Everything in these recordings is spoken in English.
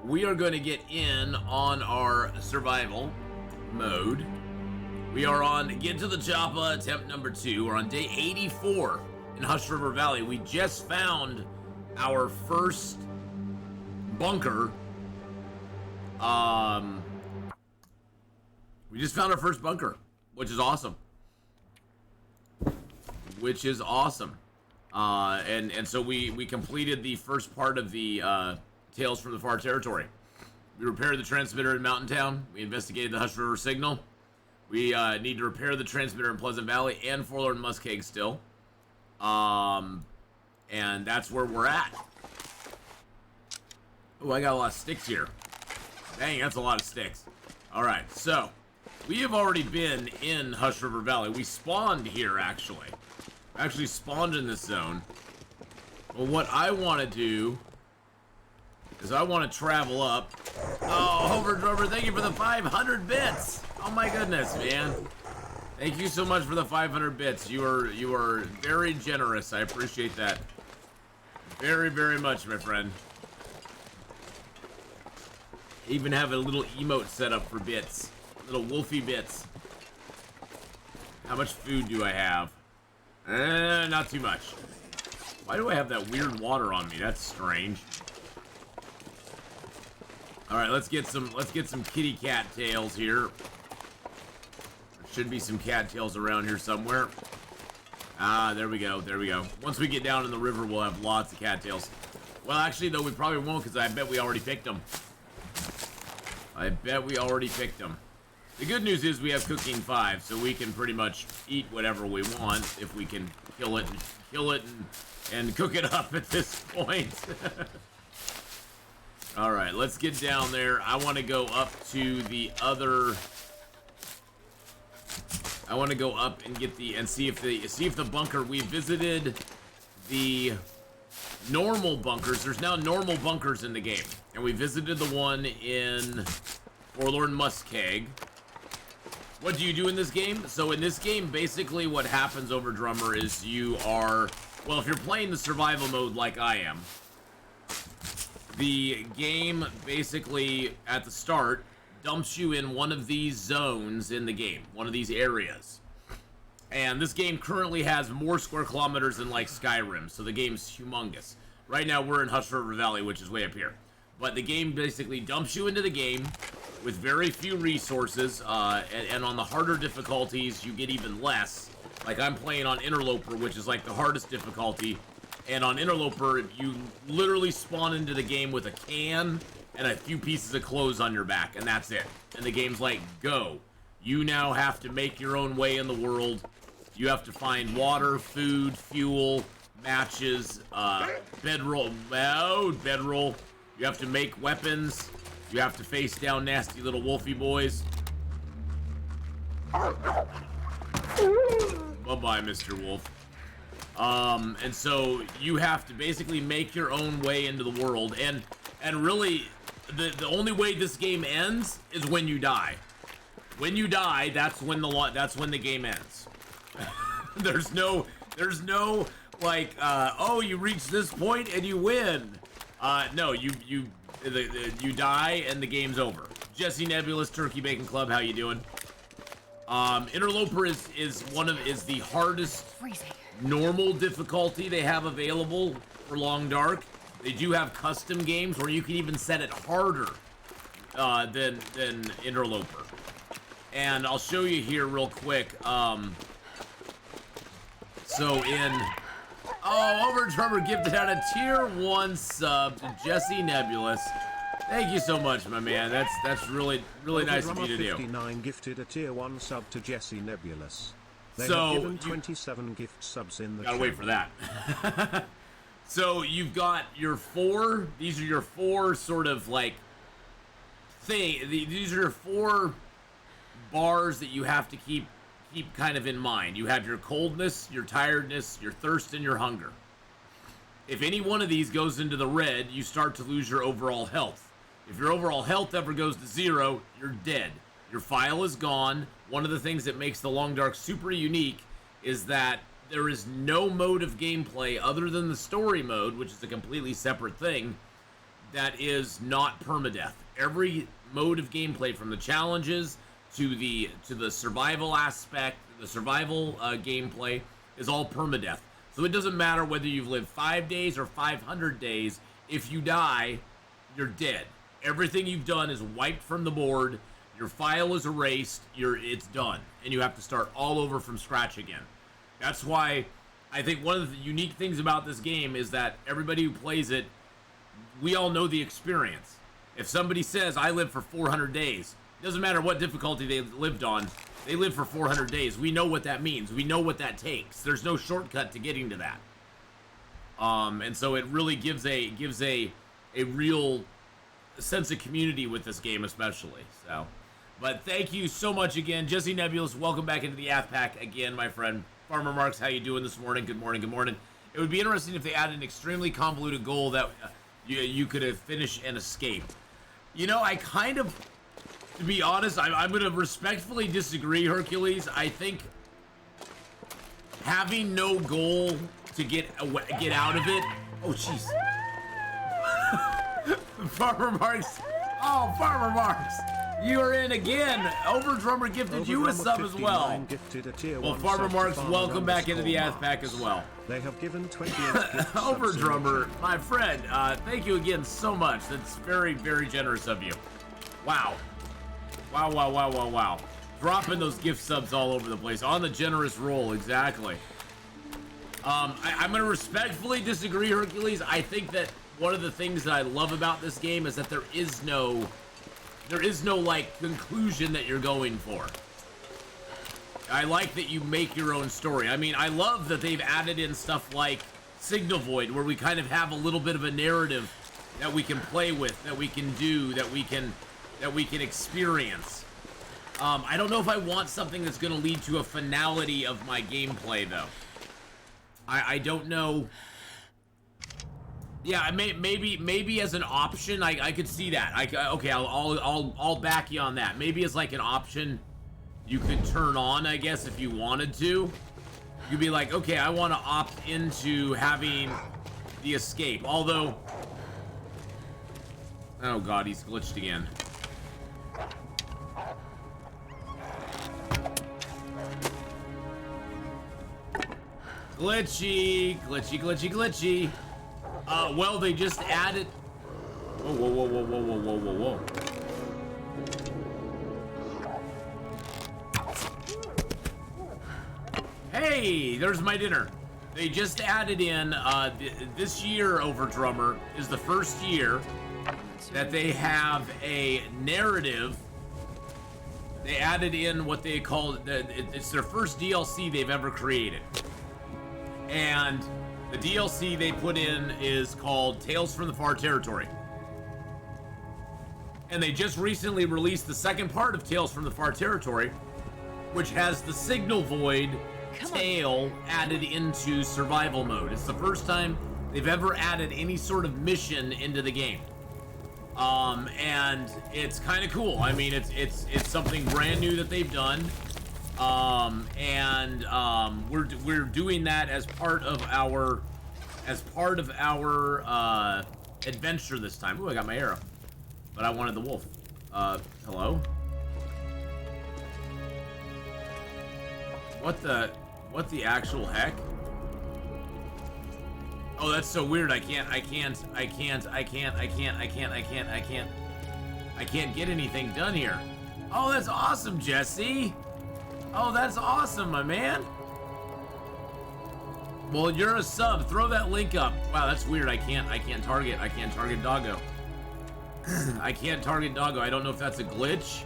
we are going to get in on our survival mode. We are on Get to the Choppa, attempt number 2. We're on day 84 in Hush River Valley. We just found our first bunker. We just found our first bunker, which is awesome. And so we completed the first part of the Tales from the Far Territory. We repaired the transmitter in Mountain Town. We investigated the Hush River signal. We need to repair the transmitter in Pleasant Valley and Forlorn Muskeg still. And that's where we're at. Oh, I got a lot of sticks here. Dang, that's a lot of sticks. Alright, so we have already been in Hush River Valley. We spawned here, actually. Actually spawned in this zone. Well, what I want to do is I want to travel up. Oh, Hover Drummer, thank you for the 500 bits. Oh my goodness, man. Thank you so much for the 500 bits. You are very generous. I appreciate that. Very, very much, my friend. I even have a little emote set up for bits. Little Wolfie bits. How much food do I have? Not too much. Why do I have that weird water on me? That's strange. All right, let's get some kitty cat tails here. There should be some cat tails around here somewhere. Ah, there we go. There we go. Once we get down in the river, we'll have lots of cattails. Well, actually, though, we probably won't because I bet we already picked them. I bet we already picked them. The good news is we have cooking 5, so we can pretty much eat whatever we want if we can kill it and cook it up at this point. All right, let's get down there. I want to go up to the other. I want to go up and get the see if the bunker we visited the normal bunkers. There's now normal bunkers in the game, and we visited the one in Forlorn Muskeg. What do you do in this game? So in this game, basically what happens, over Drummer, is you are, well, if you're playing the survival mode like I am, the game basically at the start dumps you in one of these zones in the game, one of these areas. And this game currently has more square kilometers than like Skyrim, so the game's humongous. Right now we're in Hush River Valley, which is way up here. But the game basically dumps you into the game with very few resources, and on the harder difficulties, you get even less. Like, I'm playing on Interloper, which is like the hardest difficulty, and on Interloper, you literally spawn into the game with a can and a few pieces of clothes on your back, and that's it. And the game's like, go. You now have to make your own way in the world. You have to find water, food, fuel, matches, bedroll. You have to make weapons. You have to face down nasty little wolfy boys. Bye-bye, Mr. Wolf. And so you have to basically make your own way into the world. And really, the only way this game ends is when you die. When you die, that's when the game ends. There's no like, oh, you reach this point and you win. No, you die and the game's over. Jesse Nebulous, Turkey Bacon Club, how you doing? Interloper is the hardest normal difficulty they have available for Long Dark. They do have custom games where you can even set it harder than Interloper. And I'll show you here real quick. So in Overdrummer gifted out a tier 1 sub to Jesse Nebulous. Thank you so much, my man. That's really nice of you to do. 59 gifted a tier 1 sub to Jesse Nebulous. They have given 27 gift subs in the Gotta wait for that. So you've got your 4. These are your 4 sort of like these are your 4 bars that you have to keep kind of in mind. You have your coldness, your tiredness, your thirst, and your hunger. If any one of these goes into the red, you start to lose your overall health. If your overall health ever goes to 0, you're dead. Your file is gone. One of the things that makes the Long Dark super unique is that there is no mode of gameplay other than the story mode, which is a completely separate thing, that is not permadeath. Every mode of gameplay, from the challenges to the survival aspect, the survival gameplay, is all permadeath. So it doesn't matter whether you've lived 5 days or 500 days. If you die, you're dead. Everything you've done is wiped from the board. Your file is erased. It's done, and you have to start all over from scratch again. That's why I think one of the unique things about this game is that everybody who plays it, we all know the experience. If somebody says, I lived for 400 days, it doesn't matter what difficulty they lived on, they lived for 400 days. We know what that means. We know what that takes. There's no shortcut to getting to that. And so it really gives a real sense of community with this game, especially. So, but thank you so much again, Jesse Nebulous. Welcome back into the Ath Pack again, my friend. Farmer Marks, how you doing this morning? Good morning. Good morning. It would be interesting if they added an extremely convoluted goal that you could have finished and escaped. You know, I kind of, to be honest, I'm going to respectfully disagree, Hercules. I think having no goal to get out of it. Oh, jeez. Farmer Marks. Oh, Farmer Marks. You are in again. Overdrummer gifted you a sub as well. Well, Farmer Marks, welcome back into the Ath Pack as well. They have given 28 Overdrummer, my friend, thank you again so much. That's very, very generous of you. Wow. Wow, wow, wow, wow, wow. Dropping those gift subs all over the place. On the generous roll, exactly. I'm going to respectfully disagree, Hercules. I think that one of the things that I love about this game is that there is no like conclusion that you're going for. I like that you make your own story. I mean, I love that they've added in stuff like Signal Void, where we kind of have a little bit of a narrative that we can play with, that we can do, that we can experience. I don't know if I want something that's going to lead to a finality of my gameplay, though. I don't know. Yeah, maybe as an option, I could see that. Okay, I'll back you on that. Maybe as like an option you could turn on, I guess, if you wanted to. You'd be like, okay, I want to opt into having the escape. Although, oh god, he's glitched again. Glitchy, glitchy, glitchy, glitchy. Well, they just added. Whoa, whoa, whoa, whoa, whoa, whoa, whoa, whoa, whoa. Hey, there's my dinner. They just added in, this year, Overdrummer, is the first year that they have a narrative. They added in what they call, it's their first DLC they've ever created. And the DLC they put in is called Tales from the Far Territory. And they just recently released the second part of Tales from the Far Territory, which has the Signal Void tale added into survival mode. It's the first time they've ever added any sort of mission into the game. And it's kind of cool. I mean, it's something brand new that they've done. We're doing that as part of our adventure this time. Ooh, I got my arrow, but I wanted the wolf. Hello? What the actual heck? Oh, that's so weird. I can't get anything done here. Oh, that's awesome, Jesse. Oh, that's awesome, my man. Well, you're a sub. Throw that link up. Wow, that's weird. I can't target Doggo. I can't target Doggo. I don't know if that's a glitch.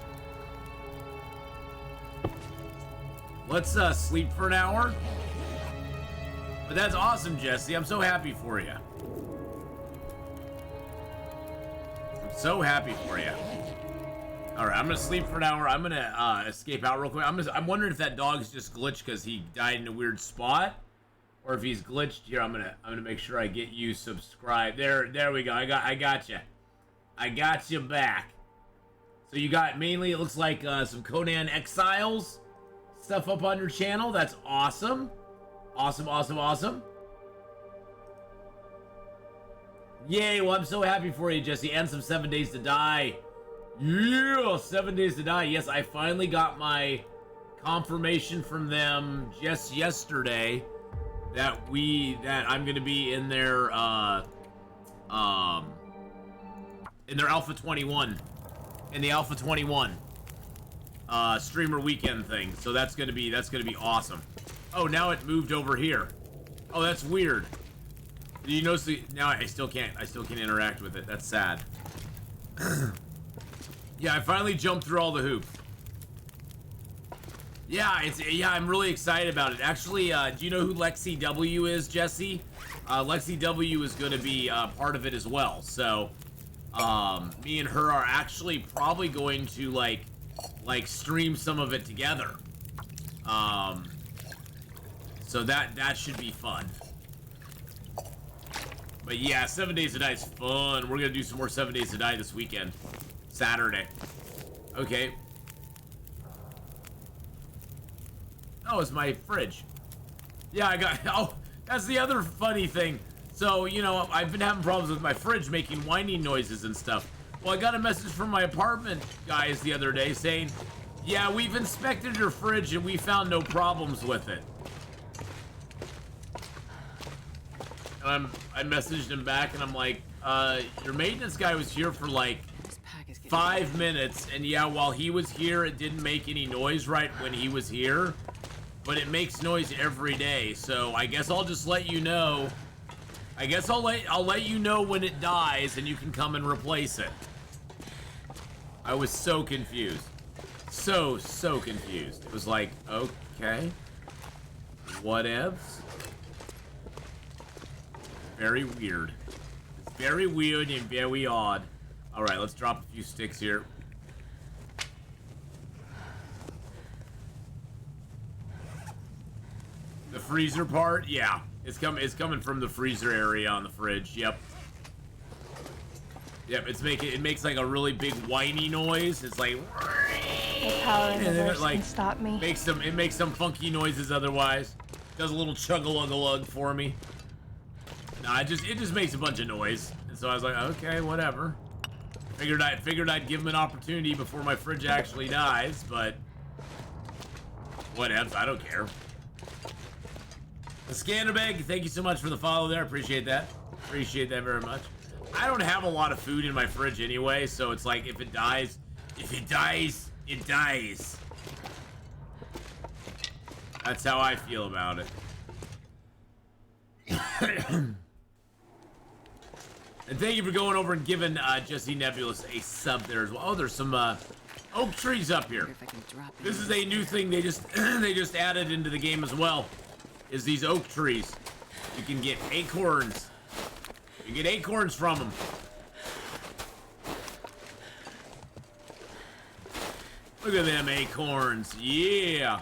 Let's sleep for an hour. But that's awesome, Jesse. I'm so happy for you. I'm so happy for you. All right, I'm gonna sleep for an hour. I'm gonna escape out real quick. I'm wondering if that dog's just glitched because he died in a weird spot, or if he's glitched here. I'm gonna make sure I get you subscribed. There we go. I got you. I got you back. So you got mainly, it looks like some Conan Exiles stuff up on your channel. That's awesome. Awesome. Yay, well, I'm so happy for you, Jesse. And some 7 Days to Die. Yeah, 7 Days to Die. Yes, I finally got my confirmation from them just yesterday that I'm gonna be in their Alpha 21, in the Alpha 21 streamer weekend thing. So that's gonna be awesome. Oh, now it moved over here. Oh, that's weird. Do you notice now I still can't interact with it. That's sad. Yeah, I finally jumped through all the hoops. Yeah, I'm really excited about it. Actually, do you know who Lexi W is, Jesse? Lexi W is going to be part of it as well. So, me and her are actually probably going to like stream some of it together. So that should be fun. But yeah, 7 Days to Die is fun. We're gonna do some more 7 Days to Die this weekend, Saturday. Okay. Oh, it's my fridge. Yeah, I got. Oh, that's the other funny thing. So, you know, I've been having problems with my fridge making whining noises and stuff. Well, I got a message from my apartment guys the other day saying, yeah, we've inspected your fridge and we found no problems with it. And I messaged him back and I'm like, your maintenance guy was here for like 5 minutes, and yeah, while he was here, it didn't make any noise right when he was here, but it makes noise every day. So I guess I'll just let you know. I guess I'll let you know when it dies, and you can come and replace it. I was so confused, so confused. It was like, okay, whatevs. Very weird. It's very weird and very odd. All right, let's drop a few sticks here. The freezer part, yeah, it's coming from the freezer area on the fridge. Yep. It makes like a really big whiny noise. It's like, The power in the and then verse it like can stop me. makes some funky noises otherwise. Does a little chug-a-lug-a-lug for me. Nah, it just makes a bunch of noise. And so I was like, okay, whatever. Figured I'd give him an opportunity before my fridge actually dies, but whatevs, I don't care. The Scanderbeg, thank you so much for the follow there. Appreciate that. Appreciate that very much. I don't have a lot of food in my fridge anyway, so it's like if it dies, it dies. That's how I feel about it. And thank you for going over and giving Jesse Nebulous a sub there as well. Oh, there's some oak trees up here. This is a new thing they just added into the game as well. Is these oak trees? You can get acorns. You can get acorns from them. Look at them acorns. Yeah.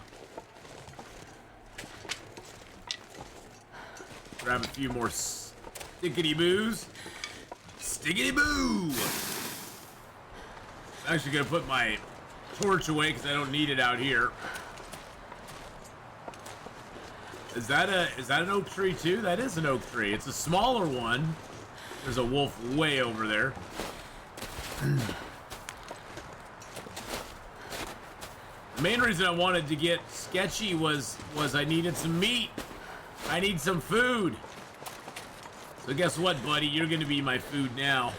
Grab a few more stickity-boos. Stickity-boo! I'm actually gonna put my torch away because I don't need it out here. Is that an oak tree too? That is an oak tree. It's a smaller one. There's a wolf way over there. The main reason I wanted to get sketchy was I needed some meat. I need some food. So guess what, buddy? You're gonna be my food now.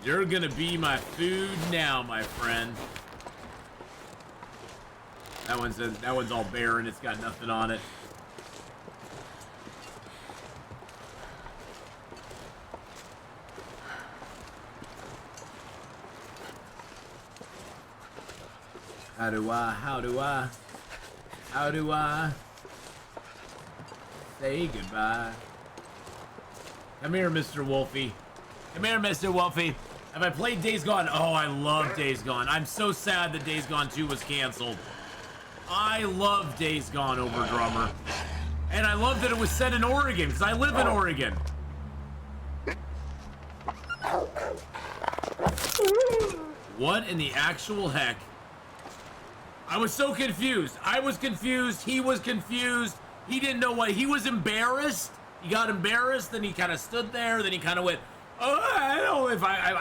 You're gonna be my food now, my friend. That one's all barren. It's got nothing on it. How do I say goodbye? Come here, Mr. Wolfie. Come here, Mr. Wolfie. Have I played Days Gone? Oh, I love Days Gone. I'm so sad that Days Gone 2 was canceled. I love Days Gone over Drummer. And I love that it was set in Oregon, because I live in Oregon. What in the actual heck? I was so confused. I was confused. He was confused. He didn't know what. He was embarrassed. He got embarrassed, then he kind of stood there, then he kind of went, oh, I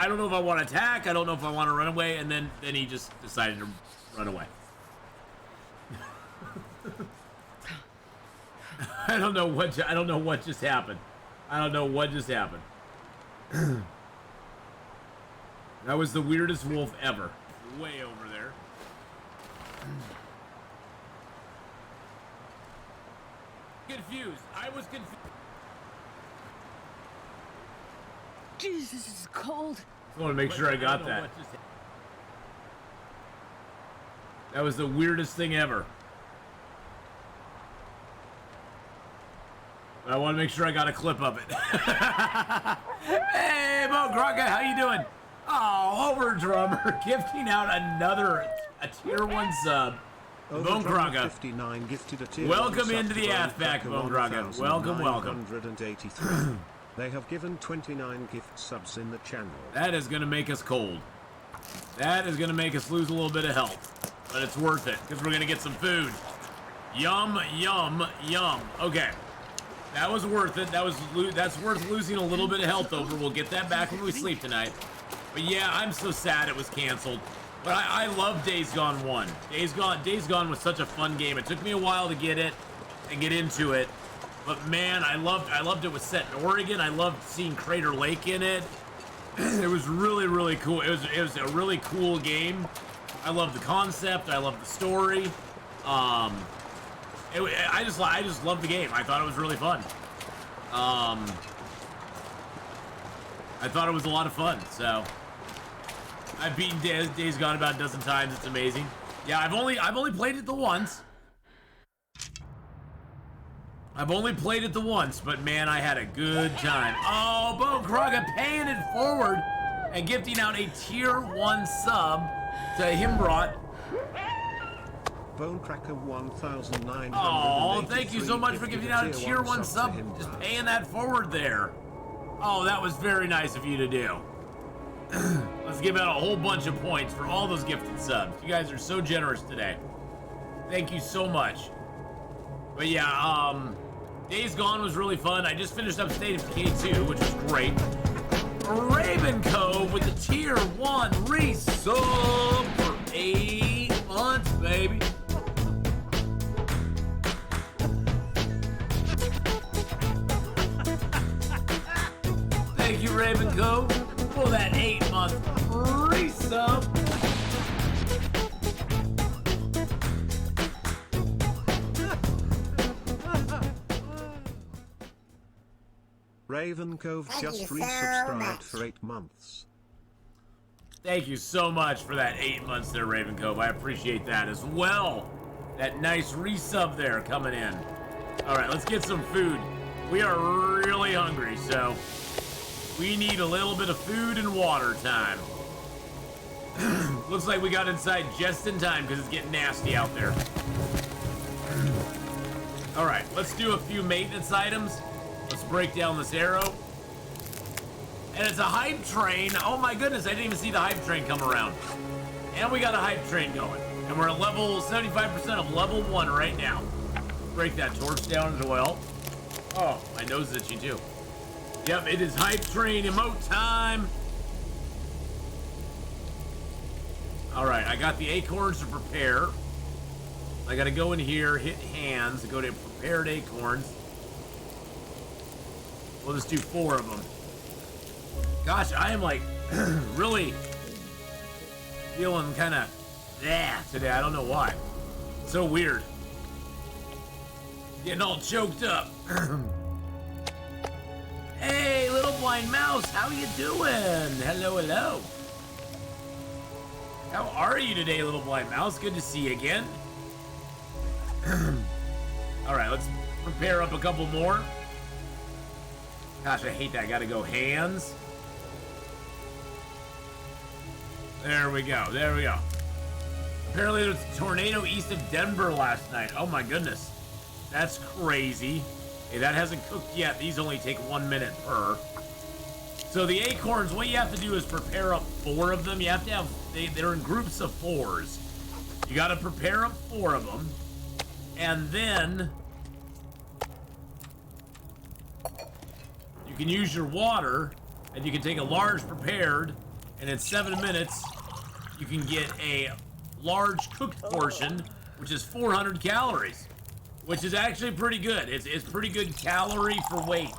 don't know if I want to attack, I don't know if I want to run away, and then he just decided to run away. I don't know what just happened. I don't know what just happened. That was the weirdest wolf ever. Way over there. Confused. I was confused. Jesus, this is cold. I want to make sure I got that. That was the weirdest thing ever. I want to make sure I got a clip of it. Hey, Mo Crockett, how you doing? Oh, Over Drummer gifting out a tier 1 sub. Bone Crockett. 59 gifted a tier Welcome 1 into the Athback, Bone Crockett. Welcome. 183. They have given 29 gift subs in the channel. That is going to make us cold. That is going to make us lose a little bit of health. But it's worth it, because we're going to get some food. Yum, yum, yum. Okay. That was worth it. That's worth losing a little bit of health over. We'll get that back when we sleep tonight. But yeah, I'm so sad it was canceled. But I love Days Gone 1. Days Gone was such a fun game. It took me a while to get it and get into it. But man, I loved it was set in Oregon. I loved seeing Crater Lake in it. It was really, really cool. It was a really cool game. I love the concept. I love the story. I just loved the game. I thought it was really fun. I thought it was a lot of fun. So I've beaten Days Gone about a dozen times. It's amazing. Yeah, I've only played it the once. But man, I had a good time. Oh, Bone Crockett paying it forward and gifting out a tier 1 sub to Himbrat. Bone Cracker 1983. Oh, thank you so much for giving out a tier 1 sub. Just paying that forward there. Oh, that was very nice of you to do. Let's give out a whole bunch of points for all those gifted subs. You guys are so generous today. Thank you so much. But yeah, Days Gone was really fun. I just finished up State of Decay 2, which was great. Raven Cove with the tier 1 resub for 8 months, baby. Thank you, Raven Cove, for that 8-month resub. Raven Cove just resubscribed for 8 months. Thank you so much for that 8 months there, Raven Cove. I appreciate that as well. That nice resub there coming in. All right, let's get some food. We are really hungry, so we need a little bit of food and water time. Looks like we got inside just in time because it's getting nasty out there. All right, let's do a few maintenance items. Let's break down this arrow. And it's a hype train. Oh my goodness, I didn't even see the hype train come around. And we got a hype train going. And we're at level 75% of level 1 right now. Break that torch down as well. Oh, my nose is itchy too. Yep, it is hype train emote time. All right, I got the acorns to prepare. I gotta go in here, hit hands, go to prepared acorns. We'll just do 4 of them. Gosh, I am like really feeling kind of today. I don't know why. It's so weird. Getting all choked up. Hey, little blind mouse, how you doing? Hello, hello. How are you today, little blind mouse? Good to see you again. All right, let's prepare up a couple more. Gosh, I hate that. I gotta go hands. There we go. There we go. Apparently there was a tornado east of Denver last night. Oh my goodness. That's crazy. Hey, that hasn't cooked yet. These only take 1 minute per. So the acorns, what you have to do is prepare up 4 of them. You have to have, they're in groups of 4s. You gotta prepare up 4 of them. And then can use your water, and you can take a large prepared, and in 7 minutes, you can get a large cooked portion, which is 400 calories, which is actually pretty good. It's pretty good calorie for weight.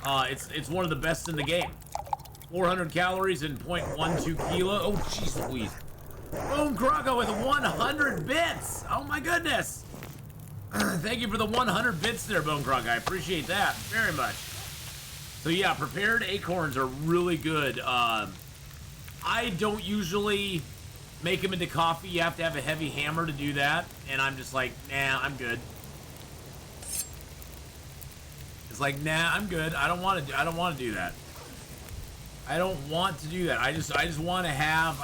It's one of the best in the game. 400 calories and 0.12 kilo. Oh, jeez Louise. Boom Croco with 100 bits. Oh my goodness. Thank you for the 100 bits there, Bone Croc. I appreciate that very much. So yeah, prepared acorns are really good. I don't usually make them into coffee. You have to have a heavy hammer to do that, and I'm just like, nah, I'm good. It's like, nah, I'm good. I don't want to do that. I don't want to do that. I just want to have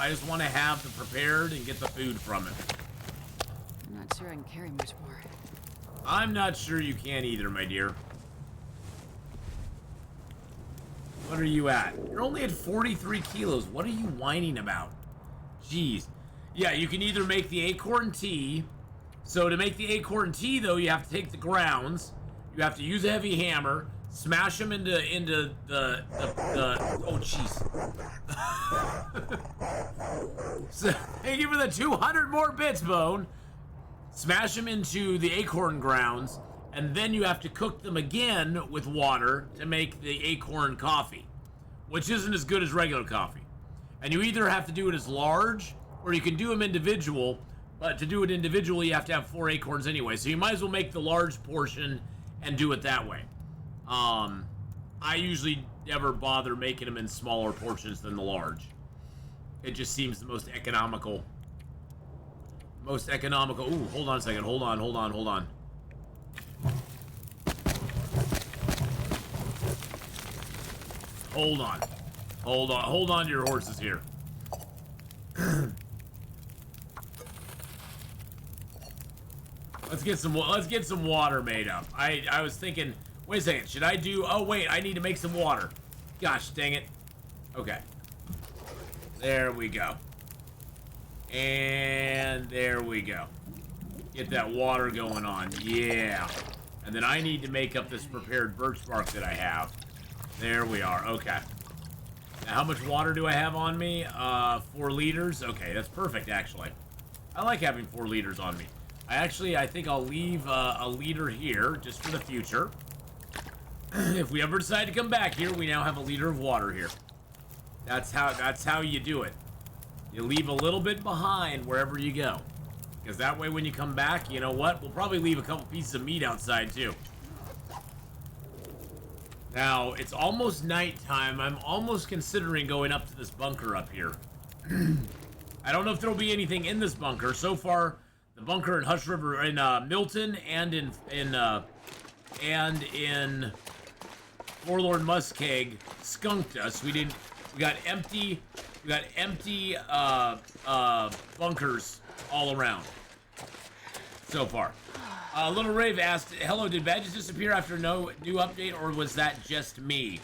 the prepared and get the food from it. I'm not sure I can carry much more. I'm not sure you can either, my dear. What are you at? You're only at 43 kilos. What are you whining about? Jeez. Yeah, you can either make the acorn tea. So to make the acorn tea, though, you have to take the grounds. You have to use a heavy hammer, smash them into the oh, jeez. So, thank you for the 200 more bits, Bone. Smash them into the acorn grounds, and then you have to cook them again with water to make the acorn coffee, which isn't as good as regular coffee. And you either have to do it as large, or you can do them individual, but to do it individually, you have to have 4 acorns anyway. So you might as well make the large portion and do it that way. I usually never bother making them in smaller portions than the large. It just seems the most economical. Most economical. Ooh, hold on a second. Hold on. Hold on to your horses here. Let's get some water made up. I was thinking, wait a second, should I do, oh wait, I need to make some water. Gosh dang it. Okay. There we go. And there we go. Get that water going on. Yeah. And then I need to make up this prepared birch bark that I have. There we are. Okay. Now, how much water do I have on me? 4 liters. Okay, that's perfect, actually. I like having 4 liters on me. I think I'll leave a liter here just for the future. If we ever decide to come back here, we now have a liter of water here. That's how you do it. You leave a little bit behind wherever you go. Because that way when you come back, you know what? We'll probably leave a couple pieces of meat outside too. Now, it's almost nighttime. I'm almost considering going up to this bunker up here. I don't know if there'll be anything in this bunker. So far, the bunker in Hush River, in Milton, and in Forlorn Muskeg skunked us. We got empty bunkers all around so far. Little Rave asked, hello, did badges disappear after no new update, or was that just me?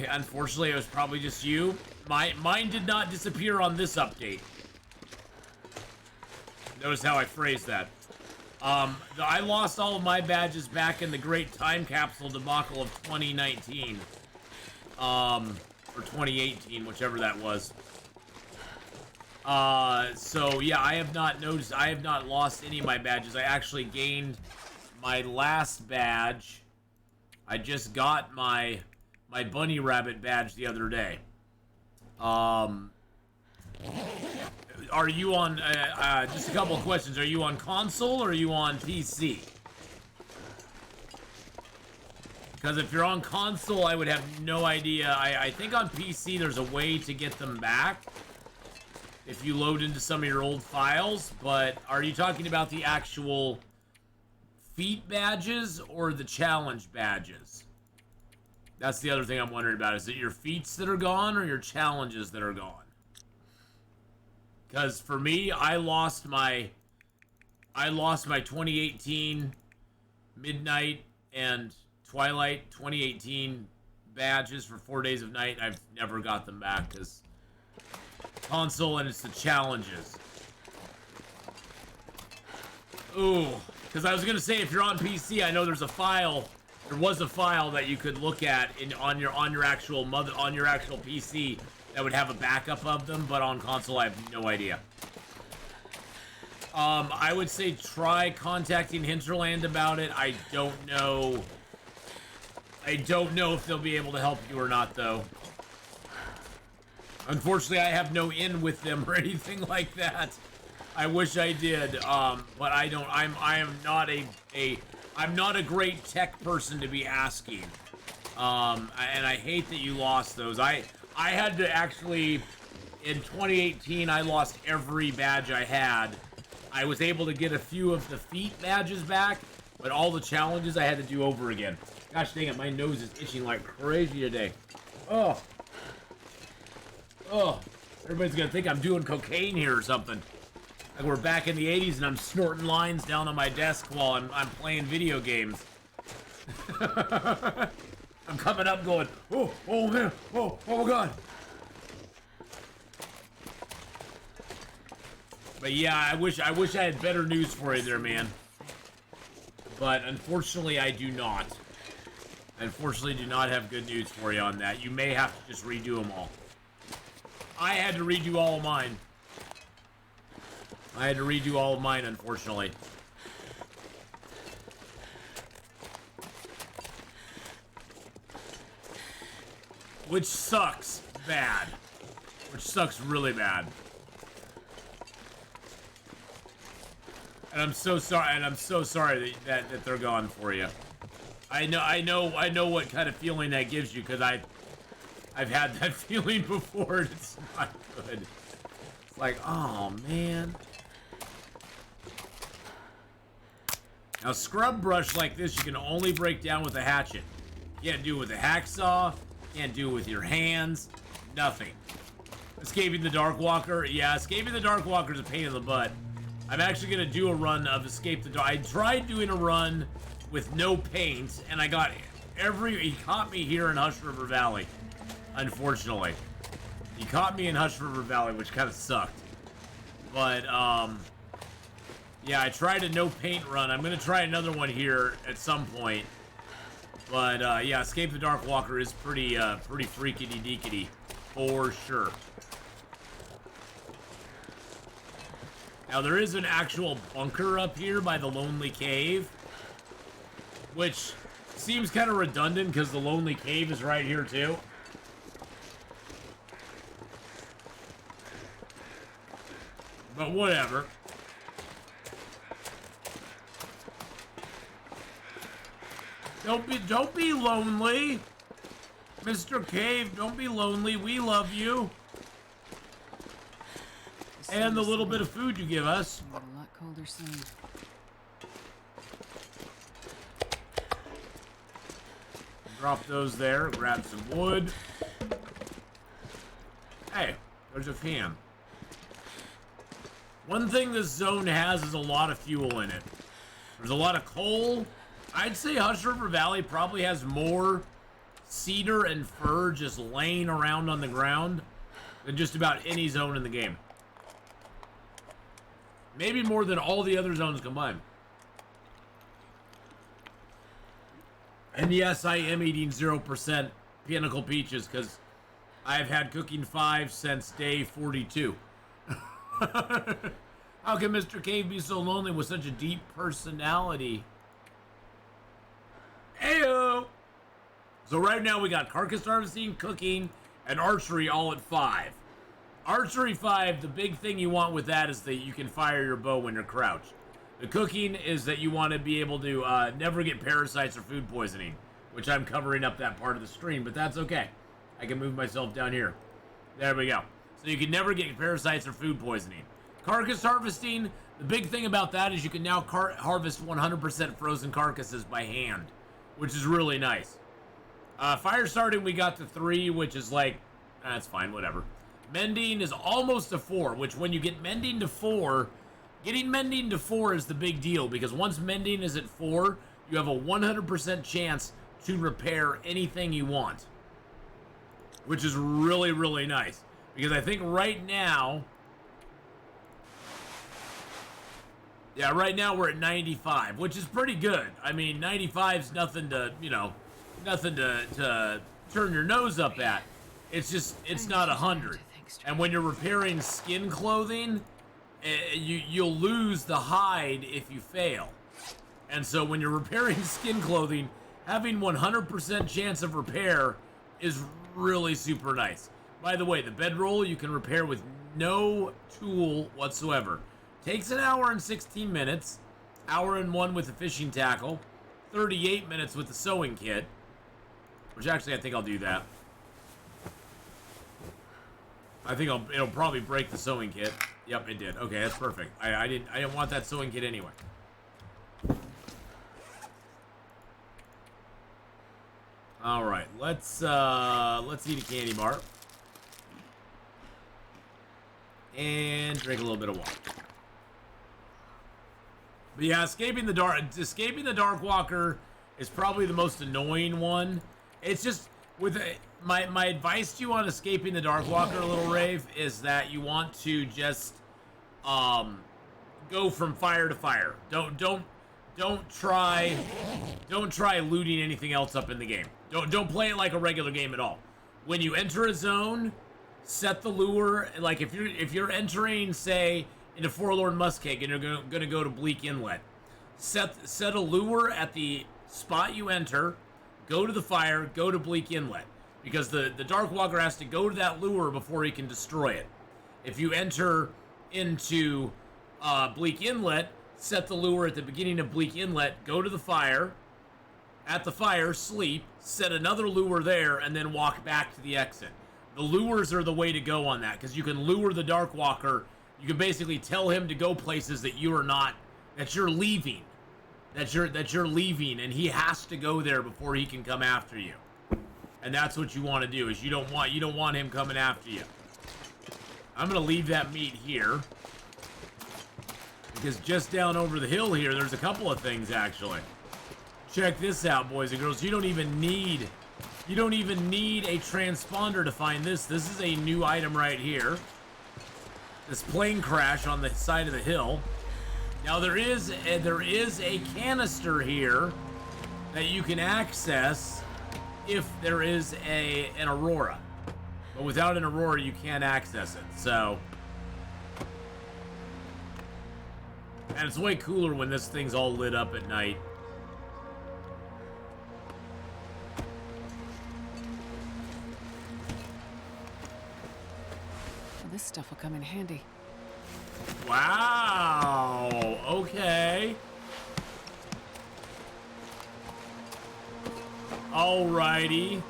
Unfortunately, it was probably just you. Mine did not disappear on this update. Notice how I phrased that. I lost all of my badges back in the Great Time Capsule debacle of 2019. Or 2018, whichever that was. So yeah, I have not lost any of my badges. I actually gained my last badge. I just got my bunny rabbit badge the other day. Are you on, just a couple of questions. Are you on console or are you on PC? Because if you're on console, I would have no idea. I think on PC there's a way to get them back if you load into some of your old files, but are you talking about the actual feat badges or the challenge badges? That's the other thing I'm wondering about. Is it your feats that are gone or your challenges that are gone? Because for me, I lost my 2018 Midnight and Twilight 2018 badges for 4 days of night. I've never got them back because console, and it's the challenges. Ooh, because I was gonna say, if you're on PC, I know there's a file There was a file that you could look at on your actual PC that would have a backup of them, but on console I have no idea. I would say try contacting Hinterland about it. I don't know if they'll be able to help you or not, though. Unfortunately, I have no in with them or anything like that. I wish I did, but I don't. I'm not a great tech person to be asking. And I hate that you lost those. I had to actually, in 2018, I lost every badge I had. I was able to get a few of the feet badges back, but all the challenges I had to do over again. Gosh dang it, my nose is itching like crazy today. Oh. Oh. Everybody's gonna think I'm doing cocaine here or something. Like we're back in the 80s and I'm snorting lines down on my desk while I'm playing video games. I'm coming up going, oh man, oh my god. But yeah, I wish I had better news for you there, man. But unfortunately, I do not. Unfortunately, do not have good news for you on that. You may have to just redo them all. I had to redo all of mine. Unfortunately. Which sucks bad. Which sucks really bad. And I'm so sorry that they're gone for you. I know what kind of feeling that gives you, because I've had that feeling before and it's not good. It's like, oh man. Now scrub brush like this you can only break down with a hatchet. You can't do it with a hacksaw, can't do it with your hands, nothing. Escaping the Darkwalker, yeah, escaping the Darkwalker is a pain in the butt. I'm actually gonna do a run of Escape the Dark. I tried doing a run with no paint, and I got he caught me here in Hush River Valley, unfortunately. He caught me in Hush River Valley, which kind of sucked. But, yeah, I tried a no paint run. I'm gonna try another one here at some point. But, yeah, Escape the Darkwalker is pretty freakity-deakity, for sure. Now, there is an actual bunker up here by the Lonely Cave, which seems kind of redundant because the Lonely Cave is right here, too. But whatever. Don't be lonely. Mr. Cave, don't be lonely. We love you. And the little bit of food you give us. A lot colder soon. Drop those there. Grab some wood. Hey, there's a fan. One thing this zone has is a lot of fuel in it. There's a lot of coal. I'd say Hush River Valley probably has more cedar and fir just laying around on the ground than just about any zone in the game. Maybe more than all the other zones combined. And yes, I am eating 0% Pinnacle Peaches because I've had Cooking 5 since day 42. How can Mr. Cave be so lonely with such a deep personality? Ayo! So right now we got Carcass Harvesting, Cooking, and Archery all at 5. Archery 5, the big thing you want with that is that you can fire your bow when you're crouched. The Cooking is that you want to be able to never get parasites or food poisoning, which I'm covering up that part of the stream, but that's okay. I can move myself down here. There we go. So you can never get parasites or food poisoning. Carcass Harvesting, the big thing about that is you can now harvest 100% frozen carcasses by hand, which is really nice. Fire Starting, we got to 3, which is like, that's fine, whatever. Mending is almost a 4, which when you get Mending to 4, getting Mending to 4 is the big deal, because once Mending is at 4, you have a 100% chance to repair anything you want, which is really, really nice. Because I think right now, Yeah, right now we're at 95, which is pretty good. I mean, 95's nothing to, nothing to turn your nose up at. It's just, it's not 100. And when you're repairing skin clothing, you'll lose the hide if you fail. And so when you're repairing skin clothing, having 100% chance of repair is really super nice. By the way, the bedroll you can repair with no tool whatsoever. Takes an hour and 16 minutes, hour and 1 with the fishing tackle, 38 minutes with the sewing kit, which actually I think I'll do that. I think it'll probably break the sewing kit. Yep, it did. Okay, that's perfect. I didn't want that sewing kit anyway. All right, let's eat a candy bar and drink a little bit of water. But yeah, escaping the Dark Walker is probably the most annoying one. It's just with my advice to you on escaping the Dark Walker, Little Rave, is that you want to just go from fire to fire. Don't try looting anything else up in the game. Don't play it like a regular game at all. When you enter a zone, set the lure. Like if you're entering, say, into Forlorn Muskeg and you're gonna go to Bleak Inlet, set a lure at the spot you enter. Go to the fire. Go to Bleak Inlet, because the Dark Walker has to go to that lure before he can destroy it. If you enter into Bleak Inlet, set the lure at the beginning of Bleak Inlet. Go to the fire. At the fire, sleep. Set another lure there, and then walk back to the exit. The lures are the way to go on that, because you can lure the Dark Walker. You can basically tell him to go places that you are not, that you're leaving, that you're leaving, and he has to go there before he can come after you. And that's what you want to do. Is you don't want him coming after you. I'm gonna leave that meat here, because just down over the hill here, there's a couple of things actually. Check this out, boys and girls. You don't even need a transponder to find this. This is a new item right here. This plane crash on the side of the hill. Now there is a canister here that you can access if there is an aurora, but without an aurora you can't access it. So, and it's way cooler when this thing's all lit up at night. This stuff will come in handy. Wow. Okay. Alrighty.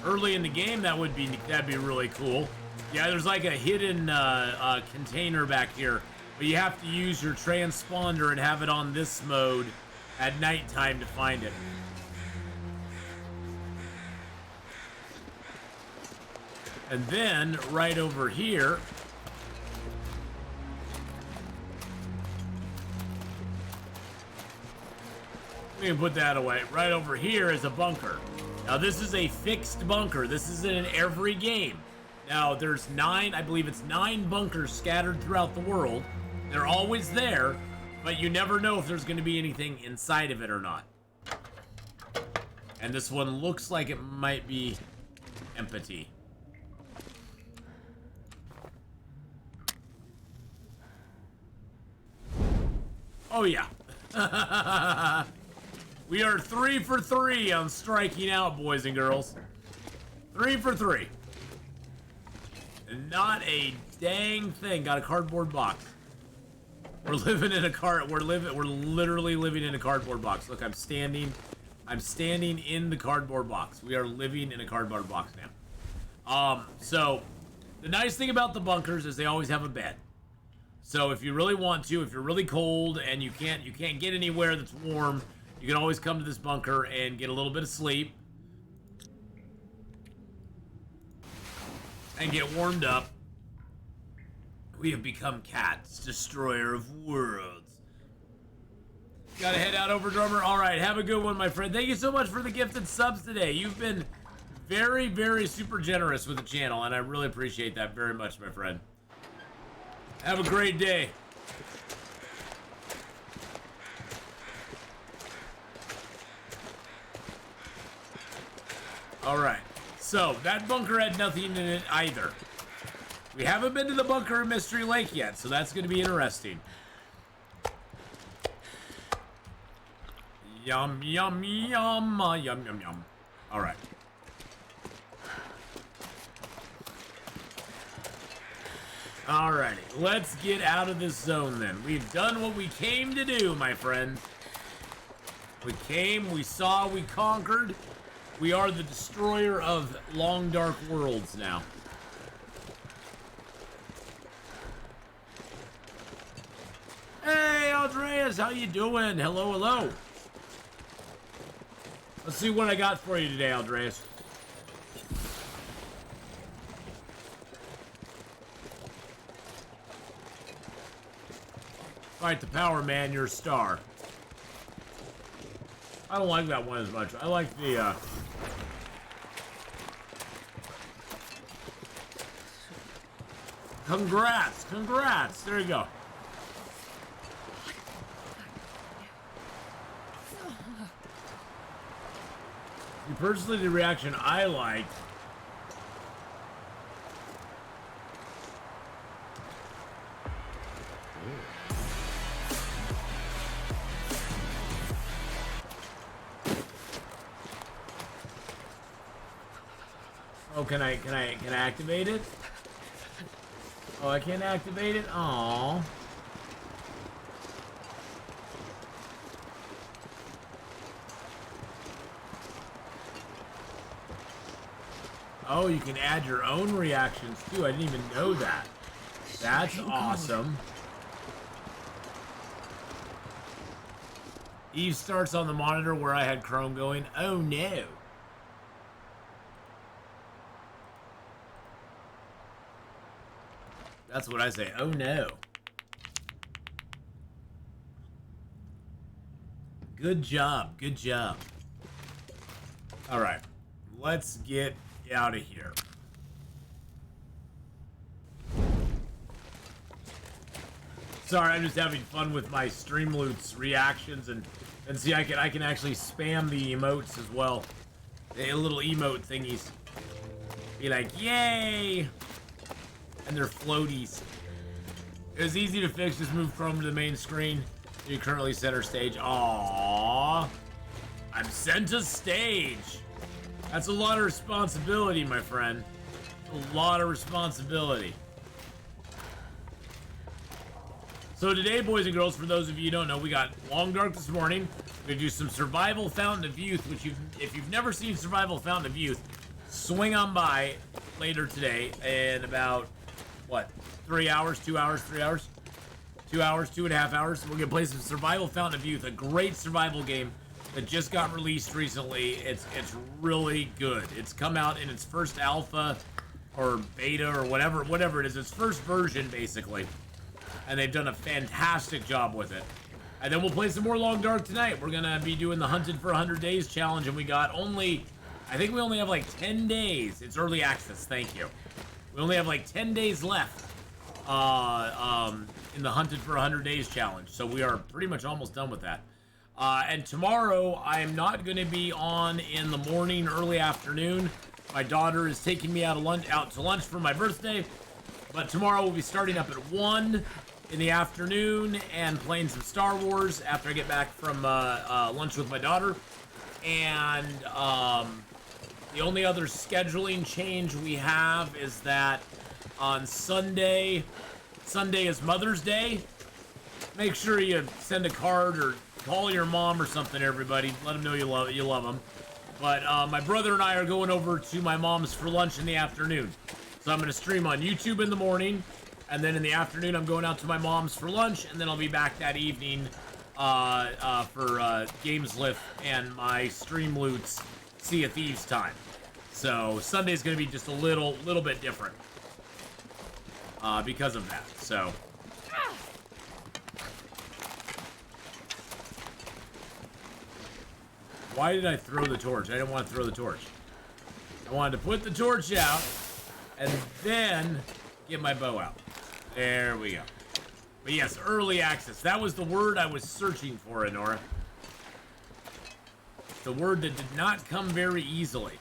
Early in the game, that'd be really cool. Yeah, there's like a hidden container back here, but you have to use your transponder and have it on this mode at nighttime to find it. And then, right over here, we can put that away. Right over here is a bunker. Now, this is a fixed bunker. This isn't in every game. Now, there's 9, I believe it's 9 bunkers scattered throughout the world. They're always there, but you never know if there's going to be anything inside of it or not. And this one looks like it might be empty. Oh, yeah. We are 3 for 3 on striking out, boys and girls. 3 for 3. Not a dang thing. Got a cardboard box. We're living in a we're literally living in a cardboard box. Look, I'm standing in the cardboard box. We are living in a cardboard box now. So the nice thing about the bunkers is they always have a bed. So if you really want to, if you're really cold and you can't get anywhere that's warm, you can always come to this bunker and get a little bit of sleep and get warmed up. We have become Cats, destroyer of worlds. Gotta head out over, drummer. All right, have a good one, my friend. Thank you so much for the gifted subs today. You've been very, very super generous with the channel, and I really appreciate that very much, my friend. Have a great day. Alright. So, that bunker had nothing in it either. We haven't been to the bunker in Mystery Lake yet, so that's going to be interesting. Yum, yum, yum, yum, yum, yum. Alright. Alrighty, let's get out of this zone then. We've done what we came to do, my friend. We came, we saw, we conquered. We are the destroyer of long dark worlds now. Hey, Andreas, how you doing? Hello, hello. Let's see what I got for you today, Andreas. Fight the Power Man, your star. I don't like that one as much. I like the, Congrats! Congrats! There you go. Personally, the reaction I like Oh, can I activate it? Oh, I can't activate it? Aww. Oh, you can add your own reactions too. I didn't even know that. That's awesome. Eve starts on the monitor where I had Chrome going. Oh no. That's what I say. Oh no. Good job. Good job. All right. Let's get out of here. Sorry, I'm just having fun with my Streamloots reactions and see I can actually spam the emotes as well. The little emote thingies. Be like, yay! And they're floaties. It was easy to fix, just move Chrome to the main screen. You currently center stage. Aww. I'm center stage. That's a lot of responsibility, my friend. A lot of responsibility. So today, boys and girls, for those of you who don't know, we got Long Dark this morning. We're gonna do some Survival Fountain of Youth, which if you've never seen Survival Fountain of Youth, swing on by later today in about, what, 3 hours, 2 hours, 3 hours? 2 hours, 2.5 hours. We're gonna play some Survival Fountain of Youth, a great survival game that just got released recently. It's really good. It's come out in its first alpha or beta or whatever it is. Its first version, basically. And they've done a fantastic job with it. And then we'll play some more Long Dark tonight. We're gonna be doing the Hunted for 100 Days challenge, and we got I think we only have like 10 days. It's early access, thank you. We only have like 10 days left in the Hunted for 100 Days challenge. So we are pretty much almost done with that. And tomorrow, I am not going to be on in the morning, early afternoon. My daughter is taking me out to lunch for my birthday. But tomorrow we'll be starting up at 1 in the afternoon and playing some Star Wars after I get back from lunch with my daughter. And the only other scheduling change we have is that on Sunday is Mother's Day. Make sure you send a card or call your mom or something, everybody. Let them know you love them. But my brother and I are going over to my mom's for lunch in the afternoon. So I'm going to stream on YouTube in the morning, and then in the afternoon I'm going out to my mom's for lunch, and then I'll be back that evening for Gameslift and my Streamloots Sea of Thieves time. So Sunday's going to be just a little bit different because of that. So why did I throw the torch? I didn't want to throw the torch. I wanted to put the torch out and then get my bow out. There we go. But yes, early access. That was the word I was searching for, Enora. The word that did not come very easily.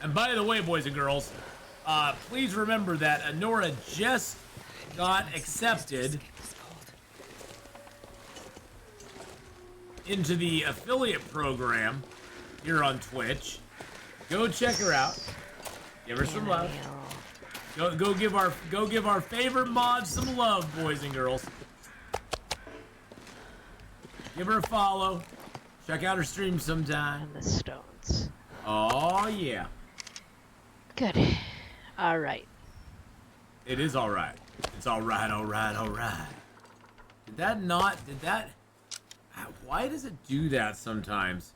And by the way, boys and girls, please remember that Honora just got accepted into the affiliate program here on Twitch. Go check her out. Give her some love. Go give our favorite mod some love, boys and girls. Give her a follow. Check out her stream sometime. And the stones. Oh yeah. Good. All right. It is all right. It's all right. All right. All right. Did that not? Did that? Why does it do that sometimes?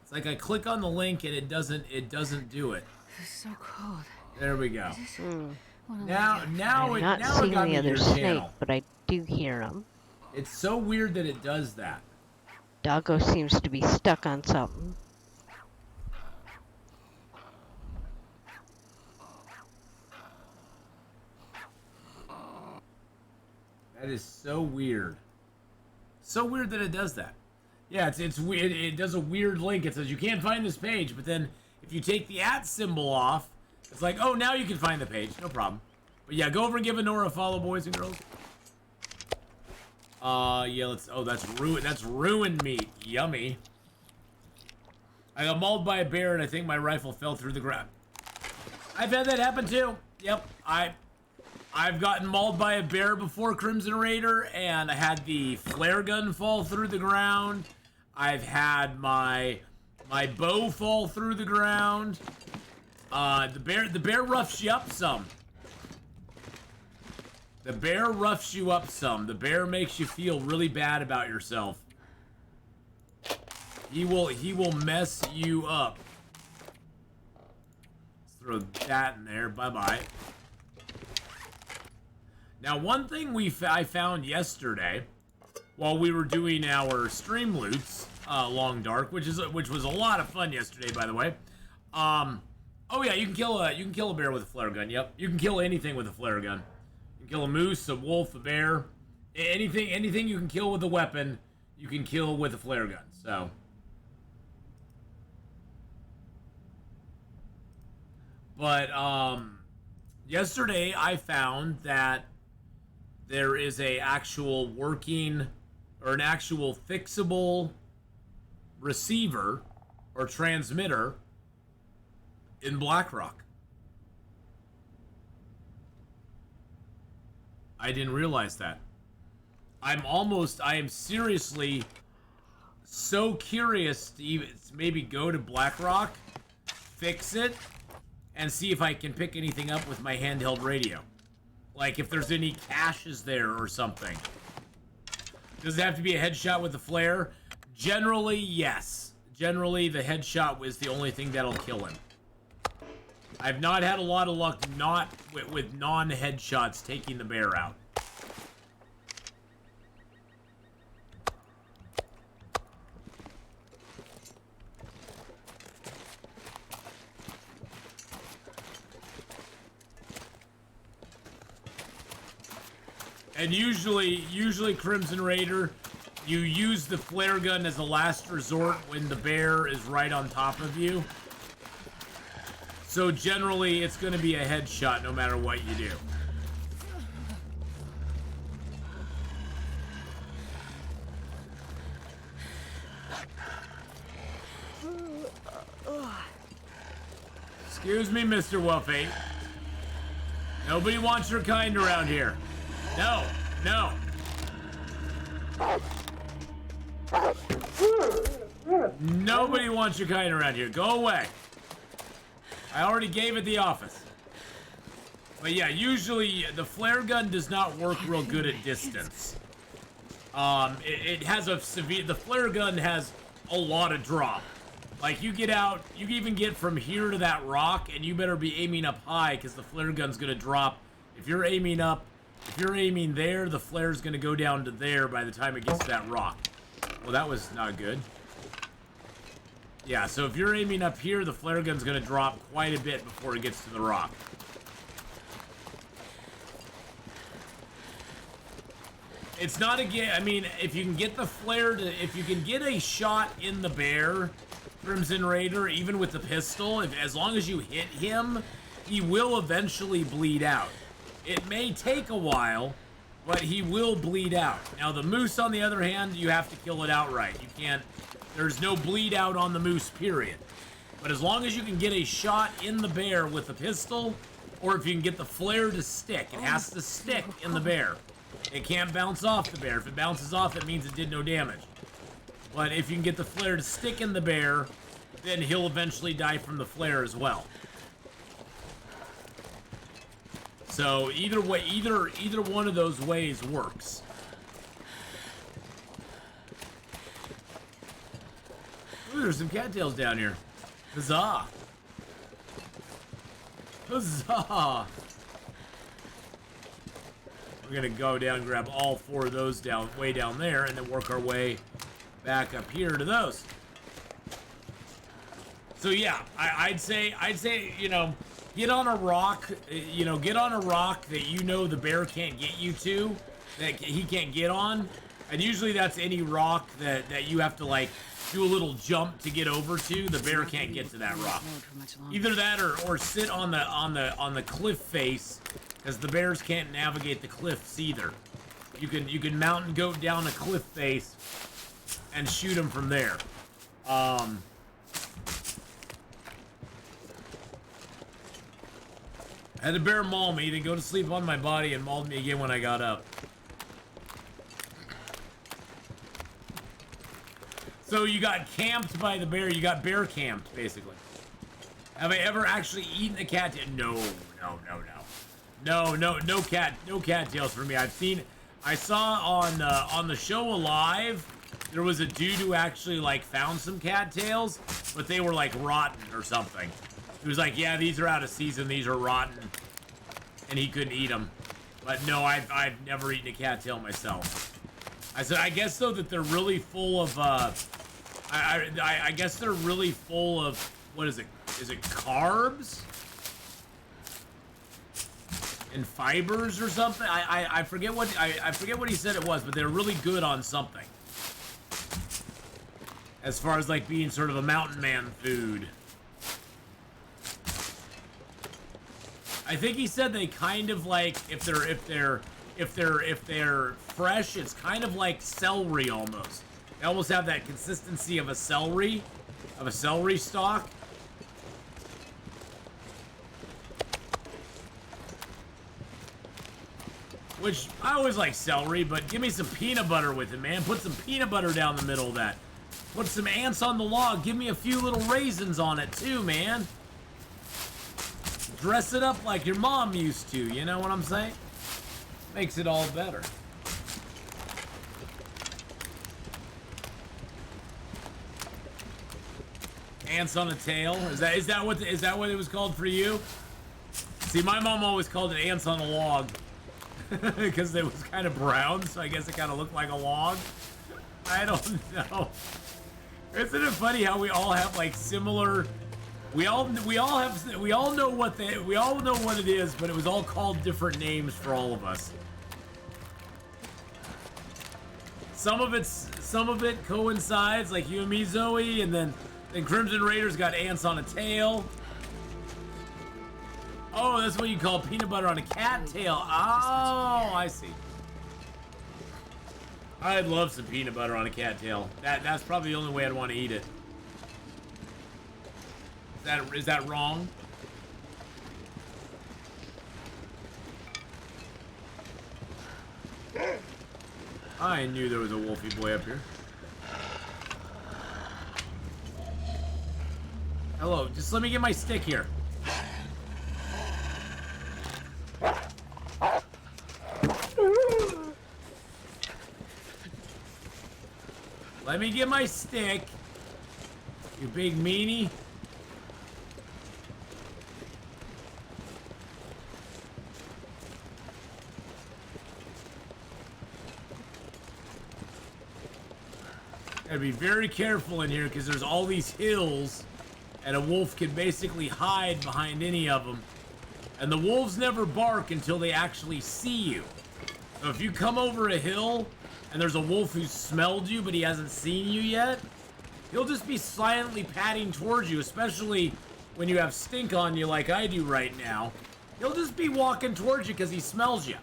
It's like I click on the link and it doesn't do it. It's so cold. There we go. Now I'm it not now it seeing got the me other your snake, channel. but I do hear him. It's so weird that it does that. Doggo seems to be stuck on something. That is so weird. So weird that it does that. Yeah, it's weird. It does a weird link. It says you can't find this page, but then if you take the @ symbol off, it's like, oh, now you can find the page. No problem. But yeah, go over and give Honora a follow, boys and girls. Yeah, let's. Oh, that's ruined meat. Yummy. I got mauled by a bear, and I think my rifle fell through the ground. I've had that happen too. Yep, I've gotten mauled by a bear before, Crimson Raider, and I had the flare gun fall through the ground. I've had my bow fall through the ground. The bear roughs you up some. The bear roughs you up some. The bear makes you feel really bad about yourself. He will mess you up. Let's throw that in there. Bye-bye. Now, one thing I found yesterday, while we were doing our stream loots, Long Dark, which was a lot of fun yesterday, by the way. Oh yeah, you can kill a bear with a flare gun. Yep, you can kill anything with a flare gun. You can kill a moose, a wolf, a bear, anything you can kill with a weapon, you can kill with a flare gun. So. But yesterday I found that there is an actual fixable receiver or transmitter in Blackrock. I didn't realize that. I am seriously so curious to even maybe go to Blackrock, fix it, and see if I can pick anything up with my handheld radio. Like if there's any caches there or something. Does it have to be a headshot with a flare? Generally, yes. Generally, the headshot was the only thing that'll kill him. I've not had a lot of luck with non-headshots taking the bear out. And usually Crimson Raider, you use the flare gun as a last resort when the bear is right on top of you. So generally, it's going to be a headshot no matter what you do. Excuse me, Mr. Wolfie. Nobody wants your kind around here. No, no. Nobody wants your kind around here. Go away. I already gave it the office. But yeah, usually the flare gun does not work real good at distance. It has a severe... The flare gun has a lot of drop. Like, you get out, you can even get from here to that rock, and you better be aiming up high, because the flare gun's going to drop. If you're aiming there, the flare's going to go down to there by the time it gets to that rock. Well, that was not good. Yeah, so if you're aiming up here, the flare gun's going to drop quite a bit before it gets to the rock. It's not a game. I mean, if you can get the flare to, if you can get a shot in the bear, Crimson Raider, even with the pistol, as long as you hit him, he will eventually bleed out. It may take a while, but he will bleed out. Now, the moose, on the other hand, you have to kill it outright. You can't, there's no bleed out on the moose, period. But as long as you can get a shot in the bear with the pistol, or if you can get the flare to stick, it has to stick in the bear. It can't bounce off the bear. If it bounces off, it means it did no damage. But if you can get the flare to stick in the bear, then he'll eventually die from the flare as well. So either way, either one of those ways works. Ooh, there's some cattails down here. Huzzah! Huzzah! We're gonna go down and grab all 4 of those down, way down there, and then work our way back up here to those. So yeah, I'd say, you know, get on a rock, get on a rock that you know the bear can't get you to, that he can't get on, and usually that's any rock that you have to like do a little jump to get over to. The bear can't get to that rock. Either that or sit on the cliff face, because the bears can't navigate the cliffs either. You can mountain goat down a cliff face and shoot them from there. Had the bear maul me, then go to sleep on my body and mauled me again when I got up. So you got camped by the bear. You got bear camped, basically. Have I ever actually eaten a cat? No cattails for me. I saw on the show Alive, there was a dude who actually like found some cattails, but they were like rotten or something. He was like, yeah, these are out of season, these are rotten, and he couldn't eat them. But no, I've never eaten a cattail myself. I said, I guess though that they're really full of I guess they're really full of, what is it? Is it carbs? And fibers or something? I forget what I forget what he said it was, but they're really good on something. As far as like being sort of a mountain man food. I think he said they kind of like, if they're fresh, it's kind of like celery almost. They almost have that consistency of a celery stalk. Which, I always like celery, but give me some peanut butter with it, man. Put some peanut butter down the middle of that. Put some ants on the log. Give me a few little raisins on it too, man. Dress it up like your mom used to, you know what I'm saying? Makes it all better. Ants on a tail? Is that what it was called for you? See, my mom always called it ants on a log. Because it was kind of brown, so I guess it kind of looked like a log. I don't know. Isn't it funny how we all have like similar? We all know what it is, but it was all called different names for all of us. Some of it coincides, like you and me, Zoe, and then Crimson Raiders got ants on a tail. Oh, that's what you call peanut butter on a cat tail. Oh, I see. I'd love some peanut butter on a cat tail. That's probably the only way I'd want to eat it. Is that wrong? I knew there was a wolfy boy up here. Hello, just let me get my stick here. Let me get my stick, you big meanie. Gotta be very careful in here because there's all these hills and a wolf can basically hide behind any of them. And the wolves never bark until they actually see you. So if you come over a hill and there's a wolf who's smelled you but he hasn't seen you yet, he'll just be silently padding towards you, especially when you have stink on you like I do right now. He'll just be walking towards you because he smells you.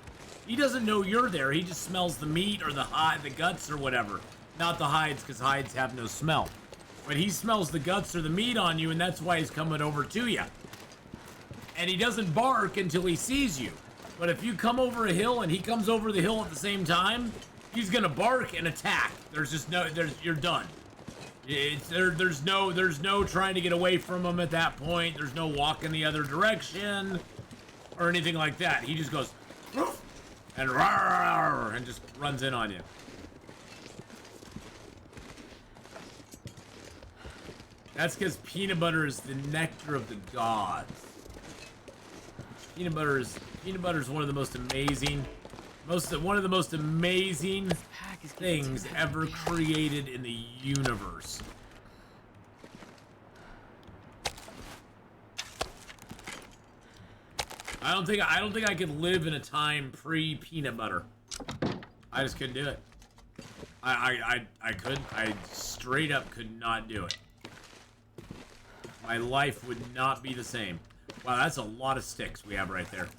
He doesn't know you're there. He just smells the meat or the guts or whatever. Not the hides, because hides have no smell. But he smells the guts or the meat on you, and that's why he's coming over to you. And he doesn't bark until he sees you. But if you come over a hill and he comes over the hill at the same time, he's gonna bark and attack. There's just no, you're done. There's no trying to get away from him at that point. There's no walk in the other direction or anything like that. He just goes and rawr, and just runs in on you. That's because peanut butter is the nectar of the gods. Peanut butter is one of the most amazing, one of the most amazing things ever created in the universe. I don't think I could live in a time pre-peanut butter. I just couldn't do it. I straight up could not do it. My life would not be the same. Wow, that's a lot of sticks we have right there.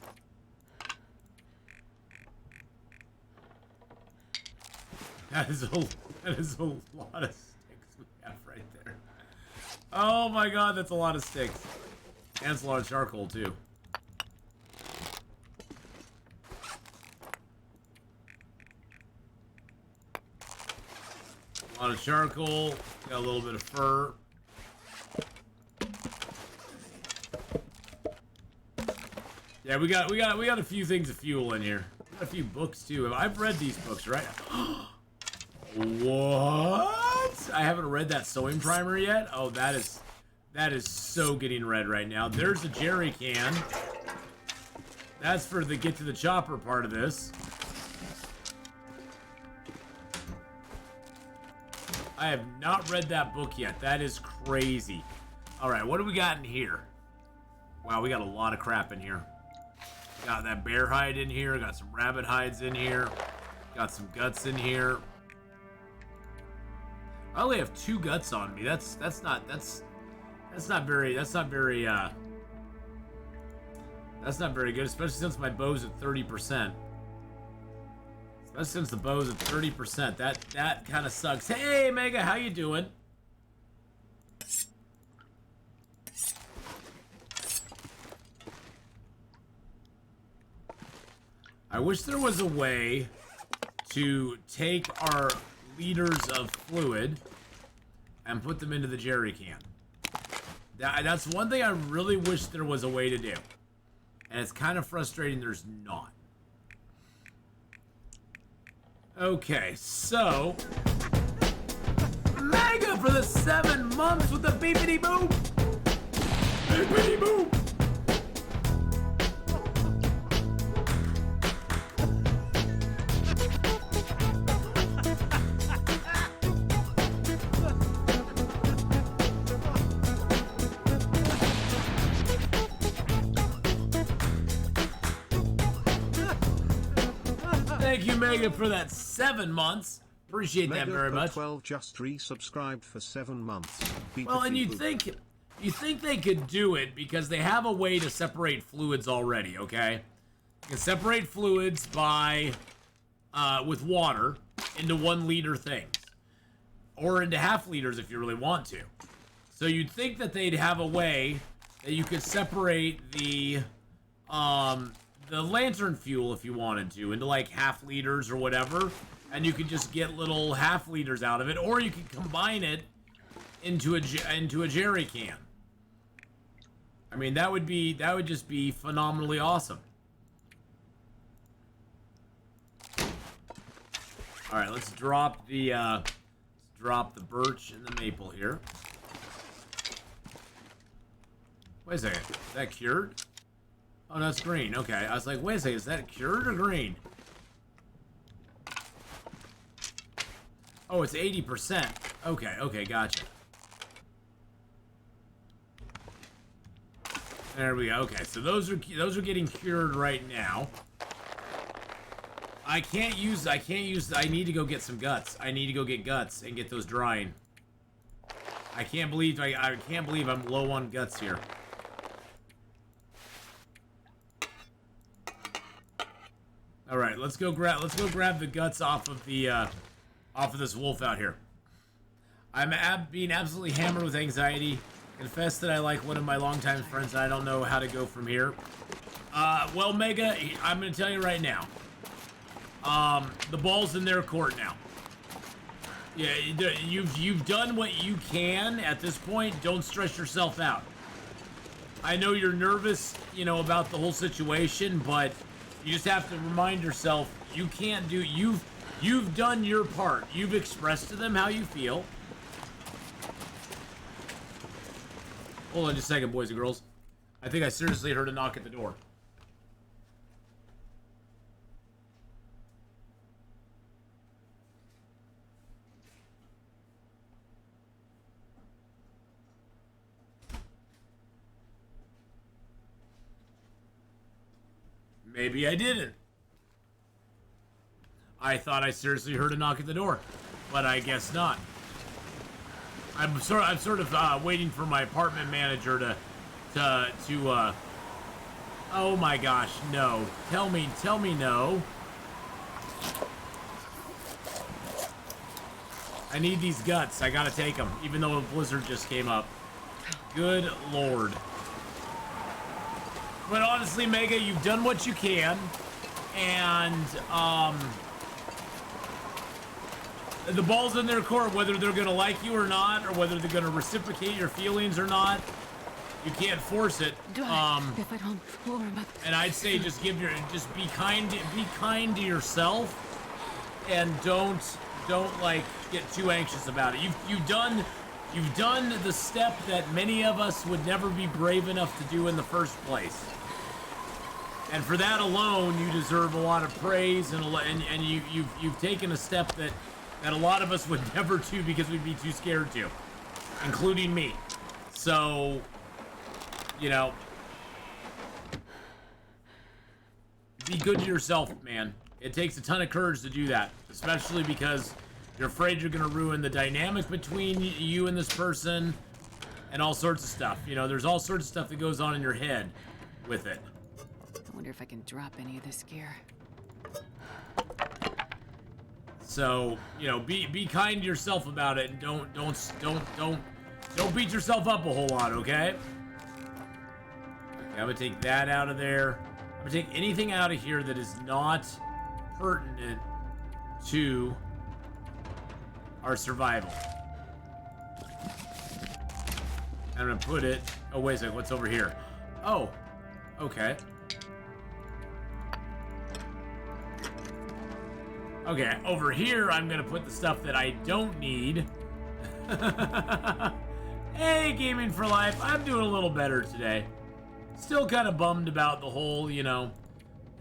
That is a lot of sticks we have right there. Oh my god, that's a lot of sticks. And it's a lot of charcoal too. A lot of charcoal, got a little bit of fur. Yeah, we got a few things of fuel in here. A few books too. I've read these books, right? What? I haven't read that sewing primer yet. Oh, that is so getting read right now. There's a jerry can. That's for the get to the chopper part of this. I have not read that book yet. That is crazy. All right, what do we got in here? Wow, we got a lot of crap in here. Got that bear hide in here. Got some rabbit hides in here. Got some guts in here. I only have 2 guts on me. That's not very good, especially since my bow's at 30%. Especially since the bow's at 30%. That kind of sucks. Hey, Mega, how you doing? I wish there was a way to take our liters of fluid and put them into the jerry can. That's one thing I really wish there was a way to do. And it's kind of frustrating there's not. Okay, so... Mega for the 7 months with the beepity boop! Beepity boop! Thank you, Mega, for that 7 months. Appreciate that very much. 12 just resubscribed for 7 months. Well, and you think they could do it because they have a way to separate fluids already, okay? You can separate fluids by with water into 1 liter things. Or into half liters if you really want to. So you'd think that they'd have a way that you could separate the lantern fuel if you wanted to into like half liters or whatever, and you could just get little half liters out of it, or you could combine it into a jerry can. I mean, that would just be phenomenally awesome. All right, let's drop the birch and the maple here. Wait a second, is that cured? Oh, no, it's green. Okay, I was like, wait a second, is that cured or green? Oh, it's 80%. Okay, gotcha. There we go. Okay, so those are getting cured right now. I can't use, I need to go get some guts. I need to go get guts and get those drying. I can't believe I'm low on guts here. All right, let's go grab the guts off of this wolf out here. I'm being absolutely hammered with anxiety. Confess that I like one of my longtime friends and I don't know how to go from here. Well, Mega, I'm gonna tell you right now. The ball's in their court now. Yeah, you've done what you can at this point. Don't stress yourself out. I know you're nervous, you know, about the whole situation, but you just have to remind yourself you can't do. You've done your part. You've expressed to them how you feel. Hold on just a second, boys and girls. I think I seriously heard a knock at the door. Maybe I didn't. I thought I seriously heard a knock at the door, but I guess not. I'm sort of waiting for my apartment manager to oh my gosh, no. Tell me no. I need these guts. I gotta take them, even though a blizzard just came up. Good lord. But honestly, Mega, you've done what you can, and the ball's in their court, whether they're gonna like you or not, or whether they're gonna reciprocate your feelings or not. You can't force it. And I'd say just be kind to yourself, and don't like get too anxious about it. You've done the step that many of us would never be brave enough to do in the first place. And for that alone, you deserve a lot of praise, and you've taken a step that a lot of us would never do because we'd be too scared to, including me. So, you know, be good to yourself, man. It takes a ton of courage to do that, especially because you're afraid you're gonna ruin the dynamic between you and this person, and all sorts of stuff. You know, there's all sorts of stuff that goes on in your head with it. I wonder if I can drop any of this gear. So, you know, be kind to yourself about it, and don't beat yourself up a whole lot, okay? Okay, I'm gonna take that out of there. I'm gonna take anything out of here that is not pertinent to our survival. I'm gonna put it. Oh, wait a second. What's over here? Oh, okay. Okay, over here, I'm gonna put the stuff that I don't need. Hey, Gaming for Life. I'm doing a little better today. Still kind of bummed about the whole, you know,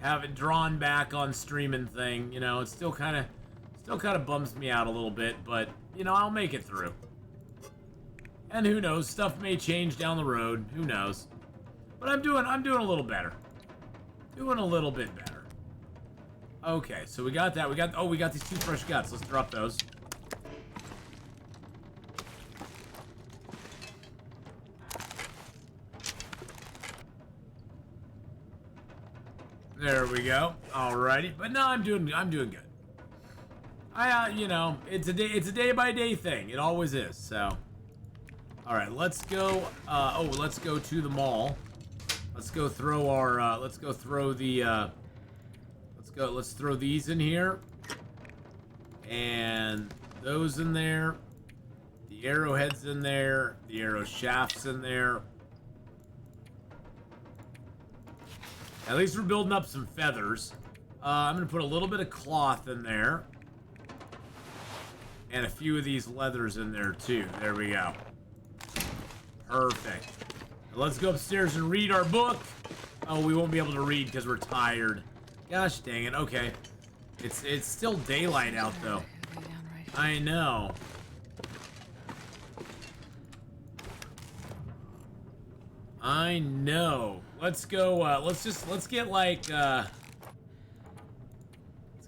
having drawn back on streaming thing. You know, it still kind of bums me out a little bit, but you know, I'll make it through. And who knows, stuff may change down the road. Who knows? But I'm doing a little better. Doing a little bit better. Okay, so we got that. We got these 2 fresh guts. Let's drop those. There we go. Alrighty, but no, I'm doing good. You know, it's a day by day thing. It always is. So, all right, let's go. Let's go to the mall. Let's go throw our. Let's throw these in here, and those in there. The arrowheads in there. The arrow shafts in there. At least we're building up some feathers. I'm gonna put a little bit of cloth in there. And a few of these leathers in there too. There we go. Perfect. Now let's go upstairs and read our book. Oh, we won't be able to read because we're tired. Gosh dang it. Okay. It's still daylight out though. I know. I know. Let's go, let's get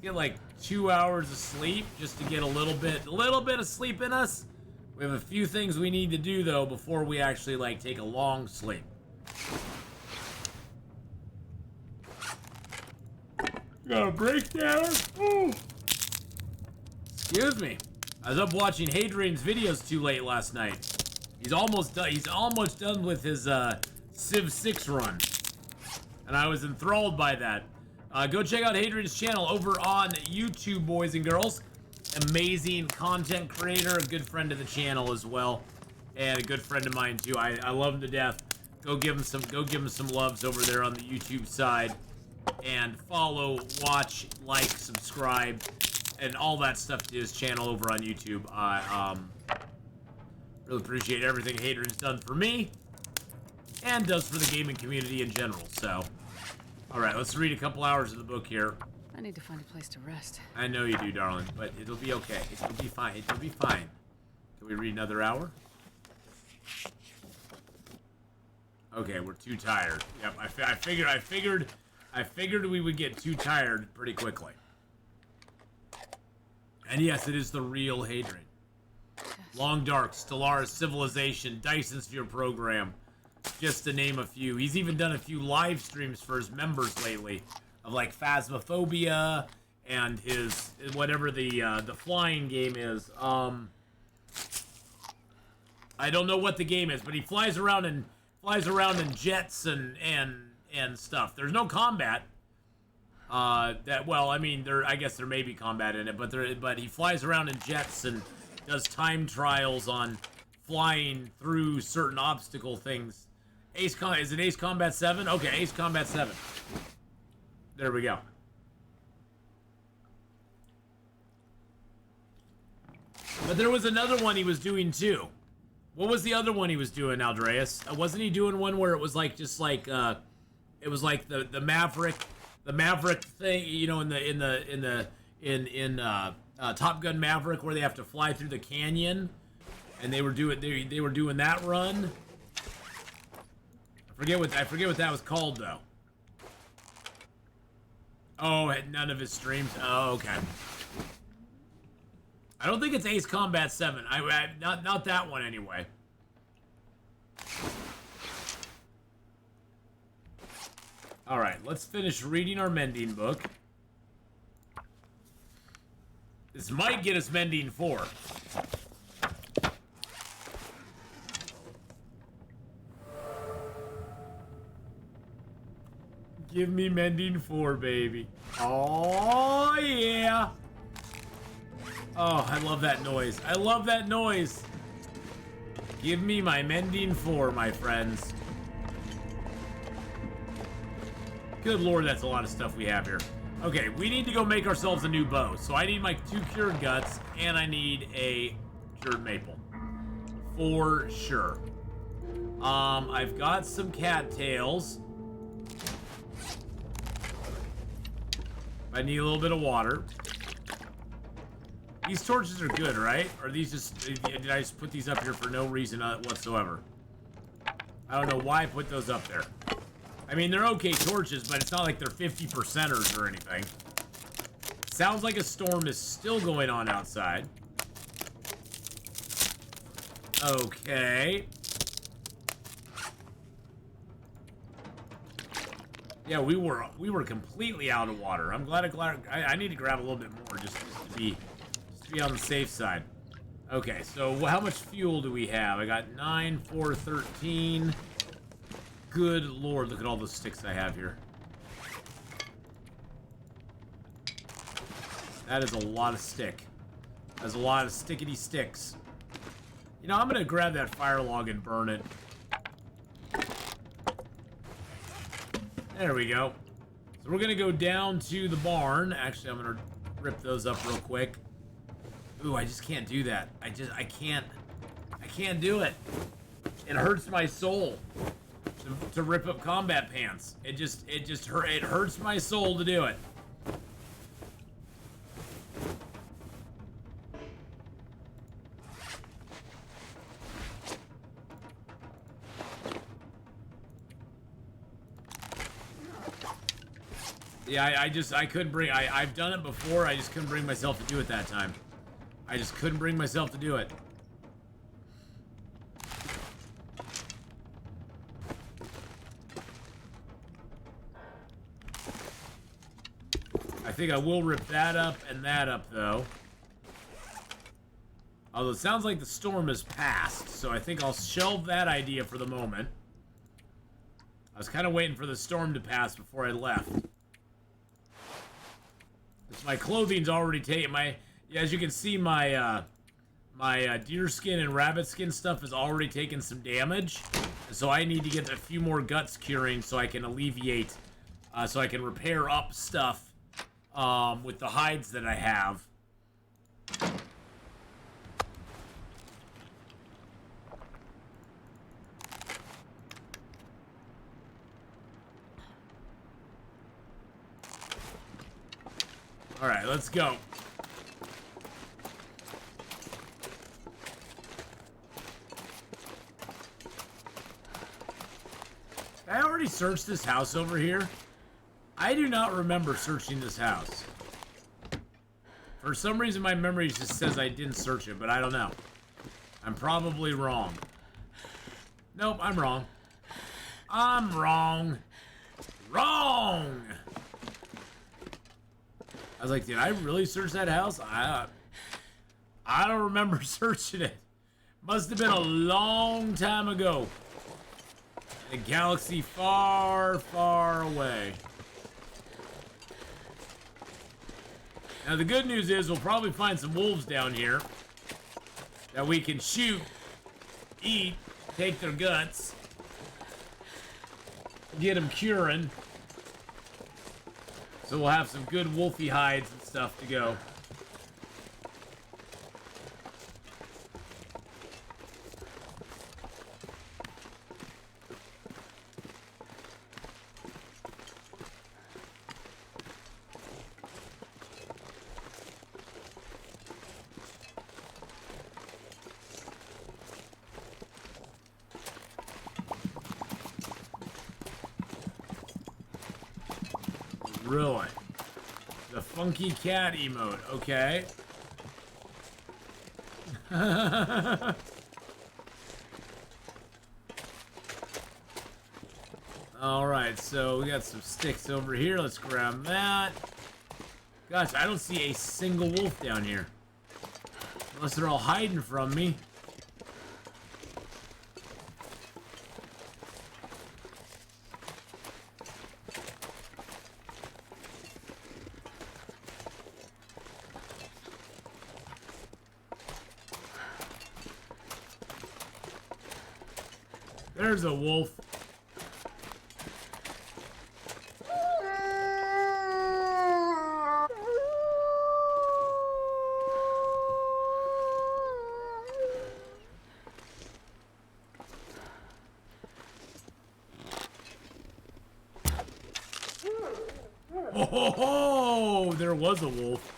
get like 2 hours of sleep just to get a little bit of sleep in us. We have a few things we need to do though before we actually like take a long sleep. Got a breakdown? Ooh. Excuse me. I was up watching Hadrian's videos too late last night. He's almost done. He's almost done with his Civ 6 run, and I was enthralled by that. Go check out Hadrian's channel over on YouTube, boys and girls. Amazing content creator, a good friend of the channel as well, and a good friend of mine too. I love him to death. Go give him some loves over there on the YouTube side, and follow, watch, like, subscribe, and all that stuff to his channel over on YouTube. Really appreciate everything Hadrian's done for me, and does for the gaming community in general. So, all right, let's read a couple hours of the book here. I need to find a place to rest. I know you do, darling, but it'll be okay. It'll be fine. It'll be fine. Can we read another hour? Okay, we're too tired. Yep, I figured we would get too tired pretty quickly. And yes, it is the real Hadrian. Long Dark, Stellaris Civilization, Dyson Sphere Program, just to name a few. He's even done a few live streams for his members lately, of like Phasmophobia and his whatever the flying game is. I don't know what the game is, but he flies around in jets and stuff. There's no combat. I guess there may be combat in it, but he flies around in jets and does time trials on flying through certain obstacle things. Is it Ace Combat 7? Okay, Ace Combat 7. There we go. But there was another one he was doing too. What was the other one he was doing, Aldreas? Wasn't he doing one where it was like just like it was like the Maverick thing, you know, in Top Gun Maverick, where they have to fly through the canyon, and they were doing that run. I forget what that was called though. Oh, had none of his streams. Oh, okay. I don't think it's Ace Combat 7. Not that one anyway. All right, let's finish reading our mending book. This might get us mending 4. Give me mending 4, baby. Oh, yeah. Oh, I love that noise. I love that noise. Give me my mending 4, my friends. Good lord, that's a lot of stuff we have here. Okay, we need to go make ourselves a new bow. So I need my 2 cured guts, and I need a cured maple. For sure. I've got some cattails. I need a little bit of water. These torches are good, right? Or are these just... Did I just put these up here for no reason whatsoever? I don't know why I put those up there. I mean, they're okay torches, but it's not like they're 50%ers or anything. Sounds like a storm is still going on outside. Okay. Yeah, we were completely out of water. I'm glad I need to grab a little bit more just to be on the safe side. Okay, so how much fuel do we have? I got 9, 4, 13. Good lord, look at all the sticks I have here. That is a lot of stick. That's a lot of stickity sticks. You know, I'm gonna grab that fire log and burn it. There we go. So we're gonna go down to the barn. Actually, I'm gonna rip those up real quick. Ooh, I just can't do that. I can't do it. It hurts my soul to rip up combat pants. It hurts my soul to do it. Yeah, I couldn't bring... I've done it before, I just couldn't bring myself to do it that time. I just couldn't bring myself to do it. I think I will rip that up and that up, though. Although it sounds like the storm has passed, so I think I'll shelve that idea for the moment. I was kind of waiting for the storm to pass before I left. My clothing's already taken. As you can see, my deer skin and rabbit skin stuff has already taken some damage. So I need to get a few more guts curing so I can alleviate, so I can repair up stuff with the hides that I have. Alright, let's go. I already searched this house over here. I do not remember searching this house. For some reason, my memory just says I didn't search it, but I don't know. I'm probably wrong. Nope, I'm wrong. I'm wrong. Wrong! I was like, did I really search that house? I don't remember searching it. Must have been a long time ago. In a galaxy far, far away. Now the good news is we'll probably find some wolves down here that we can shoot, eat, take their guts, get them curing. So we'll have some good wolfy hides and stuff to go. Really? The funky cat emote, okay. Alright, so we got some sticks over here. Let's grab that. Gosh, I don't see a single wolf down here. Unless they're all hiding from me. There's a wolf. Oh, there was a wolf.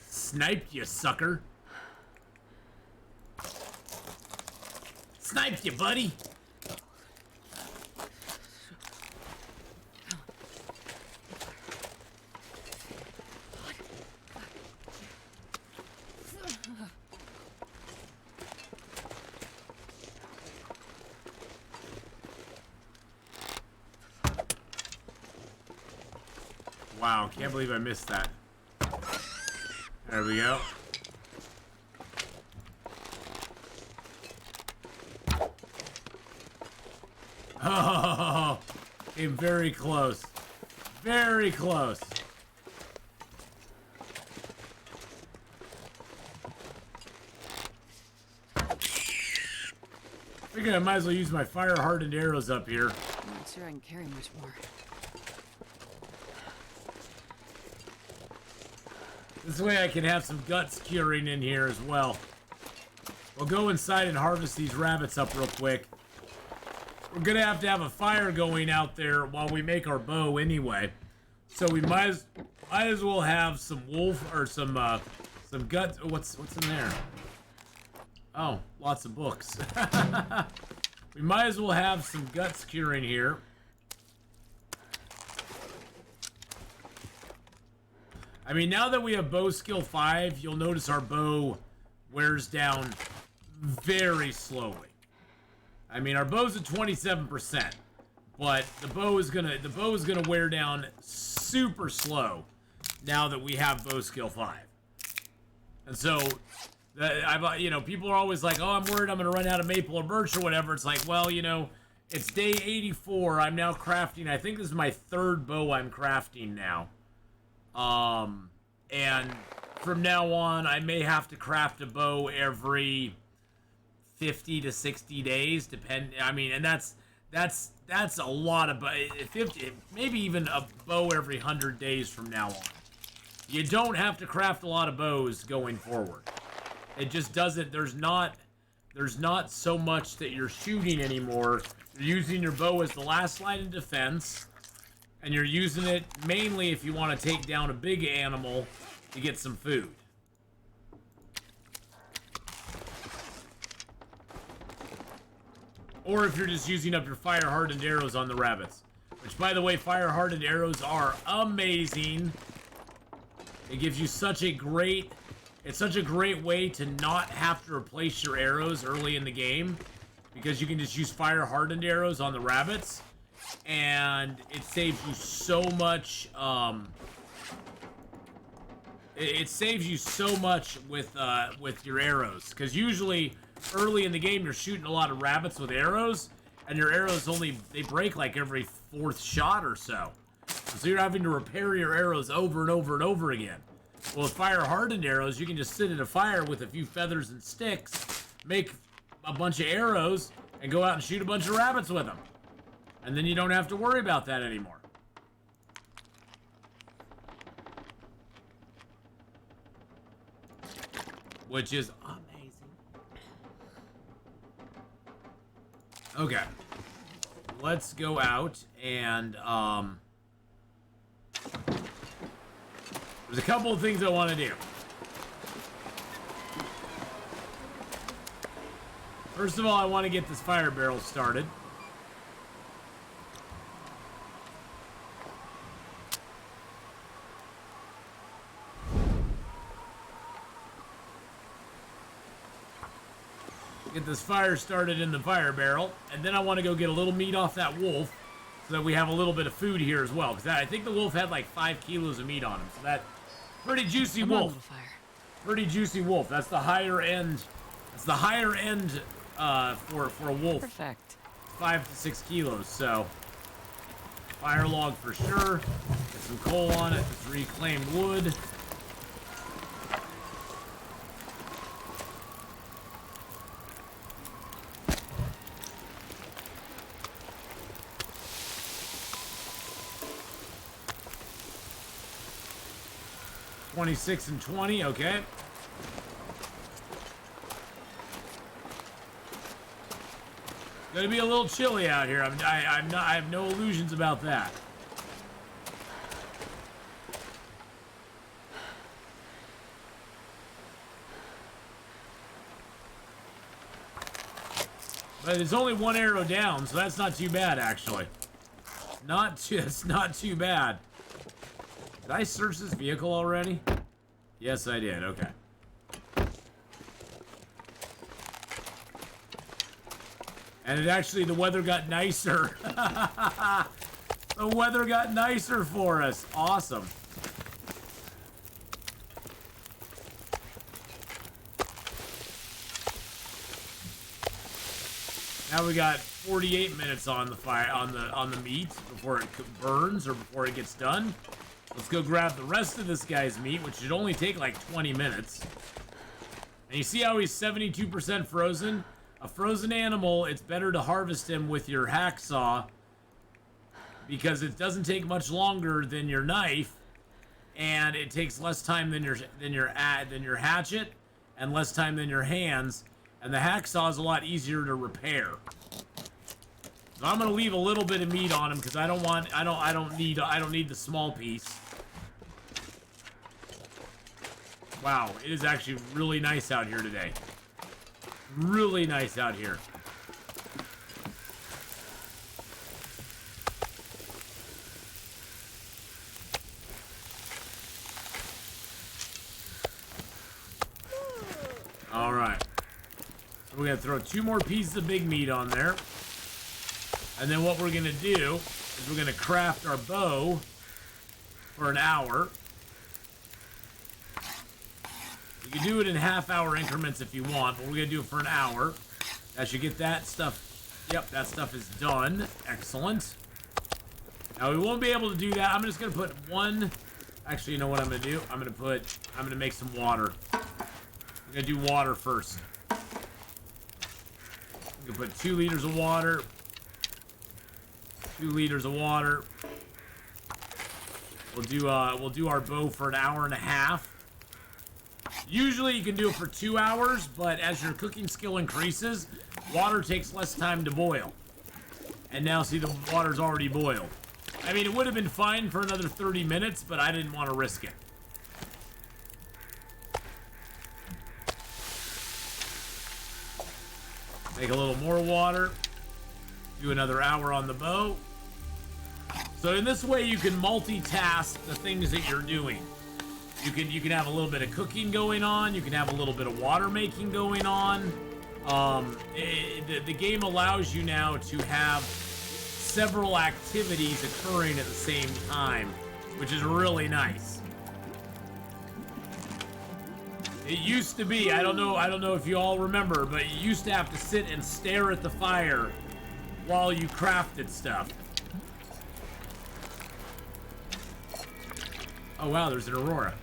Sniped you, sucker. Sniped you, buddy. Wow, can't believe I missed that. There we go. Oh, came very close. Very close. Figured I might as well use my fire-hardened arrows up here. I'm not sure I can carry much more. This way I can have some guts curing in here as well. We'll go inside and harvest these rabbits up real quick. We're gonna have to have a fire going out there while we make our bow anyway. So we might as well have some wolf or some guts. What's in there? Oh, lots of books. We might as well have some guts curing here. I mean, now that we have bow skill 5, you'll notice our bow wears down very slowly. I mean, our bow's at 27%, but the bow is gonna wear down super slow now that we have bow skill 5. And so, people are always like, oh, I'm worried I'm gonna run out of maple or birch or whatever. It's like, well, it's day 84. I'm now crafting. I think this is my 3rd bow I'm crafting now. And from now on, I may have to craft a bow every 50 to 60 days, and that's a lot of 50, maybe even a bow every 100 days from now on. You don't have to craft a lot of bows going forward. It just doesn't. There's not so much that you're shooting anymore. You're using your bow as the last line of defense. And you're using it mainly if you want to take down a big animal to get some food. Or if you're just using up your fire-hardened arrows on the rabbits. Which, by the way, fire-hardened arrows are amazing. It gives you such a great... It's such a great way to not have to replace your arrows early in the game. Because you can just use fire-hardened arrows on the rabbits. And it saves you so much, it saves you so much with your arrows. Because usually, early in the game, you're shooting a lot of rabbits with arrows, and your arrows they break like every 4th shot or so. So you're having to repair your arrows over and over and over again. Well, with fire-hardened arrows, you can just sit in a fire with a few feathers and sticks, make a bunch of arrows, and go out and shoot a bunch of rabbits with them. And then you don't have to worry about that anymore. Which is amazing. Okay. Let's go out and, there's a couple of things I want to do. First of all, I want to get this fire barrel started. Get this fire started in the fire barrel, and then I want to go get a little meat off that wolf so that we have a little bit of food here as well, because I think the wolf had like 5 kilos of meat on him, so that pretty juicy wolf. Pretty juicy wolf. That's the higher end. That's the higher end for a wolf. Perfect. 5 to 6 kilos. So fire log for sure. Get some coal on it. It's reclaimed wood. $26 and $20, okay. Gonna be a little chilly out here. I have no illusions about that. But there's only 1 arrow down, so that's not too bad, actually. It's not too bad. Did I search this vehicle already? Yes, I did. Okay. And the weather got nicer. The weather got nicer for us. Awesome. Now we got 48 minutes on the fire on the meat before it burns or before it gets done. Let's go grab the rest of this guy's meat, which should only take like 20 minutes. And you see how he's 72% frozen? A frozen animal, it's better to harvest him with your hacksaw because it doesn't take much longer than your knife, and it takes less time than your hatchet, and less time than your hands. And the hacksaw is a lot easier to repair. So I'm gonna leave a little bit of meat on him because I don't need the small piece. Wow, it is actually really nice out here today. Really nice out here. So we're gonna throw 2 more pieces of big meat on there. And then what we're gonna do is we're gonna craft our bow for an hour. You can do it in half-hour increments if you want, but we're gonna do it for an hour. That should get that stuff. Yep, that stuff is done. Excellent. Now we won't be able to do that. I'm just gonna put 1. Actually, you know what I'm gonna do? I'm gonna make some water. I'm gonna do water first. I'm gonna put 2 liters of water. 2 liters of water. We'll do our bow for an hour and a half. Usually you can do it for 2 hours, but as your cooking skill increases, water takes less time to boil. And now see, the water's already boiled. I mean, it would have been fine for another 30 minutes, but I didn't want to risk it. Make a little more water. Do another hour on the bow. So in this way, you can multitask the things that you're doing. You can have a little bit of cooking going on. You can have a little bit of water making going on. The game allows you now to have several activities occurring at the same time, which is really nice. It used to be, I don't know if you all remember, but you used to have to sit and stare at the fire while you crafted stuff. Oh wow, there's an aurora.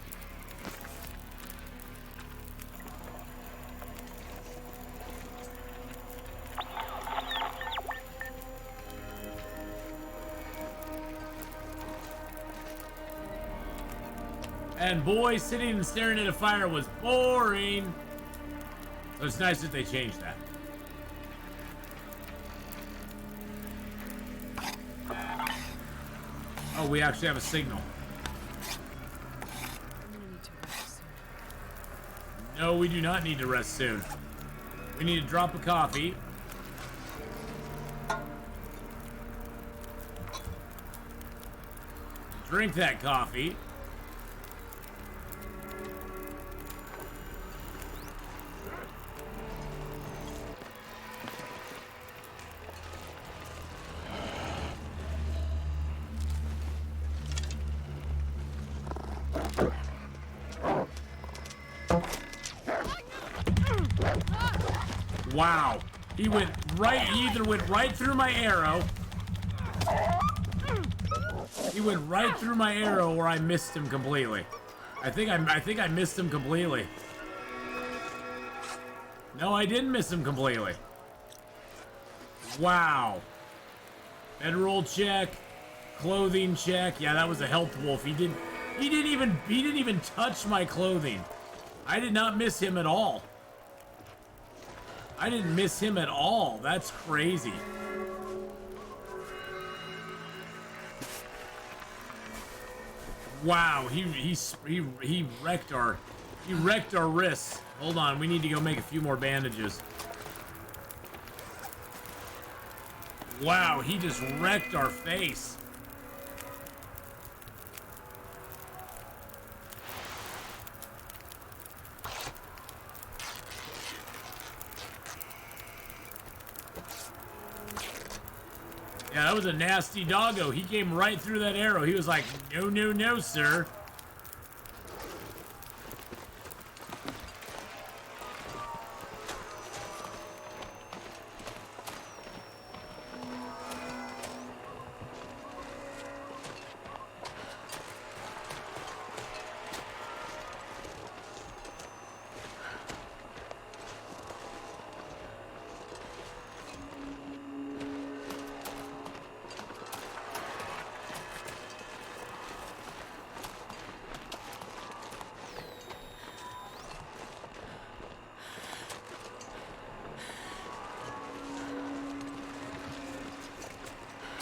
And boy, sitting and staring at a fire was boring. So it's nice that they changed that. Oh, we actually have a signal. No, we do not need to rest soon. We need a drop of coffee. Drink that coffee. Wow. He either went right through my arrow. He went right through my arrow, or I missed him completely. I think I missed him completely. No, I didn't miss him completely. Wow. Bedroll check. Clothing check. Yeah, that was a health wolf. He didn't even touch my clothing. I did not miss him at all. I didn't miss him at all. That's crazy. Wow, he wrecked our wrists. Hold on, we need to go make a few more bandages. Wow, he just wrecked our face. Yeah, that was a nasty doggo. He came right through that arrow. He was like, no, no, no, sir.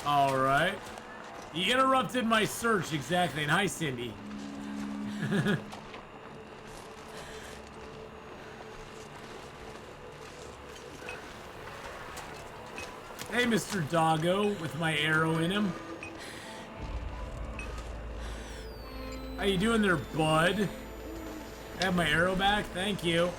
All right. He interrupted my search, exactly. And hi, Cindy. Hey, Mr. Doggo, with my arrow in him. How you doing there, bud? I have my arrow back. Thank you.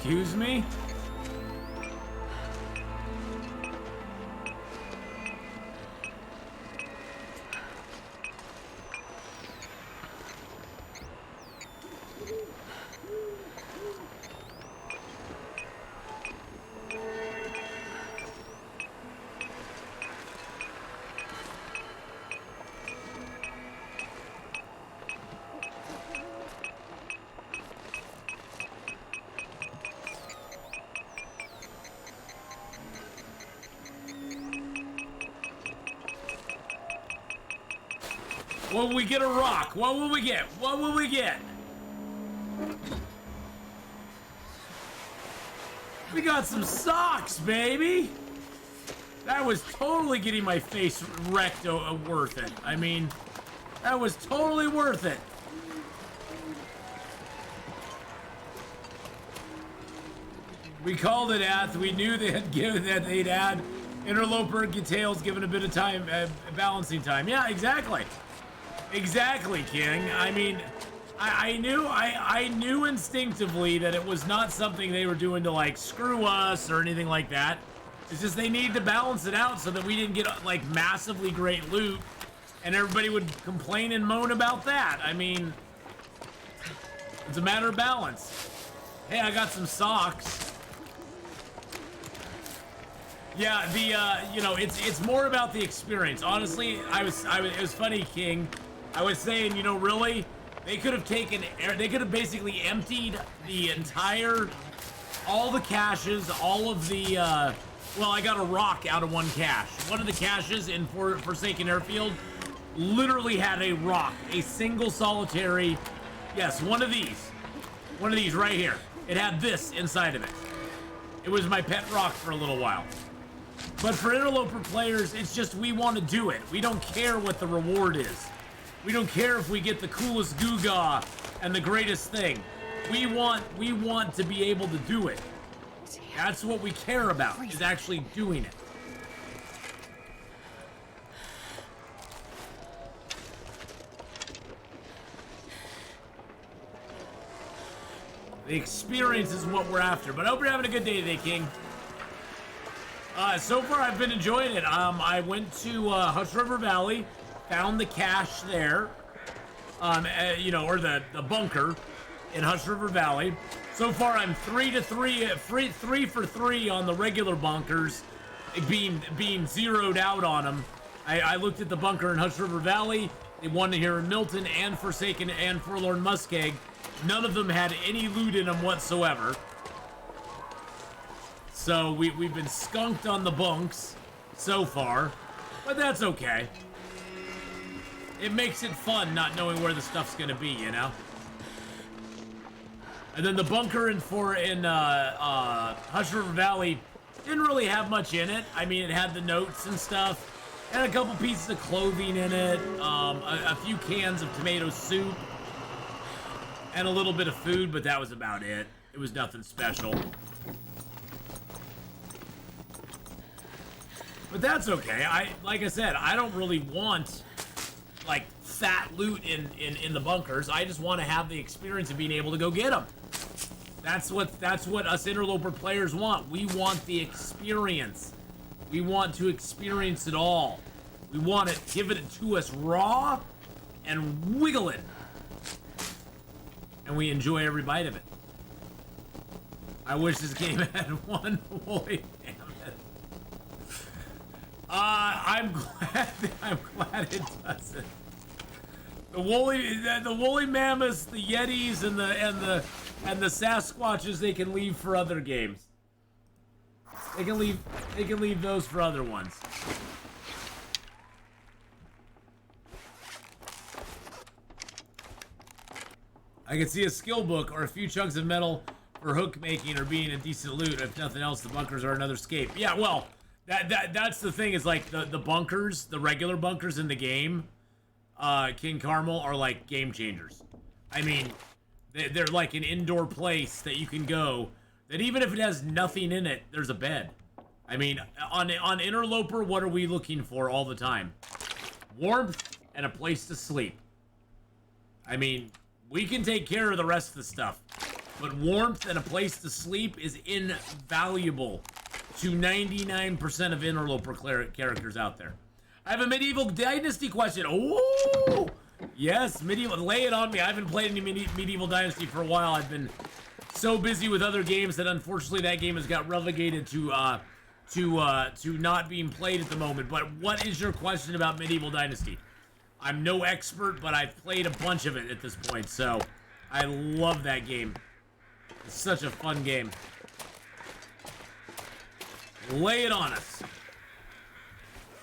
Excuse me? Will we get a rock? What will we get? What will we get? We got some socks, baby! That was totally getting my face wrecked worth it. I mean, that was totally worth it. We called it, Ath. We knew they had given that they'd add Interloper and Tails given a bit of time, balancing time. Yeah, exactly. Exactly, King. I mean, I knew instinctively that it was not something they were doing to like screw us or anything like that. It's just they needed to balance it out so that we didn't get like massively great loot and everybody would complain and moan about that. I mean, it's a matter of balance. Hey, I got some socks. Yeah, the you know, it's more about the experience. Honestly, it was funny, King. I was saying, you know, really, they could have basically emptied the entire, all the caches, all of the, well, I got a rock out of one cache. One of the caches in Forsaken Airfield literally had a rock, a single solitary, yes, one of these right here. It had this inside of it. It was my pet rock for a little while. But for Interloper players, it's just we want to do it. We don't care what the reward is. We don't care if we get the coolest Guga and the greatest thing. We want to be able to do it. That's what we care about, is actually doing it. The experience is what we're after. But I hope you're having a good day today, King. So far, I've been enjoying it. I went to Hush River Valley, found the cache there, you know, or the bunker in Hush River Valley. So far, I'm 3 for 3 on the regular bunkers, being zeroed out on them. I looked at the bunker in Hush River Valley, the one here in Milton, and Forsaken and Forlorn Muskeg. None of them had any loot in them whatsoever. So we've been skunked on the bunks so far, but that's okay. It makes it fun not knowing where the stuff's gonna be, you know? And then the bunker in Hush River Valley didn't really have much in it. I mean, it had the notes and stuff, and a couple pieces of clothing in it, a few cans of tomato soup, and a little bit of food, but that was about it. It was nothing special. But that's okay. Like I said, I don't really want like fat loot in the bunkers. I just want to have the experience of being able to go get them. That's what us Interloper players want. We want the experience. We want to experience it all. We want it, give it to us raw and wiggle it. And we enjoy every bite of it. I wish this game had one woolly mammoth. I'm glad it doesn't. The woolly mammoths, the Yetis, and the Sasquatches they can leave for other games. They can leave those for other ones. I can see a skill book or a few chunks of metal for hook making or being a decent loot. If nothing else, the bunkers are another escape. Yeah, well, that's the thing, is like the bunkers, the regular bunkers in the game, King Carmel, are like game changers. I mean, they're like an indoor place that you can go, that even if it has nothing in it, there's a bed. I mean, on Interloper, what are we looking for all the time? Warmth and a place to sleep. I mean, we can take care of the rest of the stuff. but warmth and a place to sleep is invaluable to 99% of Interloper characters out there. I have a Medieval Dynasty question. Oh, yes, Medieval. Lay it on me. I haven't played any Medieval Dynasty for a while. I've been so busy with other games that unfortunately that game has got relegated to not being played at the moment. But what is your question about Medieval Dynasty? I'm no expert, but I've played a bunch of it at this point, so I love that game. It's such a fun game. Lay it on us.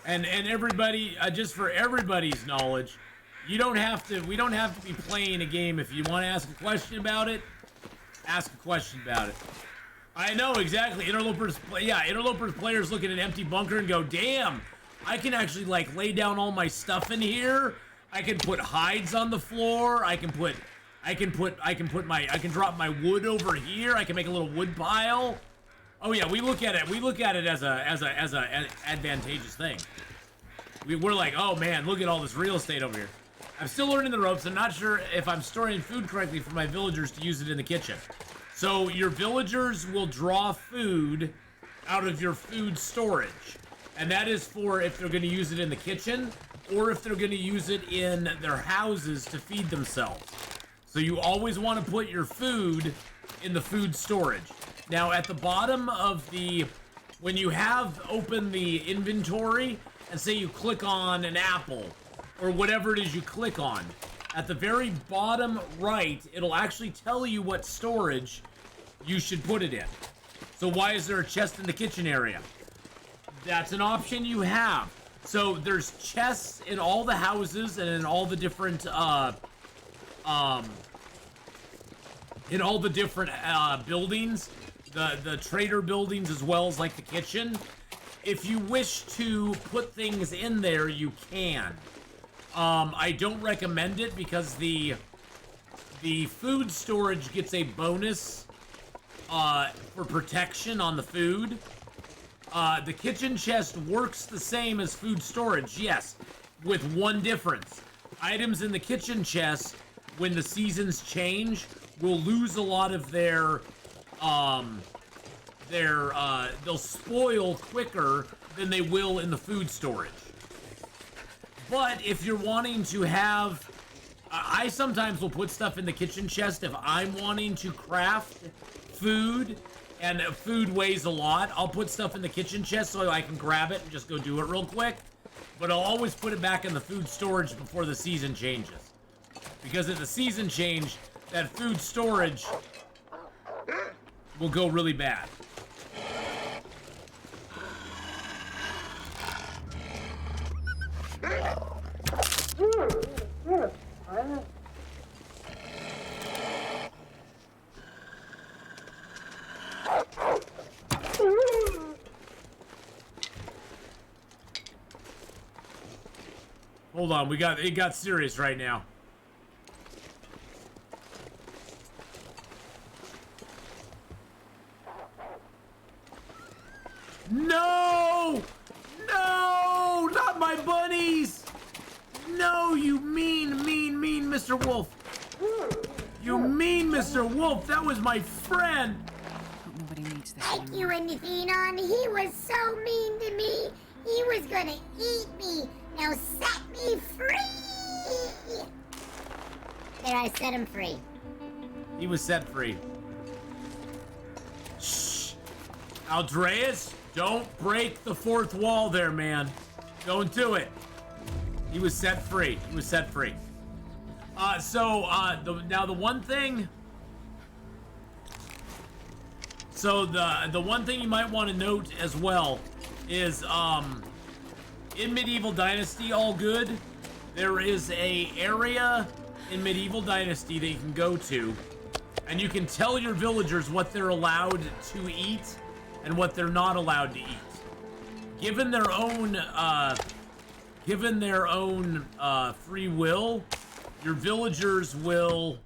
And everybody, just for everybody's knowledge, we don't have to be playing a game. If you want to ask a question about it, ask a question about it. I know, exactly. Interloper's players look at an empty bunker and go, damn, I can actually like lay down all my stuff in here. I can put hides on the floor. I can drop my wood over here. I can make a little wood pile. Oh yeah, we look at it as an advantageous thing. We're like, oh man, look at all this real estate over here. I'm still learning the ropes. I'm not sure if I'm storing food correctly for my villagers to use it in the kitchen. So your villagers will draw food out of your food storage. And that is for if they're going to use it in the kitchen or if they're going to use it in their houses to feed themselves. So you always want to put your food in the food storage. Now at the bottom of when you have open the inventory and say you click on an apple or whatever it is you click on, at the very bottom right, it'll actually tell you what storage you should put it in. So why is there a chest in the kitchen area? That's an option you have. So there's chests in all the houses and in all the different buildings, the trader buildings as well as like the kitchen. If you wish to put things in there, you can. I don't recommend it because the food storage gets a bonus for protection on the food. The kitchen chest works the same as food storage, yes, with one difference. Items in the kitchen chest, when the seasons change, will lose a lot of they'll spoil quicker than they will in the food storage. But if you're wanting to have, I sometimes will put stuff in the kitchen chest if I'm wanting to craft food, and food weighs a lot. I'll put stuff in the kitchen chest so I can grab it and just go do it real quick. But I'll always put it back in the food storage before the season changes. Because at the season change, that food storage will go really bad. Hold on, it got serious right now. No! No! Not my bunnies! No, you mean Mr. Wolf. You mean Mr. Wolf. That was my friend. Hope nobody needs this Thank anymore. you, Atheenon. He was so mean to me. He was gonna eat me. Now set me free. There, I set him free. He was set free. Shh. Aldreas, don't break the fourth wall there, man. Don't do it. He was set free. He was set free. Now the one thing... So the one thing you might want to note as well is, in Medieval Dynasty, all good, there is a area in Medieval Dynasty that you can go to, and you can tell your villagers what they're allowed to eat and what they're not allowed to eat. Given their own free will, your villagers will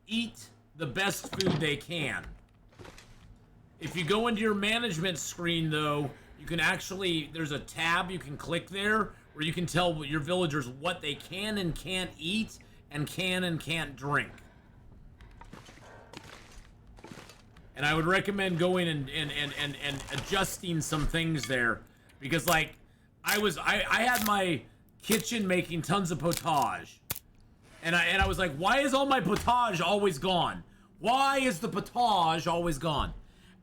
eat the best food they can. If you go into your management screen, though, you can actually, there's a tab you can click there where you can tell your villagers what they can and can't eat and can and can't drink. And I would recommend going and adjusting some things there. Because, like, I had my kitchen making tons of potage. And I was like, why is all my potage always gone? Why is the potage always gone?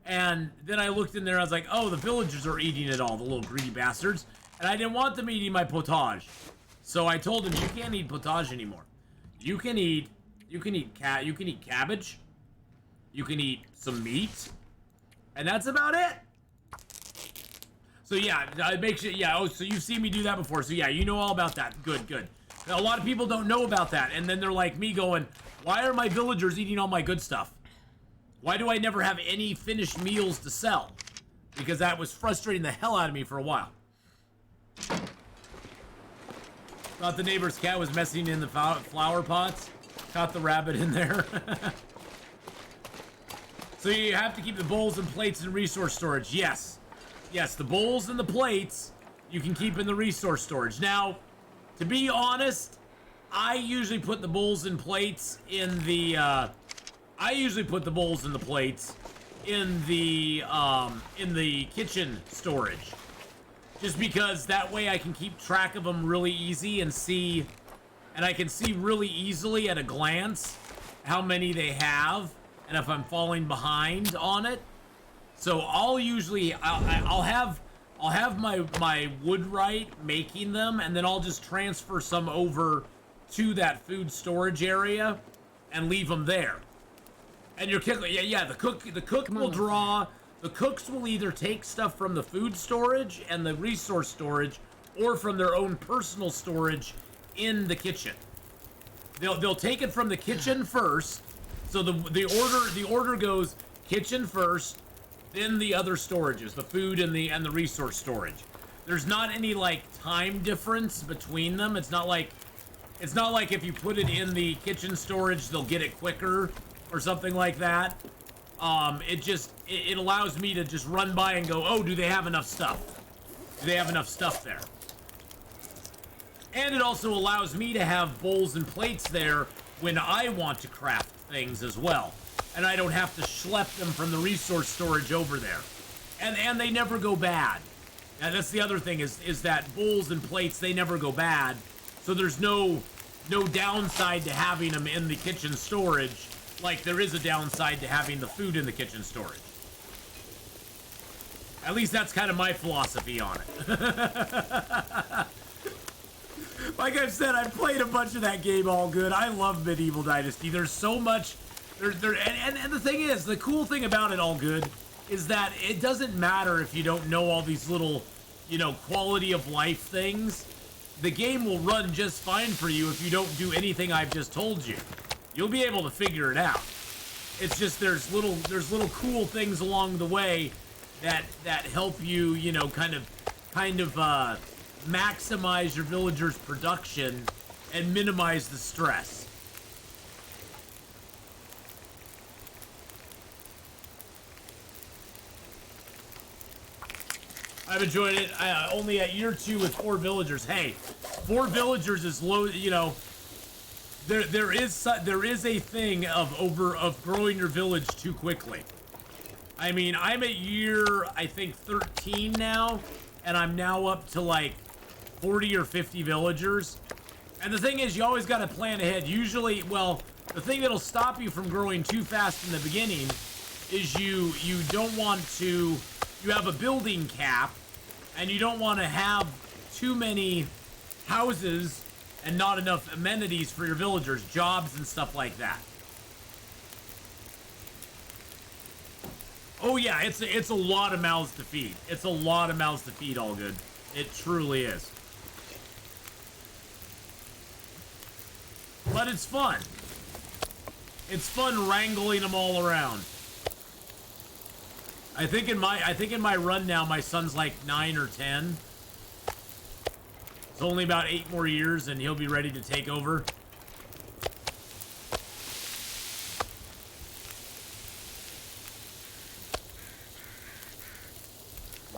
And then I looked in there, I was like, oh, the villagers are eating it all, the little greedy bastards. And I didn't want them eating my potage. So I told them, you can't eat potage anymore. You can eat cabbage. You can eat some meat. And that's about it. So yeah, I make sure, yeah, oh, so you've seen me do that before. So yeah, you know all about that. Good, good. Now, a lot of people don't know about that. And then they're like me going, why are my villagers eating all my good stuff? Why do I never have any finished meals to sell? Because that was frustrating the hell out of me for a while. Thought the neighbor's cat was messing in the flower pots. Caught the rabbit in there. So you have to keep the bowls and plates in resource storage. Yes. Yes, the bowls and the plates you can keep in the resource storage. Now, to be honest, I usually put the bowls and plates in the, in the kitchen storage. Just because that way I can keep track of them really easy and see, and I can see really easily at a glance how many they have and if I'm falling behind on it. So I'll have my woodwright making them, and then I'll just transfer some over to that food storage area and leave them there. And your cook, the cook will draw. The cooks will either take stuff from the food storage and the resource storage, or from their own personal storage in the kitchen. They'll take it from the kitchen first. So the order goes kitchen first, then the other storages, the food and the resource storage. There's not any like time difference between them. It's not like if you put it in the kitchen storage, they'll get it quicker or something like that. It allows me to just run by and go, oh, do they have enough stuff? Do they have enough stuff there? And it also allows me to have bowls and plates there when I want to craft things as well. And I don't have to schlep them from the resource storage over there. And they never go bad. And that's the other thing is that bowls and plates, they never go bad. So there's no downside to having them in the kitchen storage, like there is a downside to having the food in the kitchen storage. At least that's kind of my philosophy on it. Like I've said, I've played a bunch of that game all good. I love Medieval Dynasty. There's so much... and the thing is, the cool thing about it all good is that it doesn't matter if you don't know all these little, quality of life things. The game will run just fine for you if you don't do anything I've just told you. You'll be able to figure it out. It's just there's little cool things along the way that help you, kind of maximize your villagers' production and minimize the stress. I've enjoyed it. Only at year 2 with 4 villagers. Hey, 4 villagers is low. There is a thing of growing your village too quickly. I mean, I'm at year, I think, 13 now, and I'm now up to like 40 or 50 villagers. And the thing is, you always got to plan ahead. Usually, well, the thing that'll stop you from growing too fast in the beginning is you don't want to. You have a building cap, and you don't want to have too many houses and not enough amenities for your villagers, jobs and stuff like that. Oh yeah, it's a lot of mouths to feed. It's a lot of mouths to feed, all good. It truly is. But it's fun. It's fun wrangling them all around. I think in my run now, my son's like 9 or 10. It's only about 8 more years and he'll be ready to take over.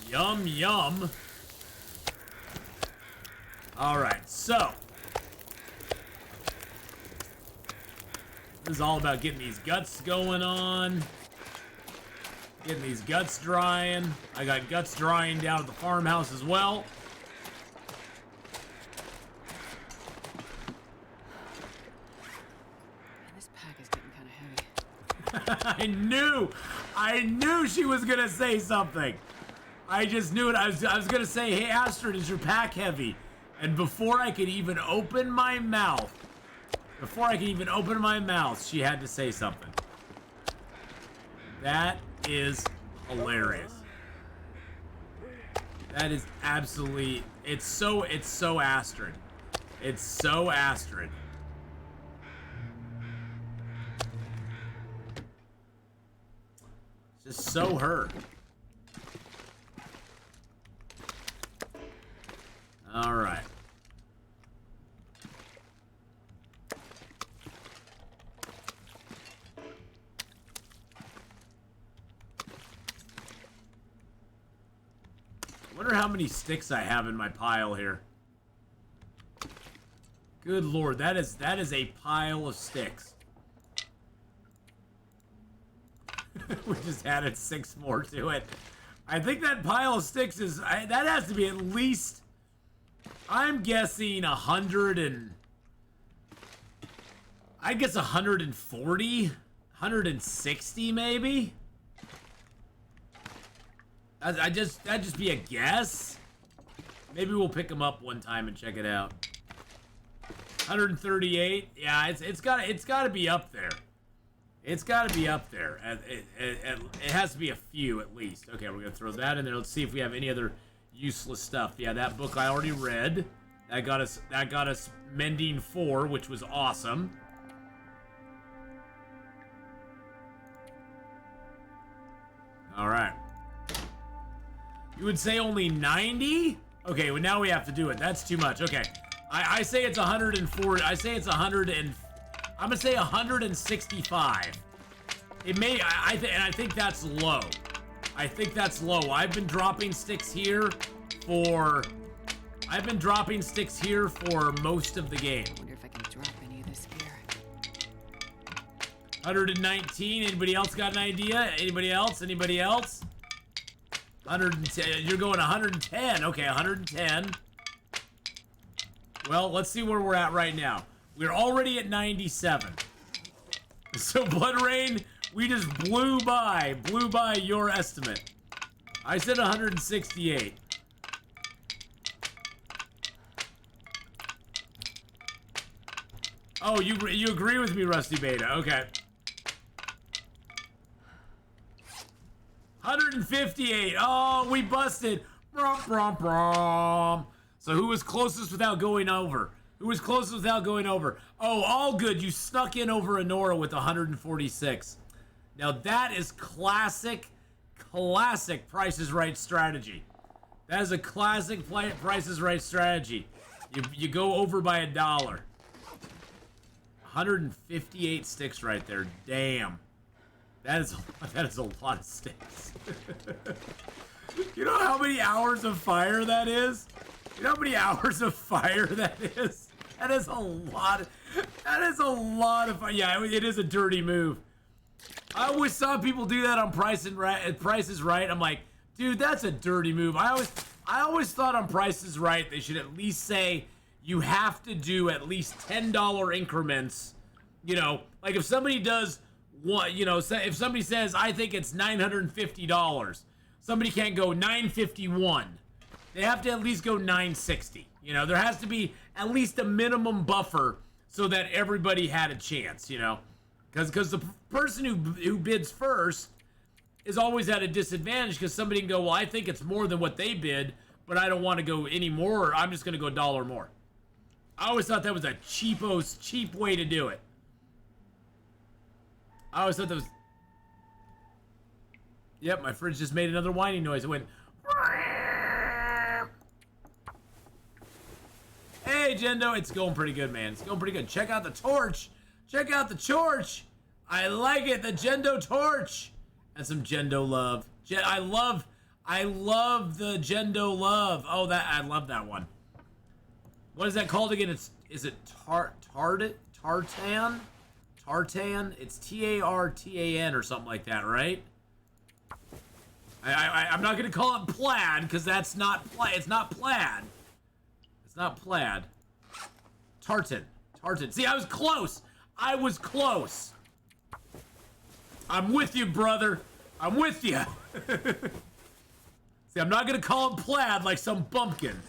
Yum, yum. Alright, so. This is all about getting these guts going on. Getting these guts drying. I got guts drying down at the farmhouse as well. And this pack is getting kind of heavy. I knew she was gonna say something. I just knew it. I was gonna say, hey Astrid, is your pack heavy? And before I could even open my mouth, she had to say something. That is hilarious. That is absolutely, it's so Astrid. It's so Astrid. It's just so her. All right. I wonder how many sticks I have in my pile here. Good lord, that is a pile of sticks. We just added 6 more to it. I think that pile of sticks is that has to be at least, I'm guessing 100 and I guess 140, 160 maybe. That'd just be a guess. Maybe we'll pick them up one time and check it out. 138. Yeah, it's gotta be up there. It's gotta be up there. It has to be a few at least. Okay, we're gonna throw that in there. Let's see if we have any other useless stuff. Yeah, that book I already read. That got us mending 4, which was awesome. All right. You would say only 90? Okay, well now we have to do it. That's too much. Okay. I say it's 140. I say it's 100 and I'm gonna say 165. It may I think that's low. I think that's low. I've been dropping sticks here for most of the game. I wonder if I can drop any of this gear. 119. Anybody else got an idea? Anybody else? 110. You're going 110. Okay, 110. Well, let's see where we're at right now. We're already at 97. So, Blood Rain, we just blew by your estimate. I said 168. Oh, you agree with me, Rusty Beta? Okay. 158. Oh, we busted. Brom, brom, brom. So who was closest without going over? Oh, all good. You snuck in over Honora with 146. Now that is classic Price is Right strategy. That is a classic Price is Right strategy. You go over by $1. 158 sticks right there. Damn. That is a lot of sticks. You know how many hours of fire that is? You know how many hours of fire that is? That is a lot. That is a lot of fire. Yeah, it is a dirty move. I always saw people do that on Price is Right. I'm like, dude, that's a dirty move. I always thought on Price is Right they should at least say you have to do at least $10 increments. You know, like if somebody does what, you know, if somebody says I think it's $950, somebody can't go $951. They have to at least go $960. You know, there has to be at least a minimum buffer so that everybody had a chance, you know. Because the person who bids first is always at a disadvantage because somebody can go, well, I think it's more than what they bid, but I don't want to go any more. I'm just going to go $1 more. I always thought that was a cheap way to do it. I always thought that was... Yep, my fridge just made another whining noise. It went... Hey, Jendo, it's going pretty good, man. It's going pretty good. Check out the torch. Check out the torch. I like it. The Jendo torch. And some Jendo love. I love the Jendo love. Oh, I love that one. What is that called again? Is it Tartan? Tartan? It's Tartan or something like that, right? I'm not gonna call it plaid because that's not plaid. It's not plaid. It's not plaid. Tartan. Tartan. See, I was close. I was close. I'm with you, brother. I'm with you. See, I'm not gonna call it plaid like some bumpkin.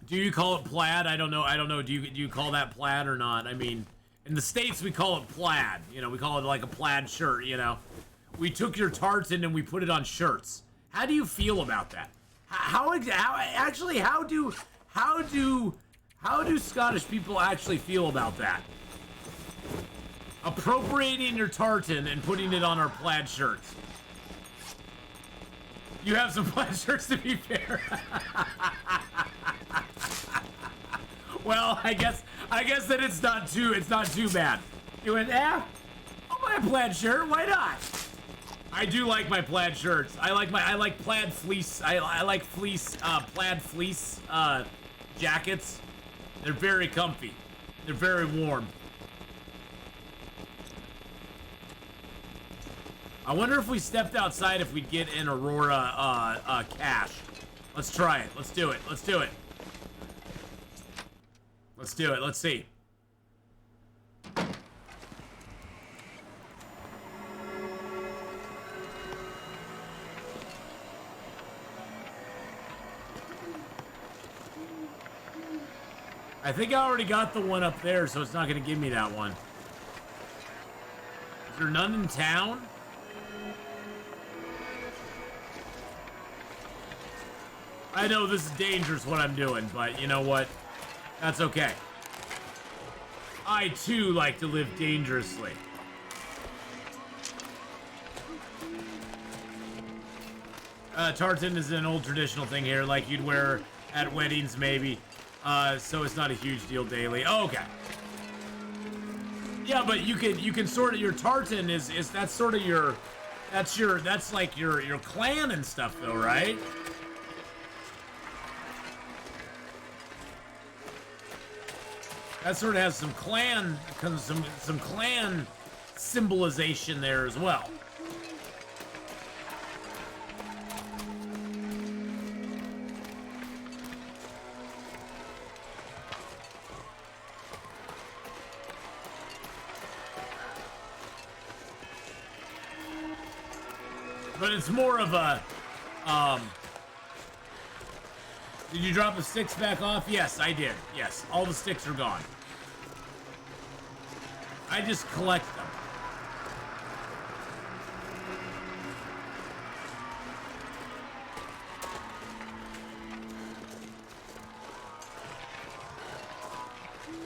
Do you call it plaid? I don't know. I don't know. Do you call that plaid or not? I mean, in the States we call it plaid. You know, we call it like a plaid shirt. You know, we took your tartan and we put it on shirts. How do you feel about that? How do Scottish people actually feel about that? Appropriating your tartan and putting it on our plaid shirts. You have some plaid shirts, to be fair. Well, I guess that it's not too bad. You went, I'll buy a plaid shirt. Why not? I do like my plaid shirts. I like plaid fleece. I like plaid fleece jackets. They're very comfy. They're very warm. I wonder if we stepped outside if we'd get an Aurora cache. Let's try it. Let's do it. Let's do it. Let's do it. Let's see. I think I already got the one up there, so it's not going to give me that one. Is there none in town? I know this is dangerous what I'm doing, but you know what? That's okay. I too like to live dangerously. Tartan is an old traditional thing here, like you'd wear at weddings maybe. So it's not a huge deal daily. Oh, okay. Yeah, but you can sort of, your tartan is that's sort of your, that's like your clan and stuff though, right? That sort of has some clan symbolization there as well. But it's more of a, did you drop the sticks back off? Yes, I did. Yes, all the sticks are gone. I just collect them.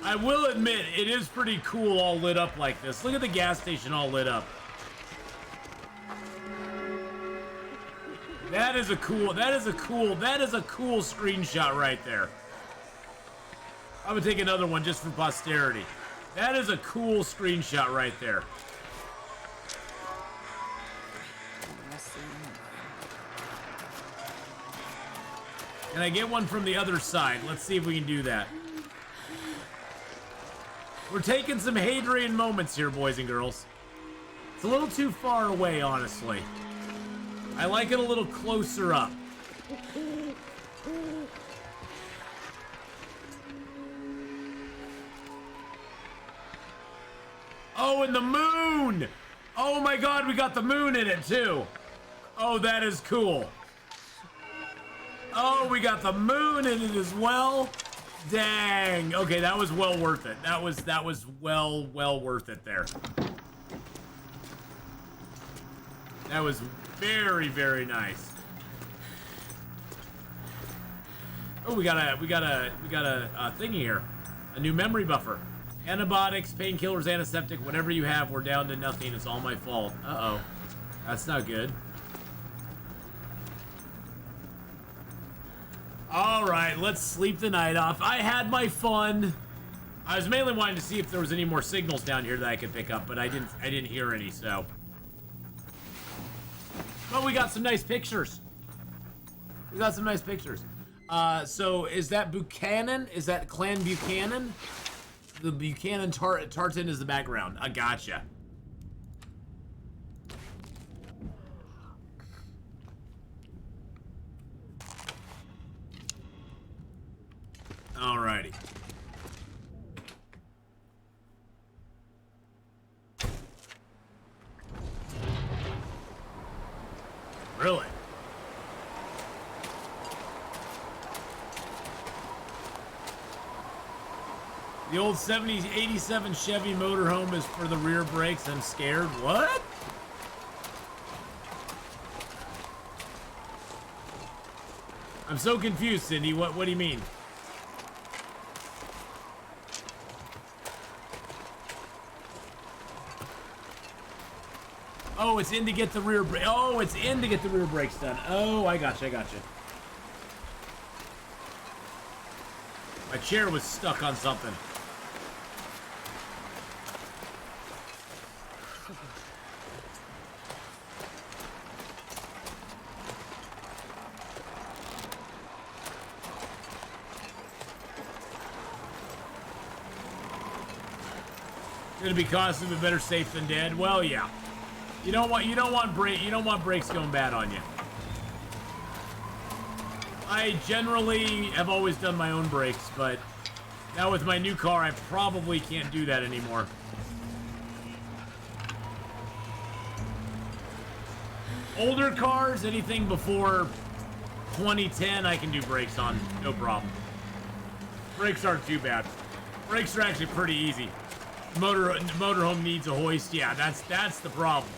I will admit, it is pretty cool all lit up like this. Look at the gas station all lit up. That is a cool screenshot right there. I'm gonna take another one just for posterity. That is a cool screenshot right there. Can I get one from the other side? Let's see if we can do that. We're taking some Hadrian moments here, boys and girls. It's a little too far away, honestly. I like it a little closer up. Oh, and the moon! Oh my god, we got the moon in it too. Oh, that is cool. Oh, we got the moon in it as well. Dang. Okay, that was well worth it. That was well worth it there. That was very, very nice. Oh, we got a thingy here. A new memory buffer. Antibiotics, painkillers, antiseptic, whatever you have, we're down to nothing. It's all my fault. Uh-oh. That's not good. Alright, let's sleep the night off. I had my fun. I was mainly wanting to see if there was any more signals down here that I could pick up, but I didn't hear any, so. But we got some nice pictures. We got some nice pictures. So is that Buchanan? Is that Clan Buchanan? the Buchanan tartan is the background. I gotcha. Alrighty. Really? The old 70s, 87 Chevy motorhome is for the rear brakes. I'm scared. What? I'm so confused, Cindy. What do you mean? Oh, it's in to get the rear brake. Oh, it's in to get the rear brakes done. Oh, I gotcha. My chair was stuck on something. Gonna be costly, but better safe than dead. Well, yeah. You don't want brakes going bad on you. I generally have always done my own brakes, but now with my new car, I probably can't do that anymore. Older cars, anything before 2010, I can do brakes on, no problem. Brakes aren't too bad. Brakes are actually pretty easy. Motorhome needs a hoist. Yeah, that's the problem.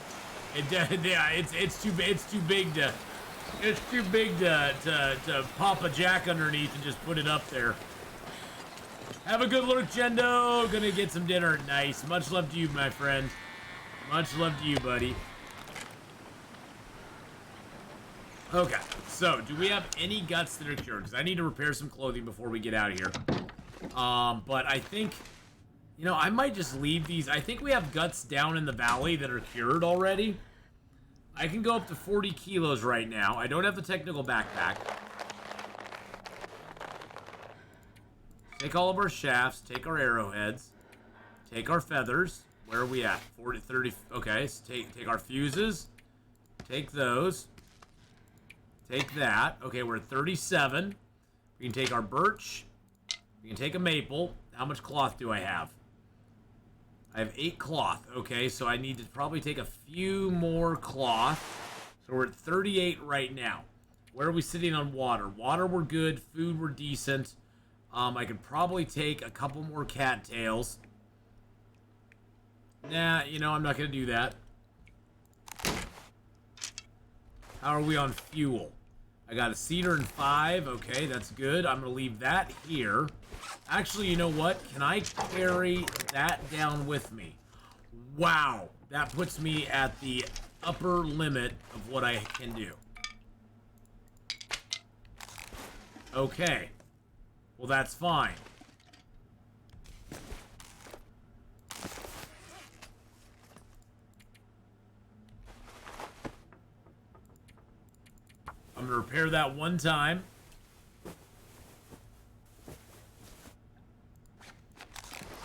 It's too big to pop a jack underneath and just put it up there. Have a good look, Jendo. Gonna get some dinner. Nice. Much love to you, my friend. Much love to you, buddy. Okay, so do we have any guts that are cured? Because I need to repair some clothing before we get out of here. But I think, you know, I might just leave these. I think we have guts down in the valley that are cured already. I can go up to 40 kilos right now. I don't have the technical backpack. Take all of our shafts. Take our arrowheads. Take our feathers. Where are we at? 40, 30. Okay, so take our fuses. Take those. Take that. Okay, we're at 37. We can take our birch. We can take a maple. How much cloth do I have? I have 8 cloth. Okay, so I need to probably take a few more cloth. So we're at 38 right now. Where are we sitting on water? Water, we're good. Food, we're decent. I could probably take a couple more cattails. Nah, you know, I'm not going to do that. How are we on fuel? I got a cedar and 5. Okay, that's good. I'm going to leave that here. Actually, you know what? Can I carry that down with me? Wow. That puts me at the upper limit of what I can do. Okay. Well, that's fine. I'm going to repair that one time.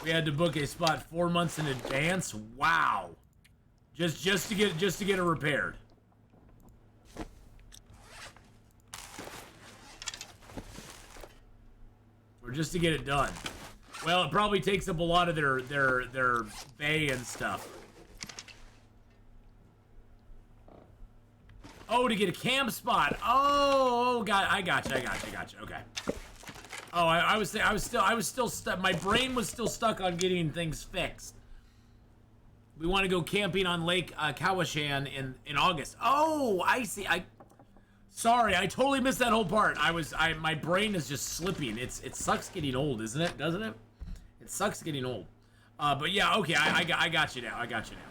We had to book a spot 4 months in advance. Wow. Just to get it repaired. Or just to get it done. Well, it probably takes up a lot of their bay and stuff. Oh, to get a camp spot. Oh, God, I gotcha. Okay. Oh, I was still stuck. My brain was still stuck on getting things fixed. We want to go camping on Lake Cowashan in August. Oh, I see. Sorry, I totally missed that whole part. My brain is just slipping. It sucks getting old, isn't it? Doesn't it? It sucks getting old. But yeah, okay, I got you now. I got you now.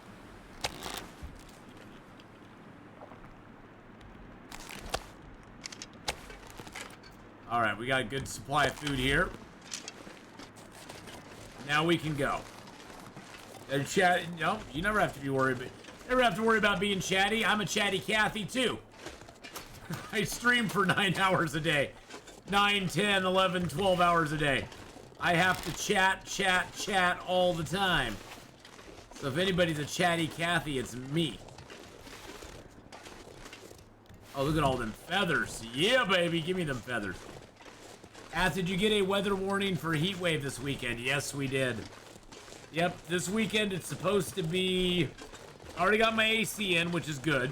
All right, we got a good supply of food here. Now we can go. And chat, no, you never have to be worried. Never have to worry about being chatty. I'm a chatty Cathy too. I stream for 9 hours a day. 9, 10, 11, 12 hours a day. I have to chat all the time. So if anybody's a chatty Cathy, it's me. Oh, look at all them feathers. Yeah, baby, give me them feathers. Ath, did you get a weather warning for a heat wave this weekend? Yes, we did. Yep, this weekend it's supposed to be... I already got my AC in, which is good.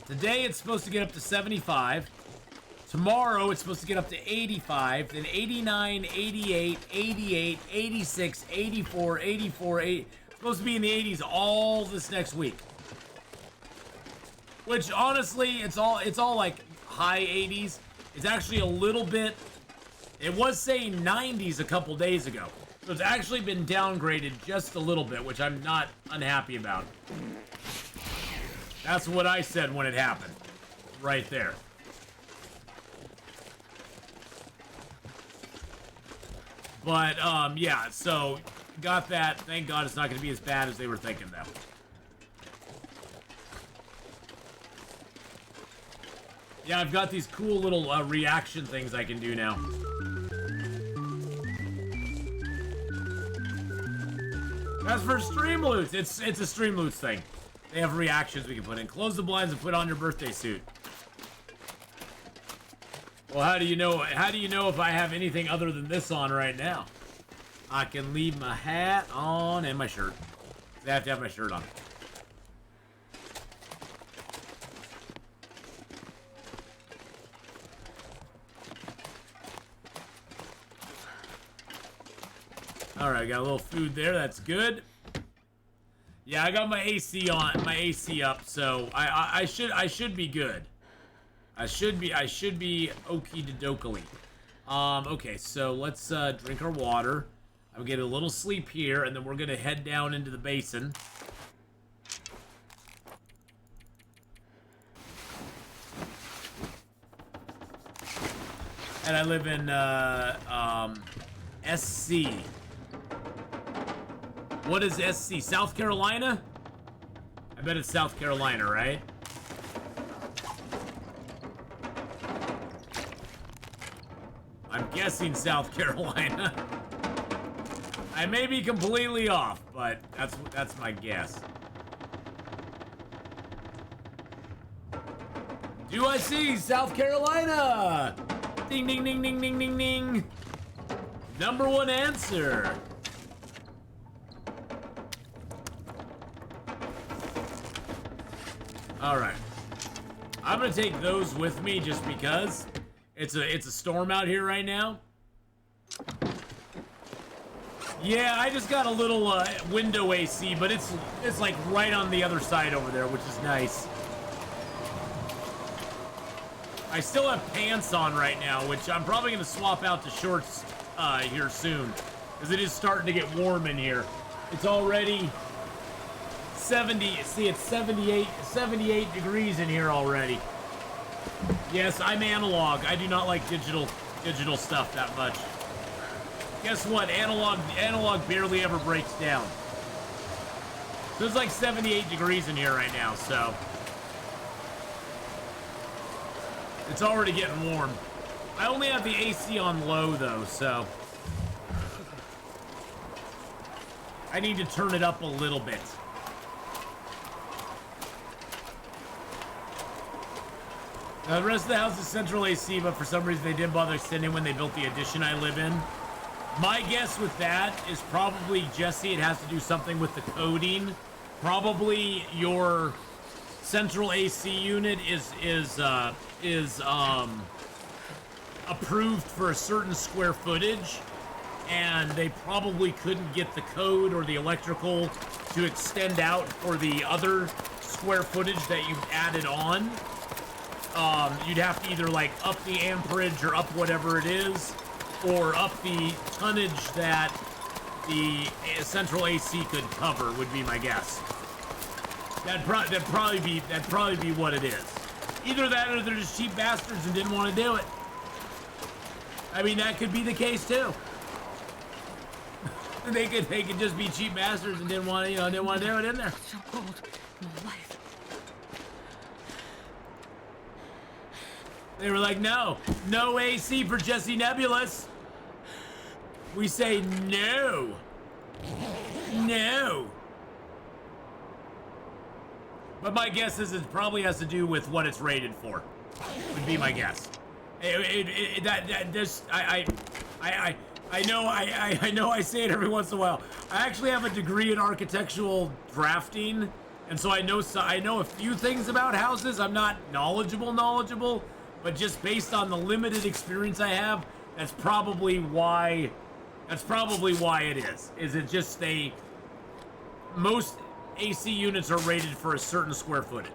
Today it's supposed to get up to 75. Tomorrow it's supposed to get up to 85, then 89, 88, 88, 86, 84, 84, 80. It's supposed to be in the 80s all this next week. Which honestly, it's all like high 80s. It's actually a little bit, it was saying 90s a couple days ago. So it's actually been downgraded just a little bit, which I'm not unhappy about. That's what I said when it happened. Right there. But, yeah, so got that. Thank God it's not going to be as bad as they were thinking, though. Yeah, I've got these cool little reaction things I can do now. That's for Streamloots. It's a Streamloots thing. They have reactions we can put in. Close the blinds and put on your birthday suit. Well, how do you know if I have anything other than this on right now? I can leave my hat on and my shirt. I have to have my shirt on. Alright, got a little food there, that's good. Yeah, I got my AC on, my AC up, so I should be good. I should be okie dokily. Okay, so let's drink our water. I'm getting a little sleep here, and then we're gonna head down into the basin. And I live in SC. What is SC? South Carolina? I bet it's South Carolina, right? I'm guessing South Carolina. I may be completely off, but that's my guess. Do I see South Carolina? Ding, ding, ding, ding, ding, ding, ding. Number one answer. All right. I'm gonna take those with me just because it's a storm out here right now. Yeah, I just got a little window AC, but it's like right on the other side over there, which is nice. I still have pants on right now, which I'm probably gonna swap out to shorts here soon, because it is starting to get warm in here. It's already 70. See, it's 78 degrees in here already. Yes, I'm analog. I do not like digital stuff that much. Guess what? Analog barely ever breaks down. So it's like 78 degrees in here right now, so it's already getting warm. I only have the AC on low though, so I need to turn it up a little bit. The rest of the house is central AC, but for some reason they didn't bother extending when they built the addition I live in. My guess with that is probably, Jesse, it has to do something with the coding. Probably your central AC unit is approved for a certain square footage, and they probably couldn't get the code or the electrical to extend out for the other square footage that you've added on. You'd have to either like up the amperage or up whatever it is, or up the tonnage that the central AC could cover, would be my guess. That'd probably be what it is. Either that or they're just cheap bastards and didn't want to do it. I mean, that could be the case too. They could just be cheap bastards and didn't want to do it in there. So cold. My life. They were like, no AC for Jesse Nebulous. We say no. No. But my guess is it probably has to do with what it's rated for. Would be my guess. I know I say it every once in a while. I actually have a degree in architectural drafting, and so I know a few things about houses. I'm not knowledgeable, but just based on the limited experience I have, that's probably why it is. Is it just most AC units are rated for a certain square footage.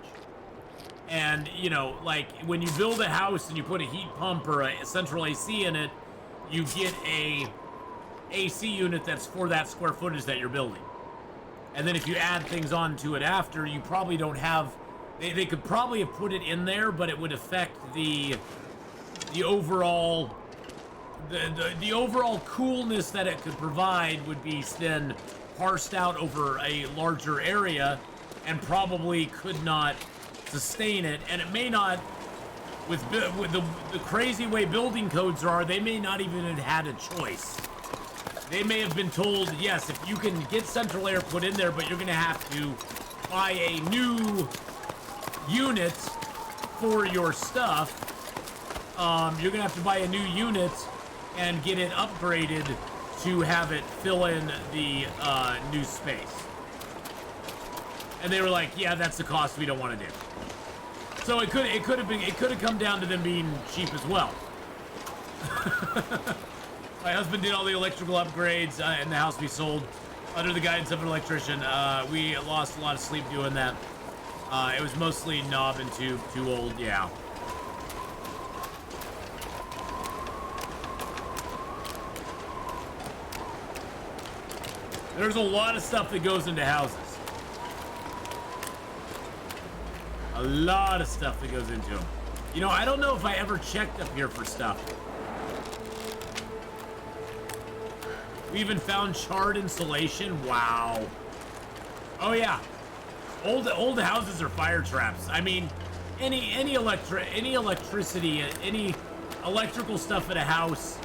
And, you know, like, when you build a house and you put a heat pump or a central AC in it, you get a AC unit that's for that square footage that you're building. And then if you add things onto it after, you probably don't have... They could probably have put it in there, but it would affect the overall... The overall coolness that it could provide would be then parsed out over a larger area and probably could not sustain it, and it may not, with the crazy way building codes are, they may not even have had a choice. They may have been told, yes, if you can get central air put in there, but you're gonna have to buy a new unit for your stuff. You're gonna have to buy a new unit and get it upgraded to have it fill in the new space. And they were like, yeah, that's the cost we don't want to do. So it could have come down to them being cheap as well. My husband did all the electrical upgrades in the house we sold under the guidance of an electrician. We lost a lot of sleep doing that. It was mostly knob and tube, too old, yeah. There's a lot of stuff that goes into houses. A lot of stuff that goes into them. You know, I don't know if I ever checked up here for stuff. We even found charred insulation. Wow. Oh yeah. Old houses are fire traps. I mean, any electricity, any electrical stuff in a house,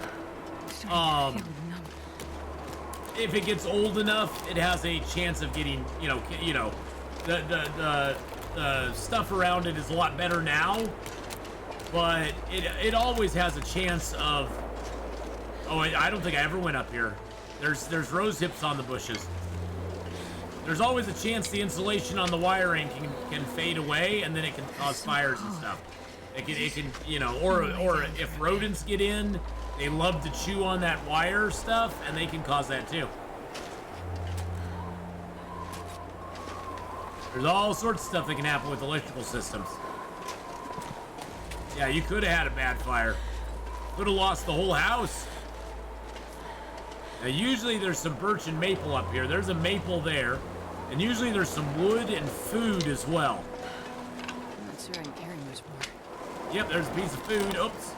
if it gets old enough, it has a chance of getting, the stuff around it is a lot better now, but it always has a chance of... Oh, I don't think I ever went up here. There's rose hips on the bushes. There's always a chance the insulation on the wiring can fade away, and then it can cause fires and stuff. It can or if rodents get in, they love to chew on that wire stuff, and they can cause that too. There's all sorts of stuff that can happen with electrical systems. Yeah, you could have had a bad fire. Could have lost the whole house. Now, usually there's some birch and maple up here. There's a maple there. And usually there's some wood and food as well. I'm not sure I'm carrying much more. Yep, there's a piece of food. Oops.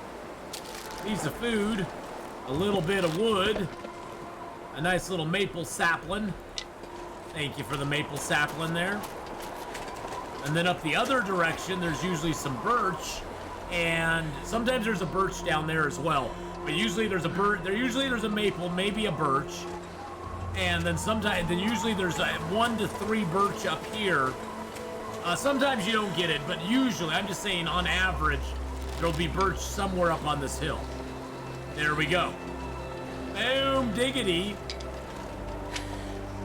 Piece of food. A little bit of wood. A nice little maple sapling. Thank you for the maple sapling there. And then up the other direction, there's usually some birch, and sometimes there's a birch down there as well. But usually there's a maple, maybe a birch, and then usually there's 1 to 3 birch up here. Sometimes you don't get it, but usually, I'm just saying, on average, there'll be birch somewhere up on this hill. There we go. Boom diggity.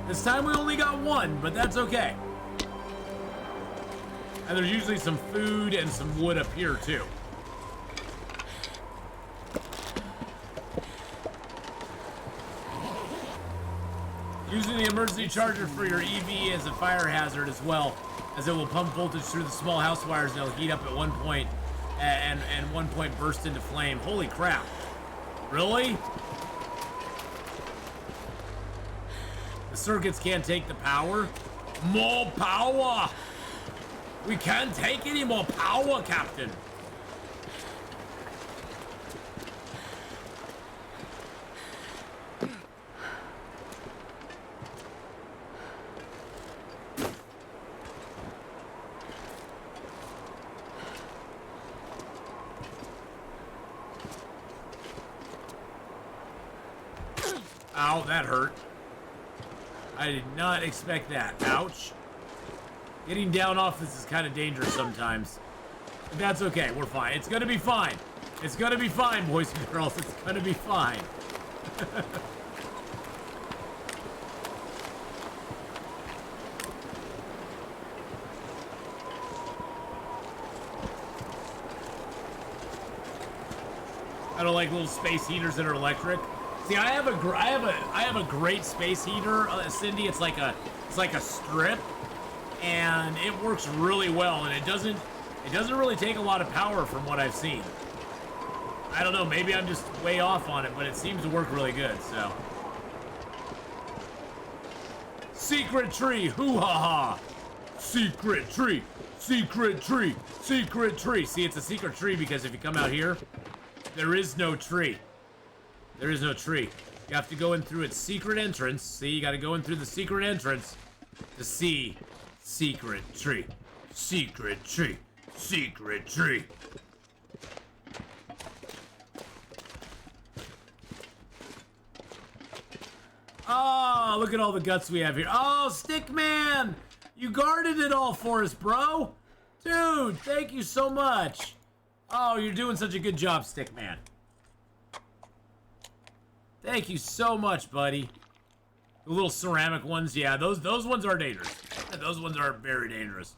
This time we only got 1, but that's okay. And there's usually some food and some wood up here, too. Using the emergency charger for your EV as a fire hazard as well, as it will pump voltage through the small house wires and it'll heat up at one point and one point burst into flame. Holy crap. Really? The circuits can't take the power? More power! We can't take any more power, Captain. Ow, that hurt. I did not expect that. Ouch. Getting down off this is kind of dangerous sometimes. But that's okay. We're fine. It's going to be fine. It's going to be fine, boys and girls. It's going to be fine. I don't like little space heaters that are electric. See, I have a great space heater, Cindy. It's like a strip, and it works really well, and it doesn't really take a lot of power from what I've seen. I don't know, maybe I'm just way off on it, but it seems to work really good. So, secret tree, hoo ha ha, secret tree, secret tree, secret tree. See, it's a secret tree because if you come out here, there is no tree. There is no tree. You have to go in through its secret entrance. See, you got to go in through the secret entrance to see secret tree. Secret tree. Secret tree. Oh, look at all the guts we have here. Oh, Stickman! You guarded it all for us, bro. Dude, thank you so much. Oh, you're doing such a good job, Stickman. Thank you so much, buddy. The little ceramic ones, yeah, those ones are dangerous. Those ones are very dangerous.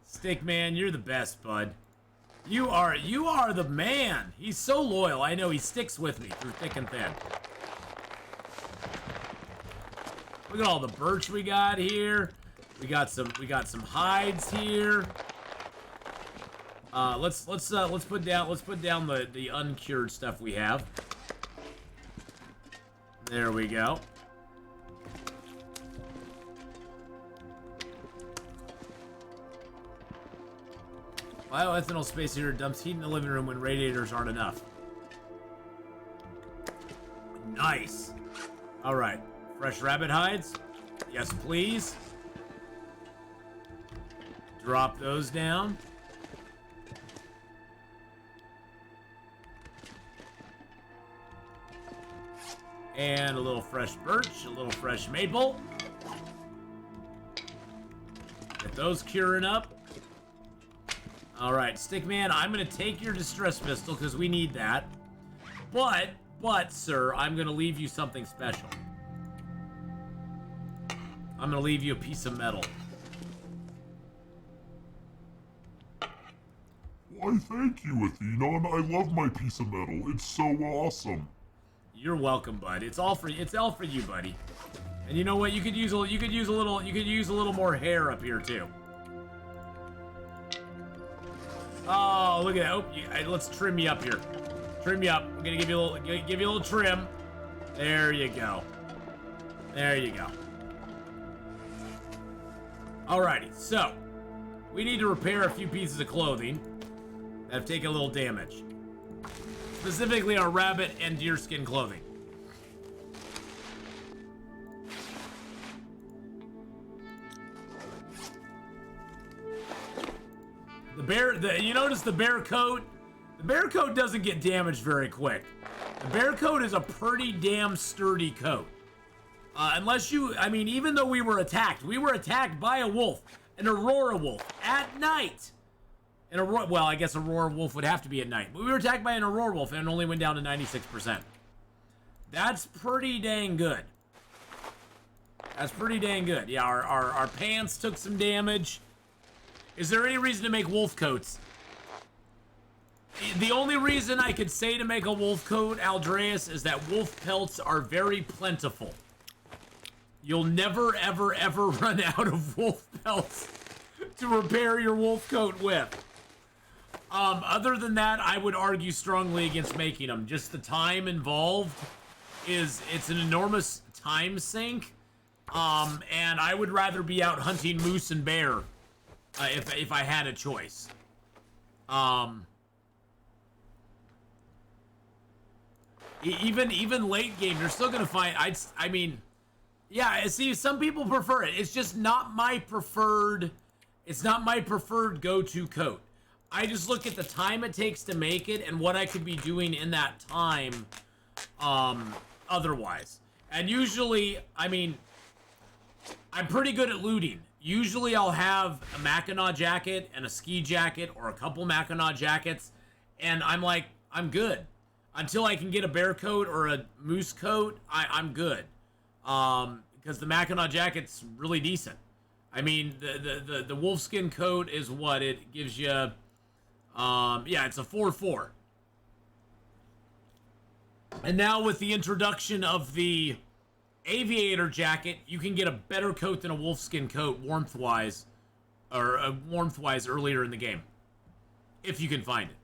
Stickman, you're the best, bud. You are the man. He's so loyal. I know he sticks with me through thick and thin. Look at all the birch we got here. We got some hides here. Let's put down the uncured stuff we have. There we go. Bioethanol space heater dumps heat in the living room when radiators aren't enough. Nice. All right. Fresh rabbit hides. Yes, please. Drop those down. And a little fresh birch, a little fresh maple. Get those curing up. All right, Stickman, I'm going to take your distress pistol because we need that. But, sir, I'm going to leave you something special. I'm going to leave you a piece of metal. Why, thank you, Atheenon. I love my piece of metal. It's so awesome. You're welcome, bud. It's all for you, buddy. And you know what? You could use a little more hair up here too. Oh, look at that. Oh, let's trim you up here. Trim you up. We're gonna give you a little trim. There you go. There you go. Alrighty, so we need to repair a few pieces of clothing that have taken a little damage. Specifically our rabbit and deerskin clothing. You notice the bear coat? The bear coat doesn't get damaged very quick. The bear coat is a pretty damn sturdy coat. Even though we were attacked by a wolf, an Aurora wolf, at night. Well, I guess Aurora wolf would have to be at night. But we were attacked by an Aurora wolf and it only went down to 96%. That's pretty dang good. That's pretty dang good. Yeah, our pants took some damage. Is there any reason to make wolf coats? The only reason I could say to make a wolf coat, Aldreas, is that wolf pelts are very plentiful. You'll never, ever, ever run out of wolf pelts to repair your wolf coat with. Other than that, I would argue strongly against making them. Just the time involved it's an enormous time sink. And I would rather be out hunting moose and bear if I had a choice. Even late game, you're still gonna find. Yeah. See, some people prefer it. It's just not my preferred. It's not my preferred go-to coat. I just look at the time it takes to make it and what I could be doing in that time, otherwise. And usually, I mean, I'm pretty good at looting. Usually I'll have a Mackinac jacket and a ski jacket or a couple Mackinac jackets, and I'm like, I'm good. Until I can get a bear coat or a moose coat, I'm good. Because the Mackinac jacket's really decent. I mean, the wolfskin coat is what? It gives you, yeah, it's a 4/4. And now with the introduction of the aviator jacket, you can get a better coat than a wolfskin coat warmth-wise earlier in the game. If you can find it.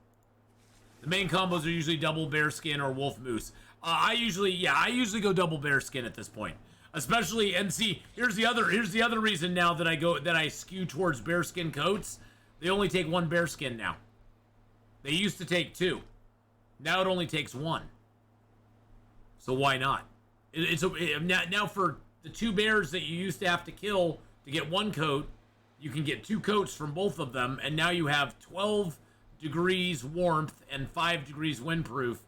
The main combos are usually double bearskin or wolf moose. I usually go double bearskin at this point. Especially, and see, here's the other reason now that I skew towards bearskin coats. They only take 1 bearskin now. They used to take 2. Now it only takes 1. So why not? Now for the 2 bears that you used to have to kill to get 1 coat, you can get 2 coats from both of them, and now you have 12 degrees warmth and 5 degrees windproof,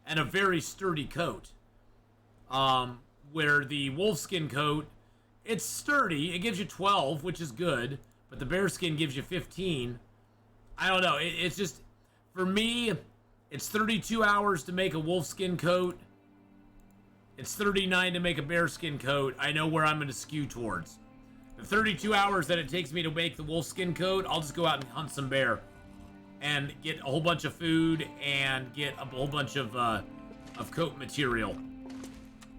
and a very sturdy coat. Where the wolfskin coat, it's sturdy. It gives you 12, which is good, but the bearskin gives you 15. I don't know. It's just, for me, it's 32 hours to make a wolfskin coat. It's 39 to make a bearskin coat. I know where I'm going to skew towards. The 32 hours that it takes me to make the wolfskin coat, I'll just go out and hunt some bear and get a whole bunch of food and get a whole bunch of coat material.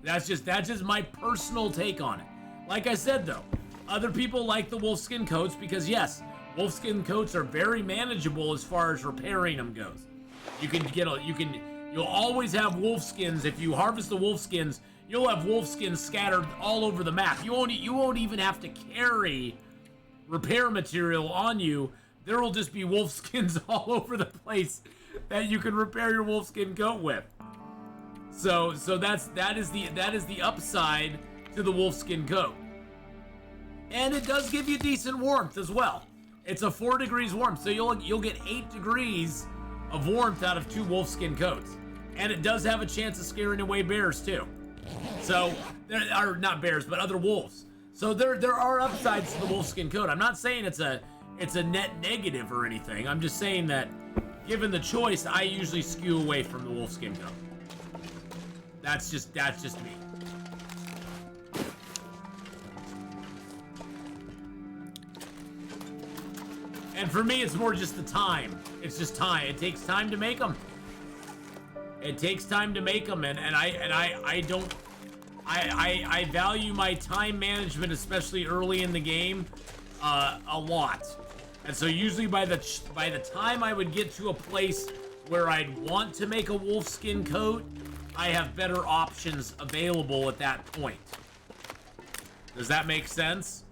That's just my personal take on it. Like I said though, other people like the wolfskin coats because yes, wolfskin coats are very manageable as far as repairing them goes. You'll always have wolfskins. If you harvest the wolfskins, you'll have wolfskins scattered all over the map. You won't even have to carry repair material on you. There will just be wolfskins all over the place that you can repair your wolfskin coat with. So that is the upside to the wolfskin coat. And it does give you decent warmth as well. It's a 4 degrees warmth, so you'll get 8 degrees of warmth out of 2 wolfskin coats. And it does have a chance of scaring away bears too. So there are not bears, but other wolves. So there are upsides to the wolfskin coat. I'm not saying it's a net negative or anything. I'm just saying that given the choice, I usually skew away from the wolfskin coat. That's just me. And for me, it's more just the time. It's just time. It takes time to make them. It takes time to make them, and I value my time management, especially early in the game, a lot. And so usually by the time I would get to a place where I'd want to make a wolfskin coat, I have better options available at that point. Does that make sense?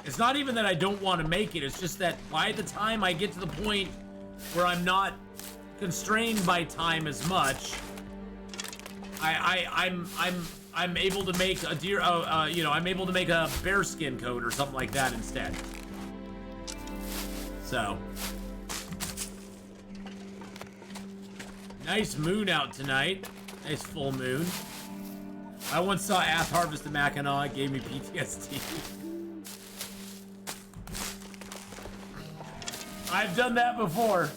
It's not even that I don't want to make it, it's just that by the time I get to the point where I'm not constrained by time as much, I'm able to make a I'm able to make a bearskin coat or something like that instead. So nice moon out tonight. Nice full moon. I once saw Ath harvest a Mackinac. It gave me PTSD. I've done that before.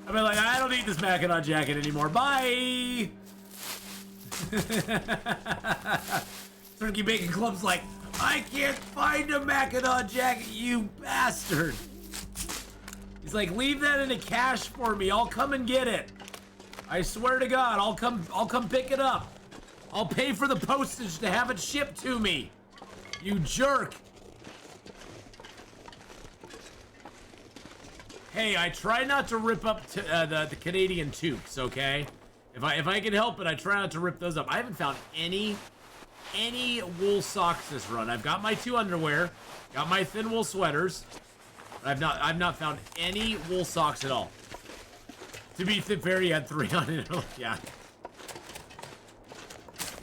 I've been like, I don't need this Mackinac jacket anymore. Bye! Turkey Bacon Club's like, I can't find a Mackinac jacket, you bastard. He's like, leave that in a cache for me. I'll come and get it. I swear to God, I'll come pick it up. I'll pay for the postage to have it shipped to me. You jerk. Hey, I try not to rip up the Canadian toques, okay? If I can help it, I try not to rip those up. I haven't found any wool socks this run. I've got my 2 underwear, got my thin wool sweaters. I've not found any wool socks at all. To be fair, he had 3 on it. Yeah.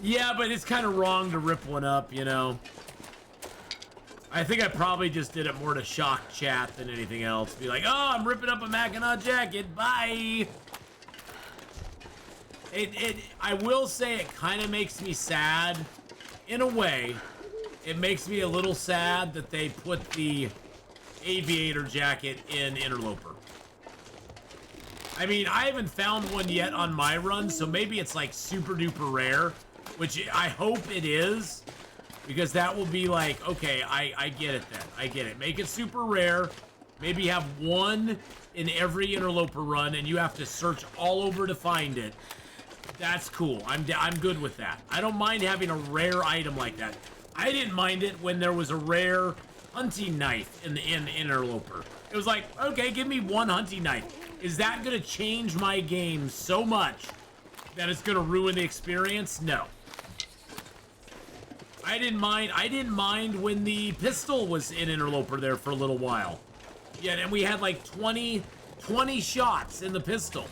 Yeah, but it's kind of wrong to rip one up, you know. I think I probably just did it more to shock chat than anything else. Be like, oh, I'm ripping up a Mackinac jacket. Bye. I will say it kind of makes me sad. In a way, it makes me a little sad that they put the aviator jacket in Interloper. I mean, I haven't found one yet on my run, so maybe it's like super duper rare, which I hope it is, because that will be like, okay, I get it then. I get it. Make it super rare. Maybe have one in every Interloper run, and you have to search all over to find it. That's cool. I'm good with that. I don't mind having a rare item like that. I didn't mind it when there was a rare hunting knife in Interloper. It was like, okay, give me one hunting knife. Is that gonna change my game so much that it's gonna ruin the experience? No. I didn't mind when the pistol was in Interloper there for a little while. Yeah, and we had like 20 shots in the pistol.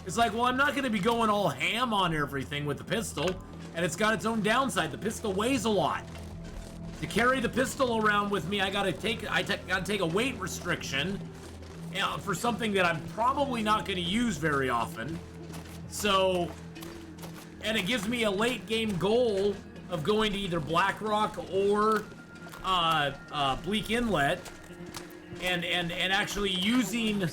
It's like, well, I'm not going to be going all ham on everything with the pistol, and it's got its own downside. The pistol weighs a lot. To carry the pistol around with me, I gotta take a weight restriction for something that I'm probably not going to use very often. So, and it gives me a late game goal of going to either Blackrock or Bleak Inlet, and actually using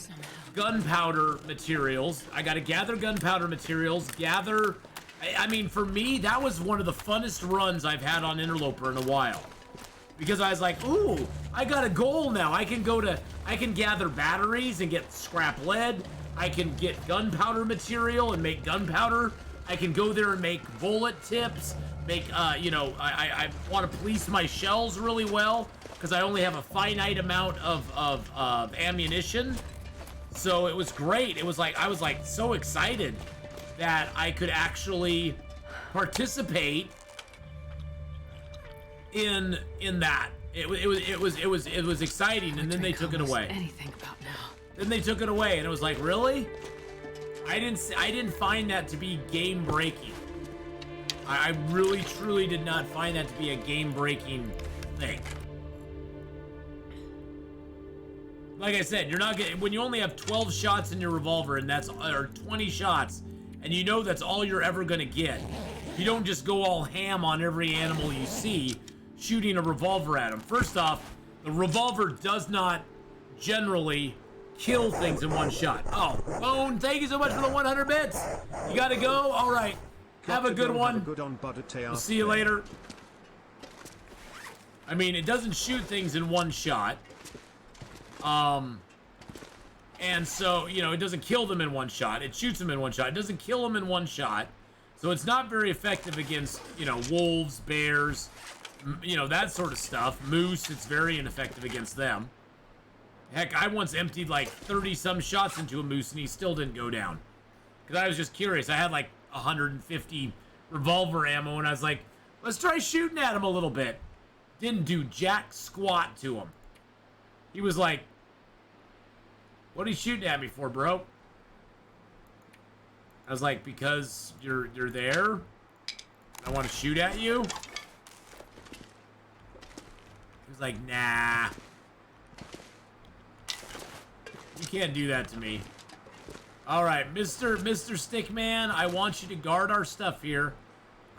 gunpowder materials. I gotta gather gunpowder materials, I mean, for me, that was one of the funnest runs I've had on Interloper in a while. Because I was like, ooh, I got a goal now. I can gather batteries and get scrap lead. I can get gunpowder material and make gunpowder. I can go there and make bullet tips. I want to police my shells really well because I only have a finite amount of ammunition. So it was great. It was like, I was like so excited that I could actually participate in that. It was exciting, and then they took it away. Anything about now. Then they took it away, and it was like, really? I didn't find that to be game breaking. I really truly did not find that to be a game breaking thing. Like I said, you're not getting, when you only have 12 shots in your revolver, and or 20 shots, and you know that's all you're ever gonna get. You don't just go all ham on every animal you see, shooting a revolver at them. First off, the revolver does not generally kill things in one shot. Oh, Bone, thank you so much for the 100 bits. You gotta go? All right. Have a good one. We'll see you later. I mean, it doesn't shoot things in one shot. And so, you know, it doesn't kill them in one shot. It shoots them in one shot. It doesn't kill them in one shot. So it's not very effective against, you know, wolves, bears, you know, that sort of stuff. Moose, it's very ineffective against them. Heck, I once emptied like 30-some shots into a moose and he still didn't go down. Because I was just curious. I had like 150 revolver ammo and I was like, let's try shooting at him a little bit. Didn't do jack squat to him. He was like, what are you shooting at me for, bro? I was like, because you're there? I want to shoot at you? He was like, nah. You can't do that to me. Alright, Mr. Stickman, I want you to guard our stuff here.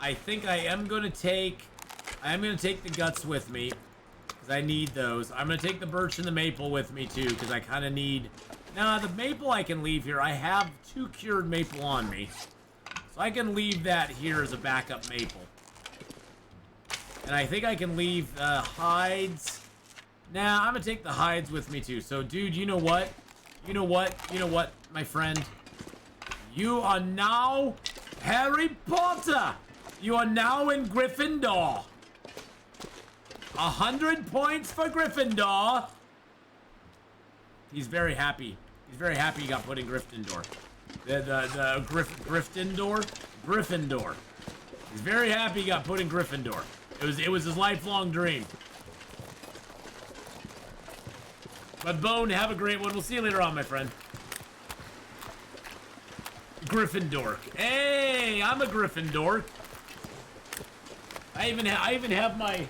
I think I am gonna take the guts with me. Because I need those. I'm going to take the birch and the maple with me, too, because I kind of need... Nah, the maple I can leave here. I have 2 cured maple on me. So I can leave that here as a backup maple. And I think I can leave hides. Nah, I'm going to take the hides with me, too. So, dude, you know what? You know what, my friend? You are now Harry Potter! You are now in Gryffindor! 100 points for Gryffindor. He's very happy. He's very happy he got put in Gryffindor. Gryffindor. He's very happy he got put in Gryffindor. It was his lifelong dream. But Bone, have a great one. We'll see you later on, my friend. Gryffindor. Hey, I'm a Gryffindor. I even have my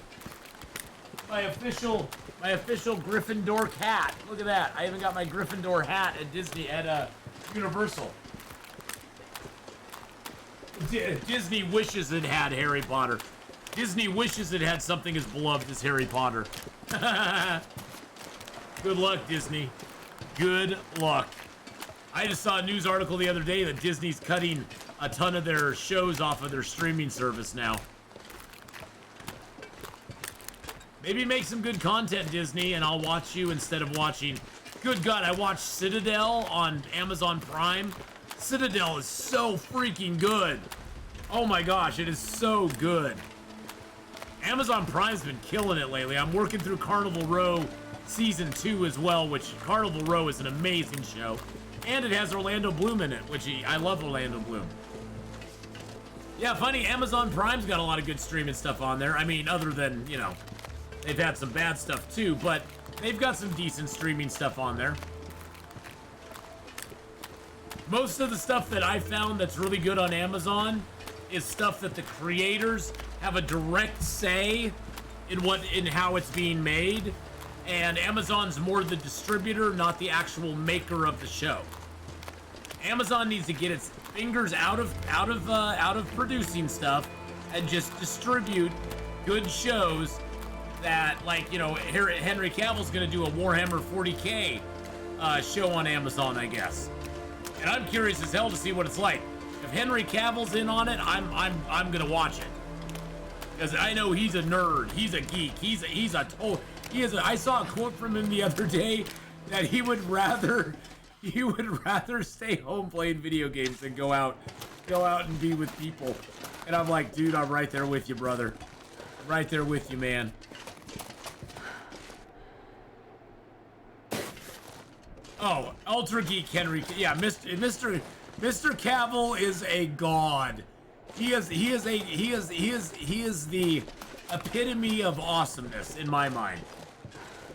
official Gryffindor hat. Look at that. I even got my Gryffindor hat at Disney at Universal. Disney wishes it had Harry Potter. Disney wishes it had something as beloved as Harry Potter. Good luck, Disney. Good luck. I just saw a news article the other day that Disney's cutting a ton of their shows off of their streaming service now. Maybe make some good content, Disney, and I'll watch you instead of watching... Good God, I watched Citadel on Amazon Prime. Citadel is so freaking good. Oh my gosh, it is so good. Amazon Prime's been killing it lately. I'm working through Carnival Row Season 2 as well, which Carnival Row is an amazing show. And it has Orlando Bloom in it, which I love Orlando Bloom. Yeah, funny, Amazon Prime's got a lot of good streaming stuff on there. I mean, other than, you know, they've had some bad stuff too, but they've got some decent streaming stuff on there. Most of the stuff that I found that's really good on Amazon is stuff that the creators have a direct say in how it's being made, and Amazon's more the distributor, not the actual maker of the show. Amazon needs to get its fingers out of producing stuff and just distribute good shows that, like, you know, Henry Cavill's gonna do a Warhammer 40K show on Amazon, I guess. And I'm curious as hell to see what it's like. If Henry Cavill's in on it, I'm gonna watch it. Because I know he's a nerd, he's a geek, I saw a quote from him the other day that he would rather stay home playing video games than go out and be with people. And I'm like, dude, I'm right there with you, brother. Right there with you, man. Oh, Ultra Geek Henry, yeah, Mr. Cavill is a god. He is the epitome of awesomeness in my mind.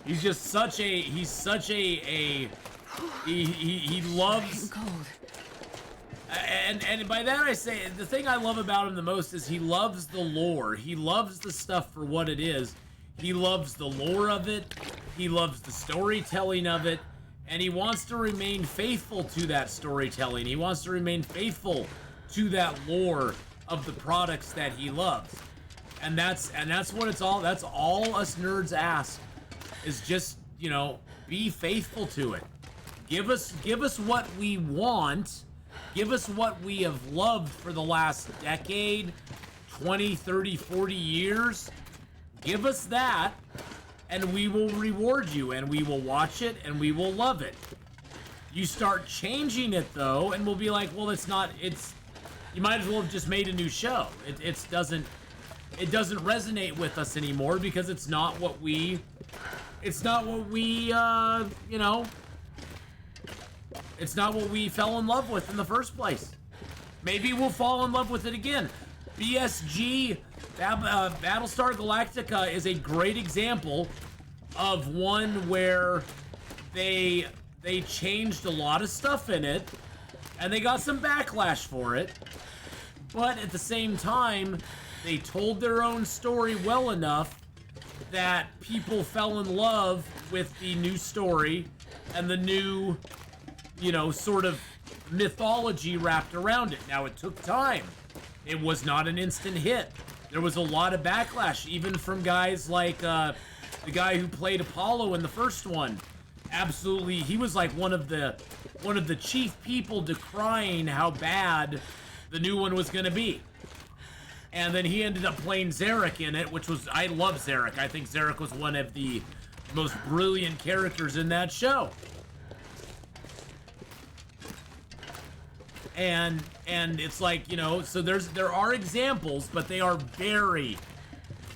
He's just such a he loves Cold. and by that I say the thing I love about him the most is he loves the lore. He loves the stuff for what it is. He loves the lore of it. He loves the storytelling of it. And he wants to remain faithful to that storytelling. He wants to remain faithful to that lore of the products that he loves. And that's what it's all, that's all us nerds ask, is just, you know, be faithful to it. Give us what we want. Give us what we have loved for the last decade, 20, 30, 40 years. Give us that, and we will reward you, and we will watch it, and we will love it. You start changing it, though, and we'll be like, well, you might as well have just made a new show. It doesn't resonate with us anymore because it's not what we, you know, it's not what we fell in love with in the first place. Maybe we'll fall in love with it again. BSG, Battlestar Galactica is a great example of one where they changed a lot of stuff in it, and they got some backlash for it, but at the same time, they told their own story well enough that people fell in love with the new story and the new, you know, sort of mythology wrapped around it. Now, it took time. It was not an instant hit. There was a lot of backlash, even from guys like the guy who played Apollo in the first one. Absolutely, he was like one of the chief people decrying how bad the new one was going to be. And then he ended up playing Zarek in it, which was, I love Zarek. I think Zarek was one of the most brilliant characters in that show. And it's like, you know, so there are examples, but they are very,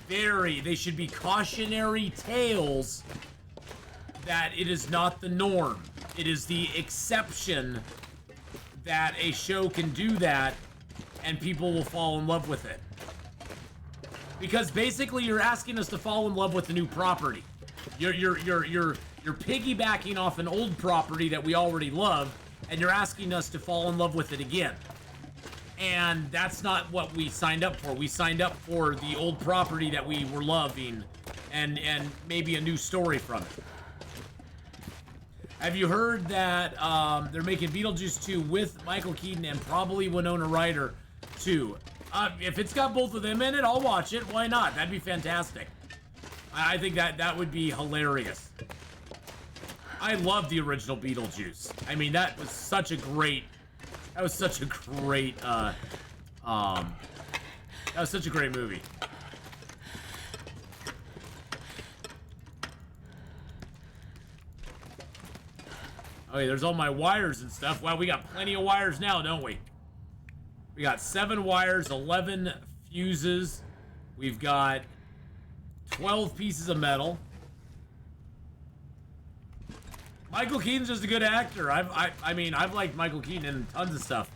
they should be cautionary tales that it is not the norm. It is the exception that a show can do that and people will fall in love with it. Because basically you're asking us to fall in love with a new property. You're piggybacking off an old property that we already love, and you're asking us to fall in love with it again. And that's not what we signed up for. We signed up for the old property that we were loving and maybe a new story from it. Have you heard that they're making Beetlejuice 2 with Michael Keaton and probably Winona Ryder 2. If it's got both of them in it, I'll watch it. Why not? That'd be fantastic. I think that would be hilarious. I love the original Beetlejuice. I mean, that was such a great movie. Okay, there's all my wires and stuff. Wow, we got plenty of wires now, don't we? We got 7 wires, 11 fuses. We've got 12 pieces of metal. Michael Keaton's just a good actor. I mean, I've liked Michael Keaton in tons of stuff.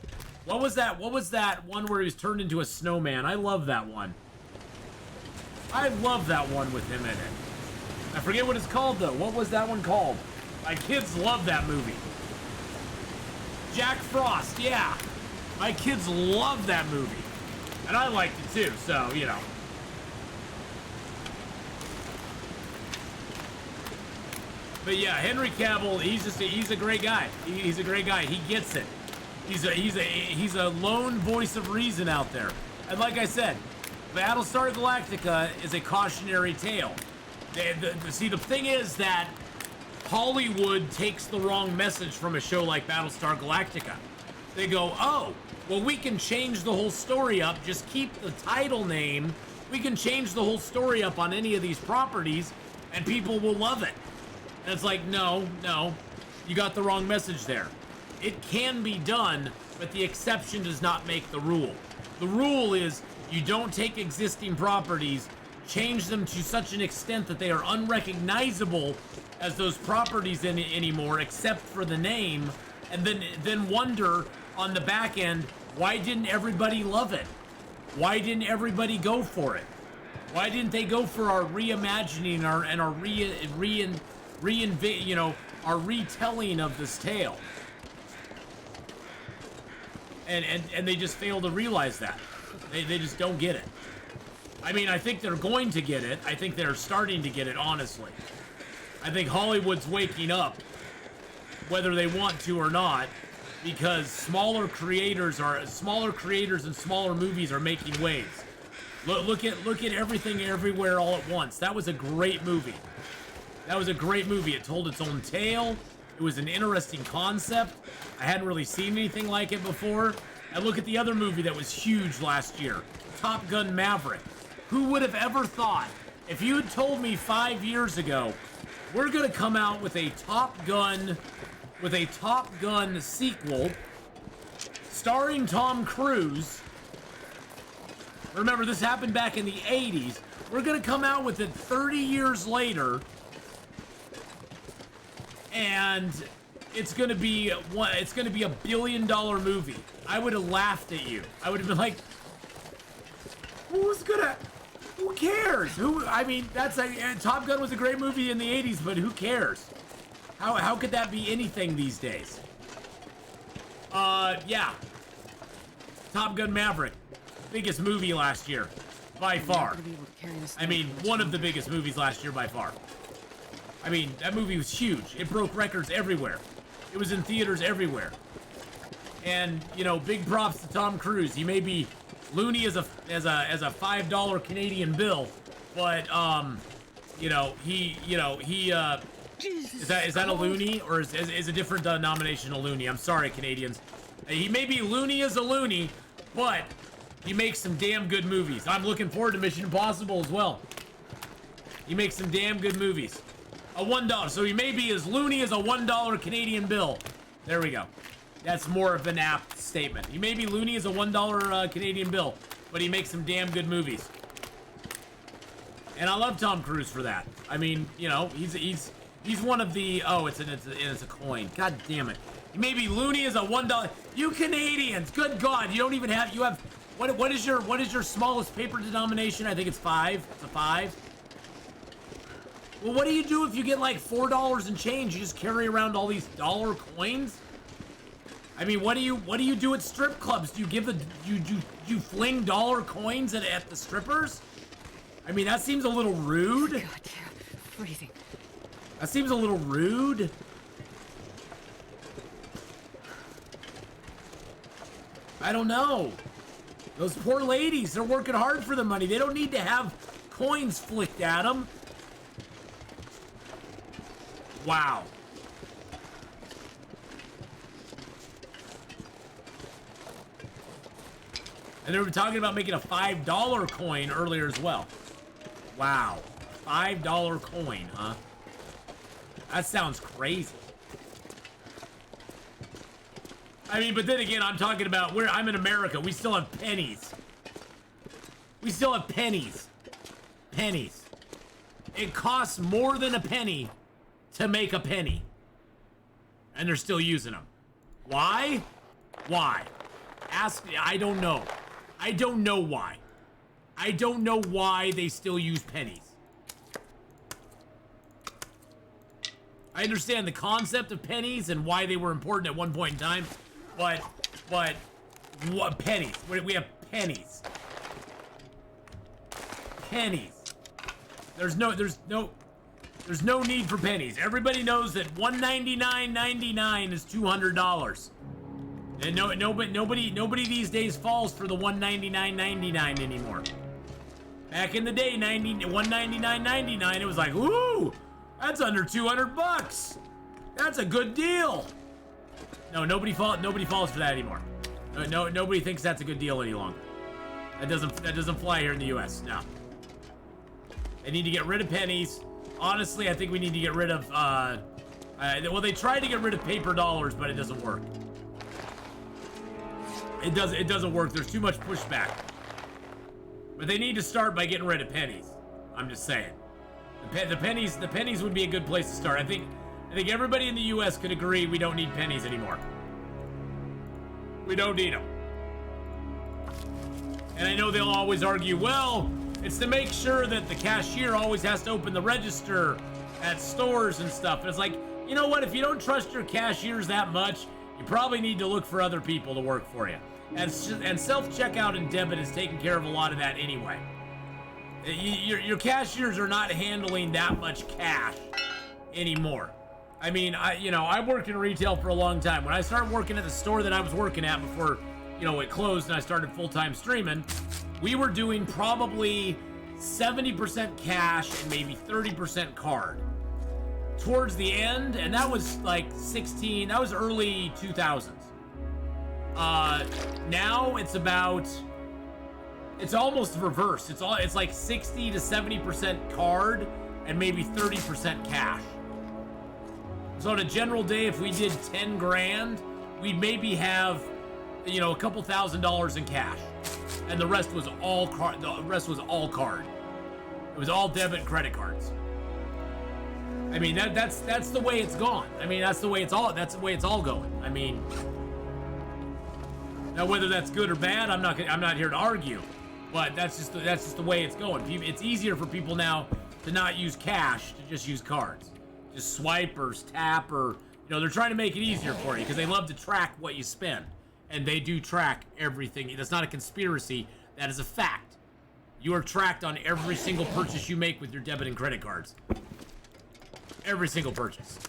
What was that one where he was turned into a snowman? I love that one. I love that one with him in it. I forget what it's called, though. What was that one called? My kids love that movie. Jack Frost, yeah. My kids love that movie. And I liked it too, so, you know. But yeah, Henry Cavill, he's a great guy. He's a great guy. He gets it. He's a lone voice of reason out there. And like I said, Battlestar Galactica is a cautionary tale. See, the thing is that Hollywood takes the wrong message from a show like Battlestar Galactica. They go, oh, well, we can change the whole story up. Just keep the title name. We can change the whole story up on any of these properties, and people will love it. And it's like, no, you got the wrong message there. It can be done, but the exception does not make the rule. The rule is you don't take existing properties, change them to such an extent that they are unrecognizable as those properties anymore, except for the name, and then wonder on the back end, why didn't everybody love it? Why didn't everybody go for it? Why didn't they go for our reimagining our retelling of this tale? And they just fail to realize that. They just don't get it. I mean, I think they're going to get it. I think they're starting to get it, honestly. I think Hollywood's waking up, whether they want to or not, because smaller creators and smaller movies are making waves. Look at Everything Everywhere All at Once. That was a great movie. It told its own tale. It was an interesting concept. I hadn't really seen anything like it before. And look at the other movie that was huge last year, Top Gun Maverick. Who would have ever thought, if you had told me 5 years ago, we're gonna come out with a Top Gun sequel starring Tom Cruise. Remember, this happened back in the 80s. We're gonna come out with it 30 years later, and it's gonna be a $1 billion movie. I would have laughed at you. I would have been like, who cares? Top Gun was a great movie in the 80s, but who cares? How could that be anything these days? Yeah. Top Gun Maverick. Biggest movie last year. By far. I mean, one of the biggest movies last year by far. I mean, that movie was huge. It broke records everywhere. It was in theaters everywhere. And, you know, big props to Tom Cruise. He may be loony as a $5 Canadian bill, but is that a loony, or is a different denomination a loony? I'm sorry, Canadians. He may be loony as a loony, but he makes some damn good movies. I'm looking forward to Mission Impossible as well. He makes some damn good movies. A $1, so he may be as loony as a $1 Canadian bill. There we go. That's more of an apt statement. He may be loony as a $1 Canadian bill, but he makes some damn good movies. And I love Tom Cruise for that. I mean, you know, he's one of the, it's a coin. God damn it. He may be loony as a $1. You Canadians, good God, you have what is your smallest paper denomination? I think it's 5. It's a 5. Well, what do you do if you get like $4 and change? You just carry around all these dollar coins? I mean, what do you do at strip clubs? Do you fling dollar coins at the strippers? I mean, that seems a little rude. God, yeah, freezing. That seems a little rude. I don't know. Those poor ladies, they're working hard for the money. They don't need to have coins flicked at them. Wow. And they were talking about making a $5 coin earlier as well. Wow. $5 coin, huh? That sounds crazy. I mean, but then again, I'm talking about where I'm in America. We still have pennies. We still have pennies. Pennies. It costs more than a penny to make a penny. And they're still using them. Why? Why? Ask me. I don't know. I don't know why. I don't know why they still use pennies. I understand the concept of pennies and why they were important at one point in time, but what pennies? We have pennies. Pennies. There's no need for pennies. Everybody knows that $199.99 is $200. And nobody these days falls for the $199.99 anymore. Back in the day, $199.99, it was like, ooh, that's under $200. That's a good deal. No, nobody falls for that anymore. Nobody thinks that's a good deal any longer. That doesn't fly here in the U.S. No. They need to get rid of pennies. Honestly, I think we need to get rid of. Well, they tried to get rid of paper dollars, but it doesn't work. It doesn't work. There's too much pushback. But they need to start by getting rid of pennies. I'm just saying. The pennies would be a good place to start. I think everybody in the U.S. could agree we don't need pennies anymore. We don't need them. And I know they'll always argue, well, it's to make sure that the cashier always has to open the register at stores and stuff. And it's like, you know what? If you don't trust your cashiers that much, you probably need to look for other people to work for you. And self-checkout and debit is taking care of a lot of that anyway. Your cashiers are not handling that much cash anymore. I mean, I worked in retail for a long time. When I started working at the store that I was working at before, it closed and I started full-time streaming, we were doing probably 70% cash and maybe 30% card. Towards the end, and that was like that was early 2000s. Now it's almost reversed. It's like 60 to 70% card and maybe 30% cash. So on a general day, if we did 10 grand, we'd maybe have, a couple $1,000s in cash. And the rest was all card. The rest was all card. It was all debit and credit cards. I mean, that's the way it's gone. I mean, that's the way it's all going. I mean, now whether that's good or bad, I'm not here to argue, but that's just the way it's going. It's easier for people now to not use cash, to just use cards, just swipe or tap, or they're trying to make it easier for you because they love to track what you spend, and they do track everything. That's not a conspiracy. That is a fact. You are tracked on every single purchase you make with your debit and credit cards. Every single purchase.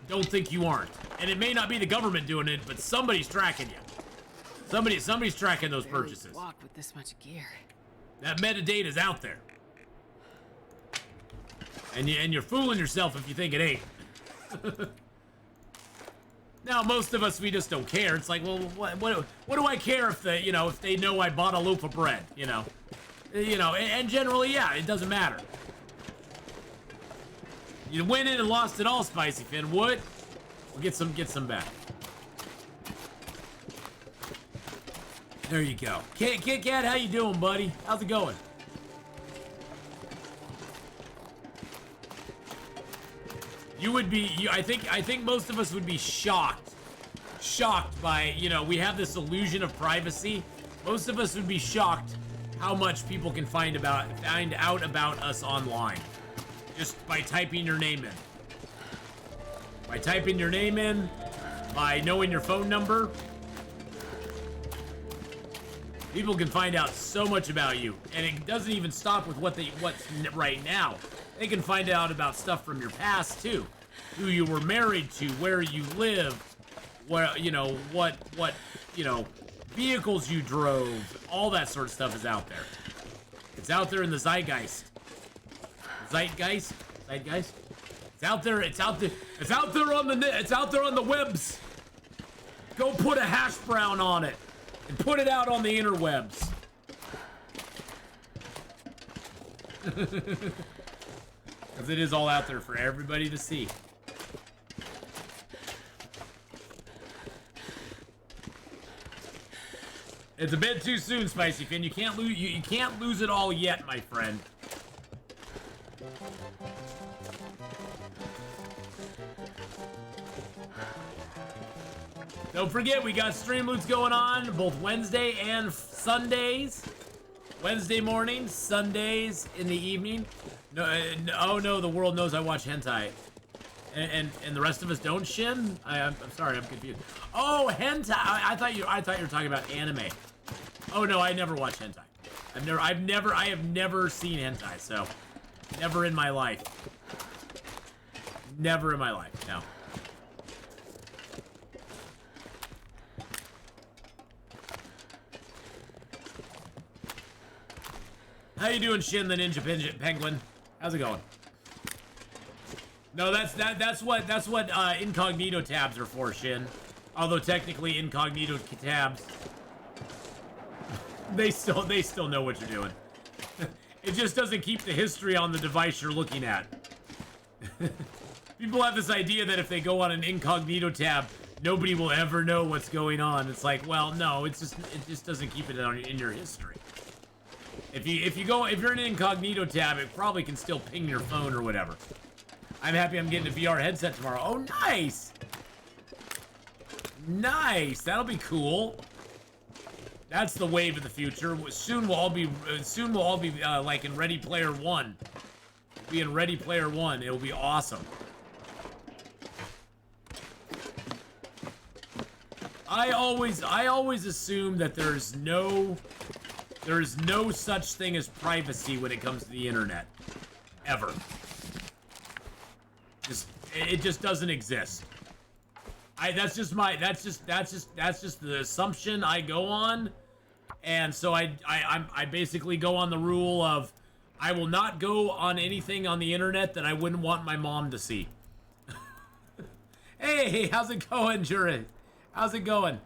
Don't think you aren't. And it may not be the government doing it, but somebody's tracking you. Somebody's tracking those purchases. Walk with this much gear. That metadata is out there. And you're fooling yourself if you think it ain't. Now, most of us, we just don't care. It's like, well, what do I care if they know I bought a loaf of bread, and generally, yeah, it doesn't matter. You went in and lost it all, Spicy Finn. What? We'll get some back. There you go. Kit Kat, how you doing, buddy? How's it going? You would be. I think most of us would be shocked by we have this illusion of privacy. Most of us would be shocked how much people can find out about us online. Just by typing your name in. By knowing your phone number. People can find out so much about you. And it doesn't even stop with what's right now. They can find out about stuff from your past too. Who you were married to, where you live, where what vehicles you drove, all that sort of stuff is out there. It's out there in the zeitgeist. Zeitgeist? Zeitgeist? It's out there, it's out there, it's out there on the webs. Go put a hash brown on it and put it out on the interwebs. Because it is all out there for everybody to see. It's a bit too soon, Spicy Finn. You can't lose. You can't lose it all yet, my friend. Don't forget, we got stream loots going on both Wednesday and Sundays. Wednesday mornings, Sundays in the evening. No, oh no, the world knows I watch hentai. And the rest of us don't, Shin? I'm sorry, I'm confused. Oh, hentai! I thought you were talking about anime. Oh no, I never watch hentai. I have never seen hentai, so never in my life. Never in my life, no. How you doing, Shin the Ninja Penguin? How's it going? No, that's what incognito tabs are for, Shin. Although technically incognito tabs, they still know what you're doing. It just doesn't keep the history on the device you're looking at. People have this idea that if they go on an incognito tab, nobody will ever know what's going on. It's like, well, no, it just doesn't keep it in your history. If you're in an incognito tab, it probably can still ping your phone or whatever. I'm happy I'm getting a VR headset tomorrow. Oh, nice! Nice! That'll be cool. That's the wave of the future. Soon we'll all be like in Ready Player One. Be in Ready Player One. It'll be awesome. I always assume that there's no such thing as privacy when it comes to the internet. Ever. It just doesn't exist. That's just the assumption I go on, and so I basically go on the rule of I will not go on anything on the internet that I wouldn't want my mom to see. Hey, how's it going, Jurid? How's it going?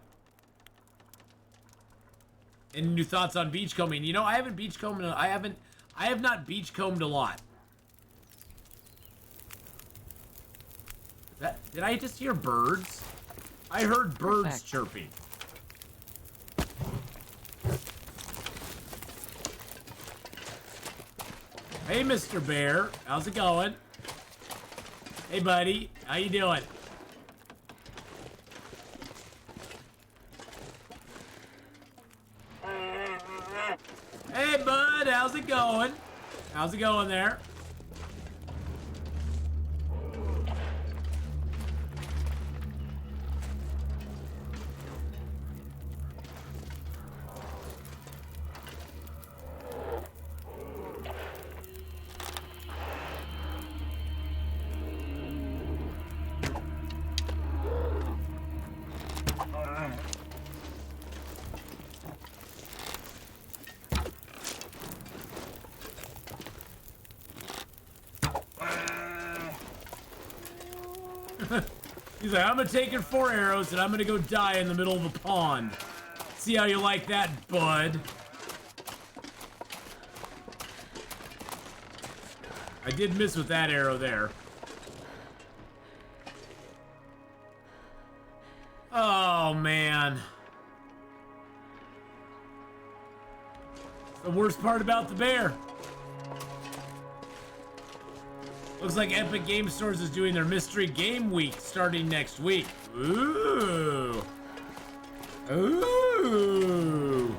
Any new thoughts on beachcombing? You know, I haven't beachcombed. I have not beachcombed a lot. Did I just hear birds? I heard birds chirping. Hey, Mr. Bear. How's it going? Hey, buddy. How you doing? Hey, bud. How's it going? How's it going there? He's like, I'm gonna take your 4 arrows and I'm gonna go die in the middle of a pond. See how you like that, bud? I did miss with that arrow there. Oh, man. The worst part about the bear. Looks like Epic Game Stores is doing their Mystery Game Week starting next week. Ooh. Ooh.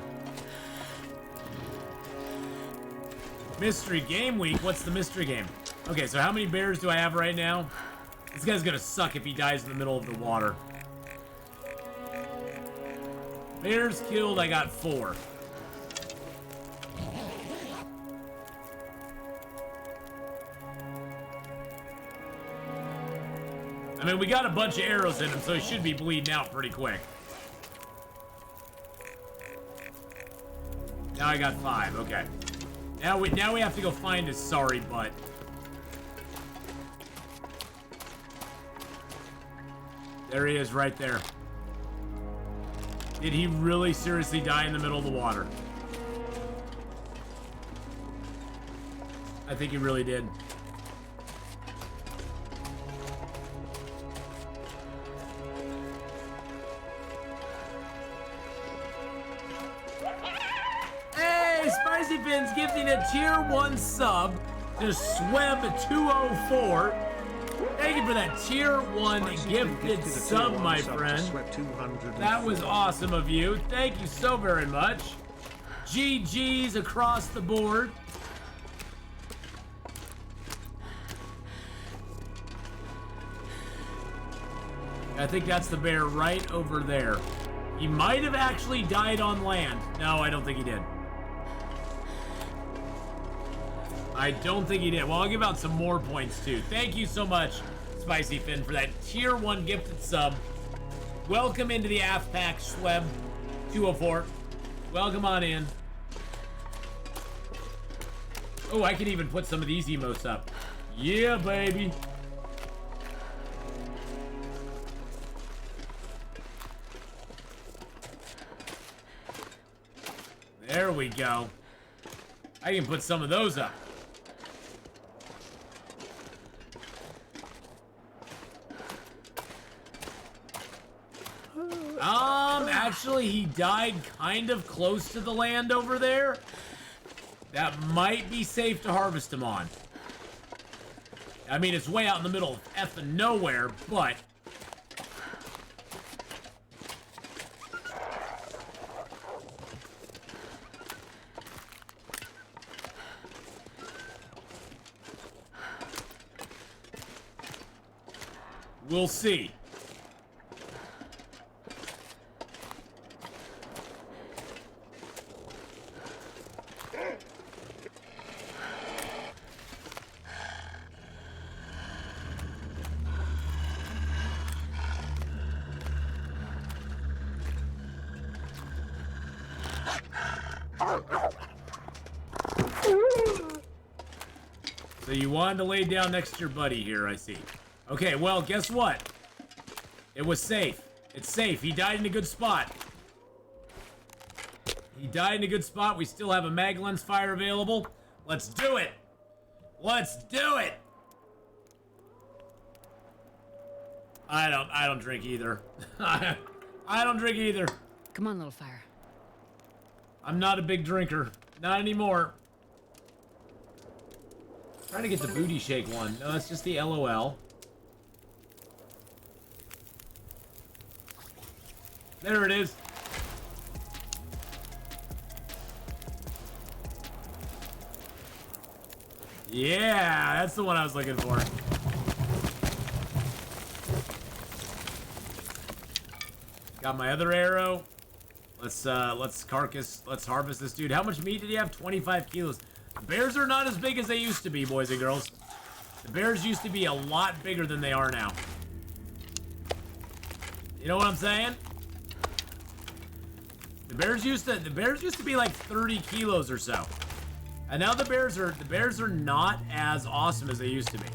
Mystery Game Week? What's the mystery game? Okay, so how many bears do I have right now? This guy's gonna suck if he dies in the middle of the water. Bears killed, I got 4. I mean, we got a bunch of arrows in him, so he should be bleeding out pretty quick. Now I got 5. Okay. Now we have to go find his sorry butt. There he is, right there. Did he really seriously die in the middle of the water? I think he really did. Hey, Spicy Fins gifting a tier 1 sub to Sweb204. Thank you for that tier 1 gifted sub, my friend. That was awesome of you. Thank you so very much. GG's across the board. I think that's the bear right over there. He might have actually died on land. No, I don't think he did. I don't think he did. Well, I'll give out some more points too. Thank you so much, Spicy Finn, for that tier 1 gifted sub. Welcome into the AFPAC, Sweb 204. Welcome on in. Oh, I can even put some of these emotes up. Yeah, baby. There we go. I can put some of those up. Actually, he died kind of close to the land over there. That might be safe to harvest him on. I mean, it's way out in the middle of effing nowhere, but... we'll see. So you wanted to lay down next to your buddy here, I see. Okay, well, guess what? It was safe. It's safe. He died in a good spot. He died in a good spot. We still have a mag lens fire available. Let's do it. Let's do it. I don't drink either. I don't drink either. Come on, little fire. I'm not a big drinker. Not anymore. Trying to get the booty shake one. No, that's just the LOL. There it is. Yeah, that's the one I was looking for. Got my other arrow. Let's harvest this dude. How much meat did he have? 25 kilos. The bears are not as big as they used to be, boys and girls. The bears used to be a lot bigger than they are now. You know what I'm saying? The bears used to be like 30 kilos or so. And now the bears are not as awesome as they used to be.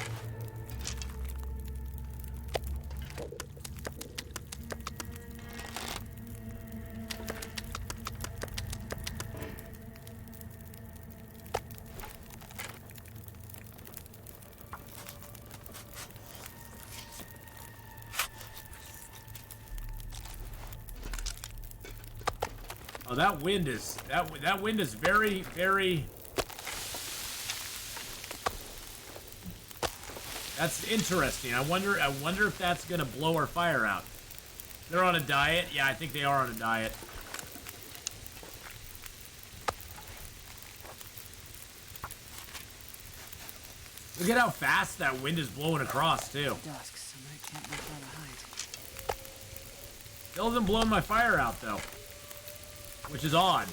Oh, that wind is very, very. That's interesting. I wonder if that's gonna blow our fire out. They're on a diet. Yeah, I think they are on a diet. Look at how fast that wind is blowing across too. Dusk, so I can't make out a hide. Still isn't blowing my fire out though, which is odd.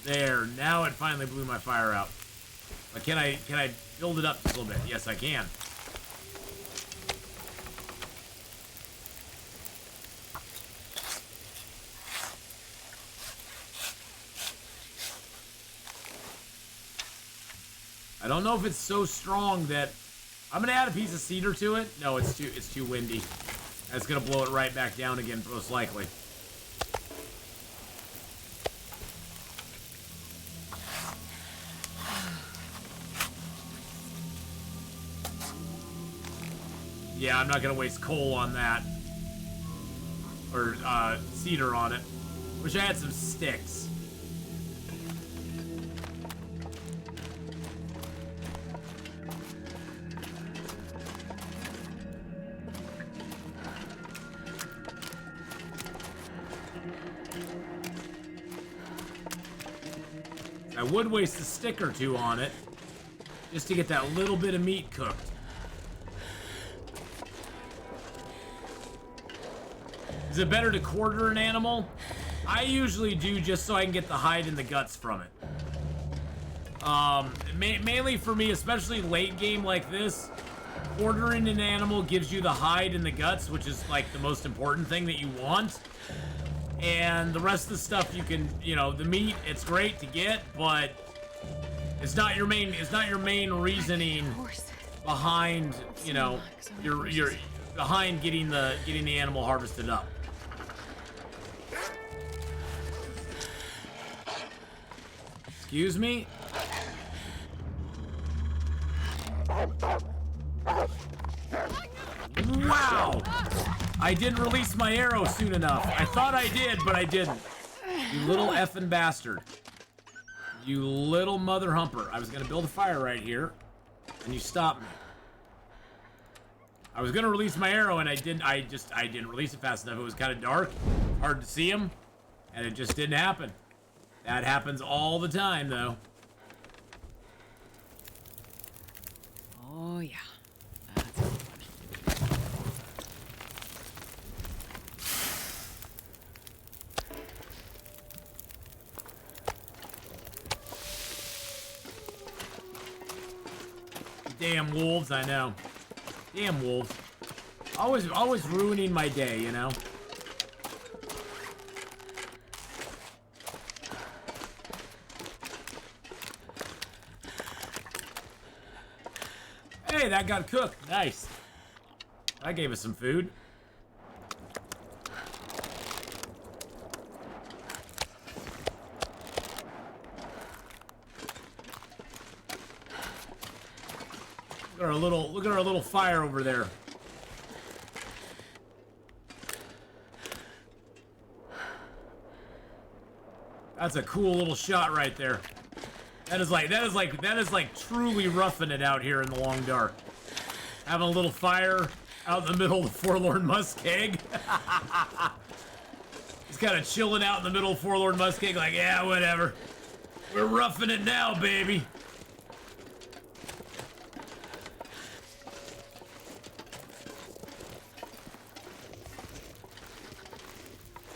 There, now it finally blew my fire out. But can I build it up just a little bit? Yes, I can. I don't know if it's so strong that I'm gonna add a piece of cedar to it. No, it's too windy. That's gonna blow it right back down again, most likely. Yeah, I'm not gonna waste coal on that. Or cedar on it. Wish I had some sticks. I would waste a stick or two on it, just to get that little bit of meat cooked. Is it better to quarter an animal? I usually do just so I can get the hide and the guts from it. Mainly for me, especially late game like this, quartering an animal gives you the hide and the guts, which is like the most important thing that you want. And the rest of the stuff you can, you know, the meat, it's great to get, but it's not your main reasoning behind, you know, your behind getting the animal harvested up. Excuse me? Wow! I didn't release my arrow soon enough. I thought I did, but I didn't. You little effing bastard. You little mother humper. I was gonna build a fire right here, and you stopped me. I was gonna release my arrow, and I didn't release it fast enough. It was kind of dark, hard to see him, and it just didn't happen. That happens all the time, though. Oh, yeah. That's fun. Damn wolves, I know. Damn wolves. Always ruining my day, you know? Hey, that got cooked. Nice. That gave us some food. Look at our little fire over there. That's a cool little shot right there. That is like truly roughing it out here in the long dark. Having a little fire out in the middle of the Forlorn Muskeg. He's kind of chilling out in the middle of Forlorn Muskeg like, yeah, whatever. We're roughing it now, baby.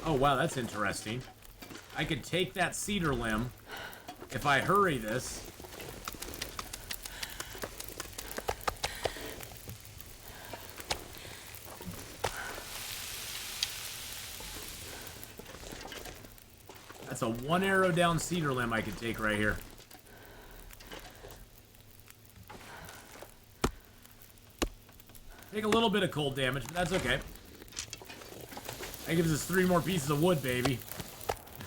Oh, wow, that's interesting. I could take that cedar limb if I hurry this. That's a one arrow down cedar limb I could take right here. Take a little bit of cold damage, but that's okay. That gives us 3 more pieces of wood, baby.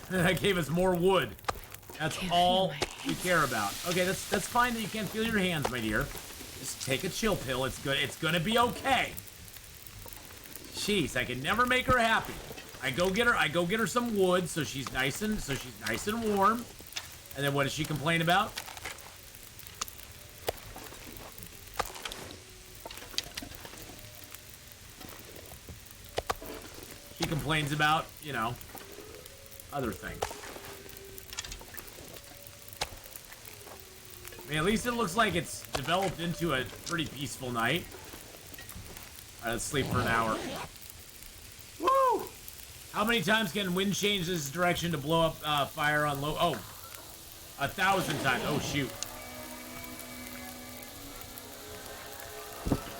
That gave us more wood. That's all we care about. Okay, that's fine that you can't feel your hands, my dear. Just take a chill pill. It's good. It's gonna be okay. Jeez, I can never make her happy. I go get her some wood so she's nice and warm. And then what does she complain about? She complains about, you know, other things. I mean, at least it looks like it's developed into a pretty peaceful night. Alright, let's sleep for an hour. Woo! How many times can wind change this direction to blow up fire on low? Oh, 1,000 times. Oh, shoot.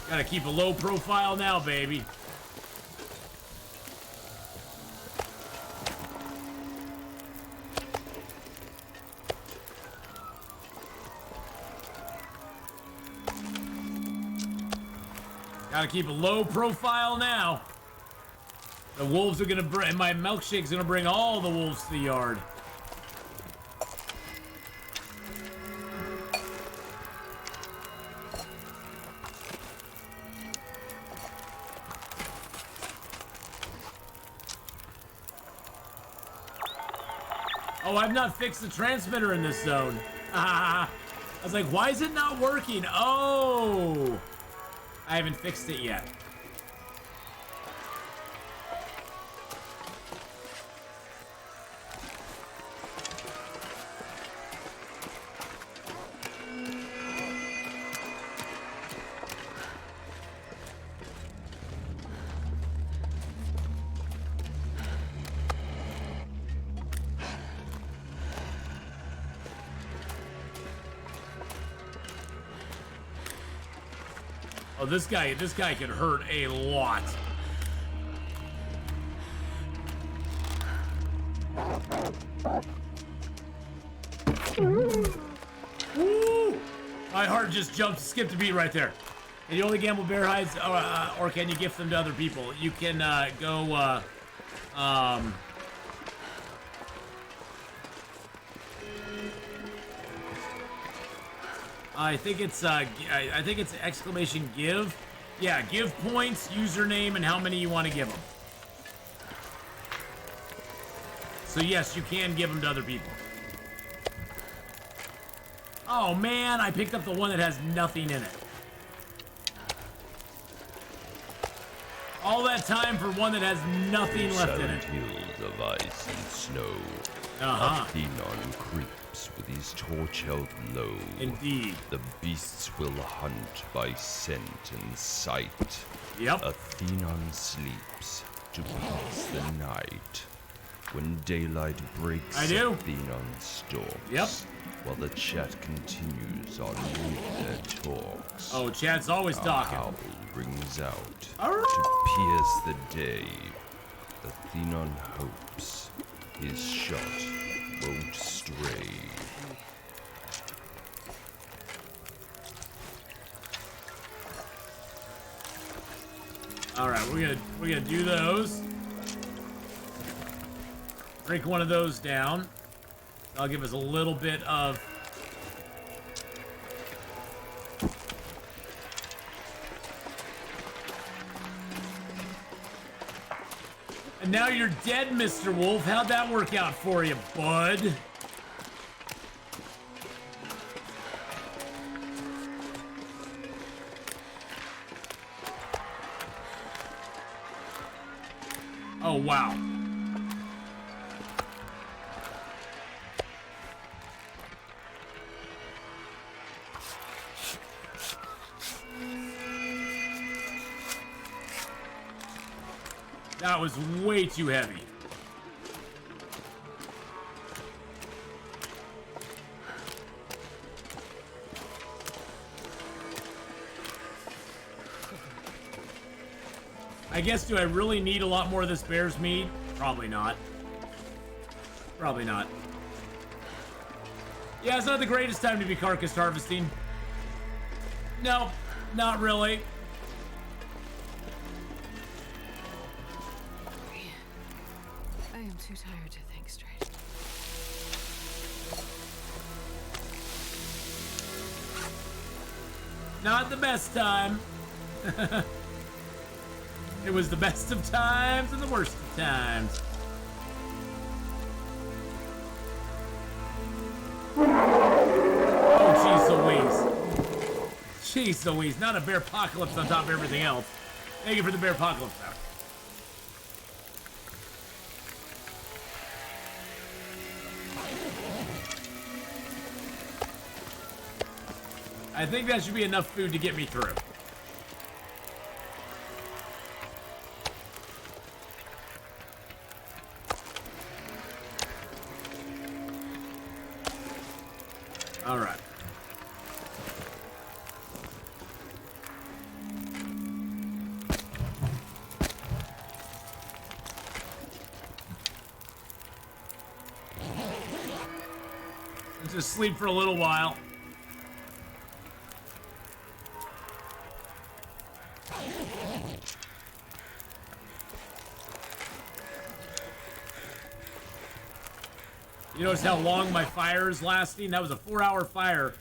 Gotta keep a low profile now, baby. Gotta keep a low profile now. The wolves are gonna bring, my milkshake's gonna bring all the wolves to the yard. Oh, I've not fixed the transmitter in this zone. I was like, why is it not working? Oh, I haven't fixed it yet. Oh, this guy could hurt a lot. Woo! My heart just skipped a beat right there. Can you only gamble bear hides, or can you gift them to other people? You can go. I think it's exclamation give. Yeah, give points, username, and how many you want to give them. So yes, you can give them to other people. Oh man, I picked up the one that has nothing in it. All that time for one that has nothing left in it. Hills of ice and snow. Atheenon creeps with his torch held low. Indeed. The beasts will hunt by scent and sight. Yep. Atheenon sleeps to pass the night. When daylight breaks, Atheenon stalks. Yep. While the chat continues on with their talks. Oh, chat's always talking. A howl rings out to pierce the day. Atheenon hopes his shot won't stray. All right, we're gonna do those. Break one of those down. That'll give us a little bit of. And now you're dead, Mr. Wolf. How'd that work out for you, bud? Oh, wow. That was way too heavy. I guess, do I really need a lot more of this bear's meat? Probably not. Probably not. Yeah, it's not the greatest time to be carcass harvesting. No, not really. I am too tired to think straight. Not the best time. It was the best of times and the worst of times. Oh, jeez Louise. Jeez Louise. Not a bear apocalypse on top of everything else. Thank you for the bear apocalypse now. I think that should be enough food to get me through. All right. Let's just sleep for a little while. You notice how long my fire is lasting? That was a 4-hour fire.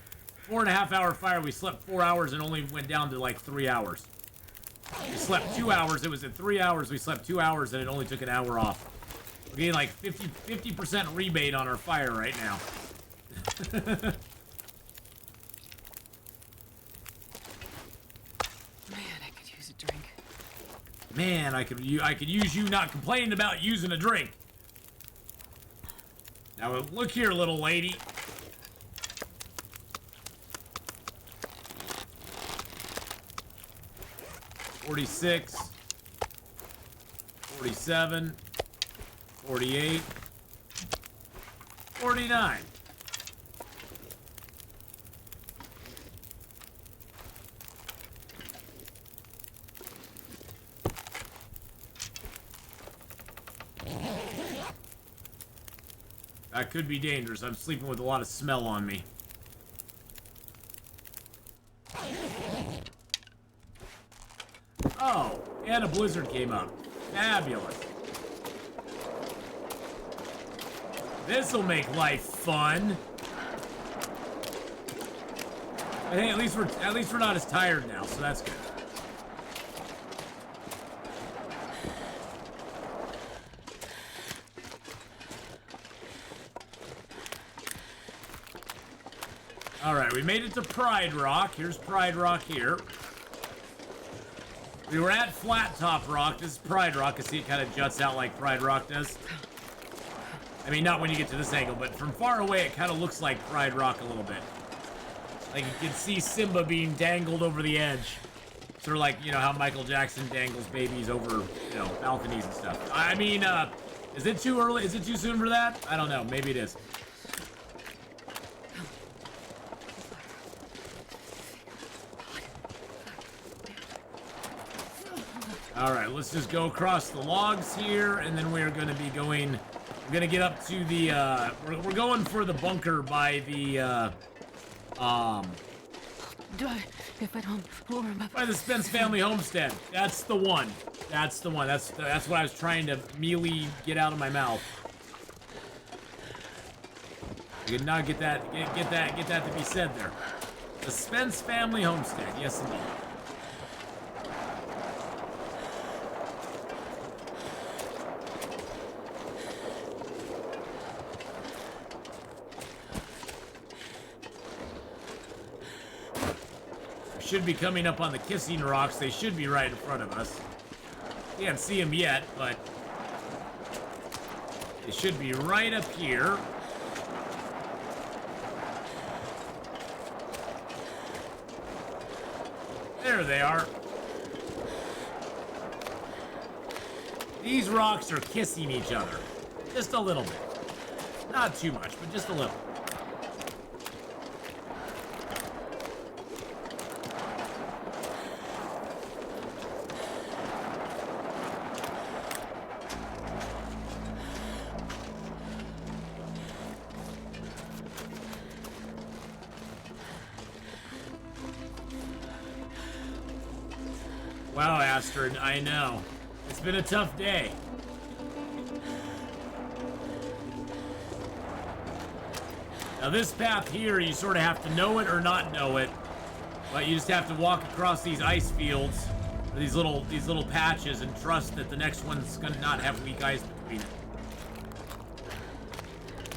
4.5-hour fire. We slept 4 hours and only went down to like 3 hours. We slept 2 hours. It was at 3 hours. We slept 2 hours and it only took an hour off. We're getting like 50% rebate on our fire right now. Man, I could use a drink. Man, I could use you not complaining about using a drink. Now look here, little lady. $46, $47, $48, $49. That could be dangerous. I'm sleeping with a lot of smell on me. Oh, and a blizzard came up. Fabulous. This'll make life fun. But hey, at least we're not as tired now, so that's good. Alright, we made it to Pride Rock. Here's Pride Rock here. We were at Flat Top Rock. This is Pride Rock. I see it kind of juts out like Pride Rock does. I mean, not when you get to this angle, but from far away, it kind of looks like Pride Rock a little bit. Like you can see Simba being dangled over the edge. Sort of like, you know, how Michael Jackson dangles babies over, you know, balconies and stuff. I mean, is it too early? Is it too soon for that? I don't know. Maybe it is. Alright, let's just go across the logs here, and then we're going to be going... We're going to get up to the, we're going for the bunker by the, by the Spence family homestead. That's the one. That's the one. That's what I was trying to mealy get out of my mouth. I did not get that to be said there. The Spence family homestead. Yes, indeed. Should be coming up on the kissing rocks. They should be right in front of us. Can't see them yet, but they should be right up here. There they are. These rocks are kissing each other. Just a little bit. Not too much, but just a little. Wow, Astrid, I know. It's been a tough day. Now this path here, you sort of have to know it or not know it, but you just have to walk across these ice fields, these little patches, and trust that the next one's gonna not have weak ice between it.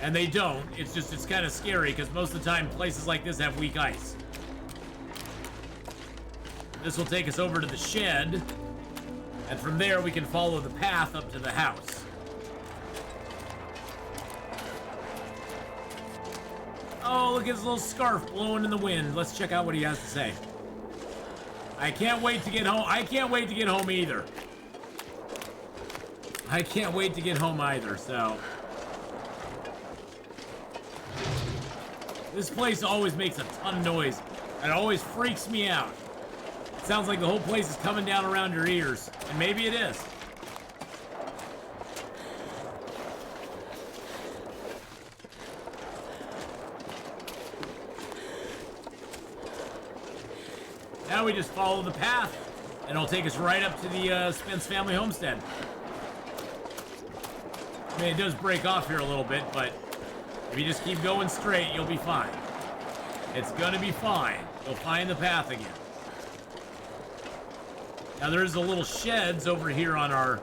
And they don't. It's kind of scary because most of the time places like this have weak ice. This will take us over to the shed, and from there we can follow the path up to the house. Oh, look at his little scarf blowing in the wind. Let's check out what he has to say. I can't wait to get home. I can't wait to get home either. I can't wait to get home either, so. This place always makes a ton of noise. It always freaks me out. Sounds like the whole place is coming down around your ears. And maybe it is. Now we just follow the path And it'll take us right up to the Spence family homestead. I mean, it does break off here a little bit, but if you just keep going straight, you'll be fine. It's gonna be fine. You'll find the path again. Now there's a little sheds over here on our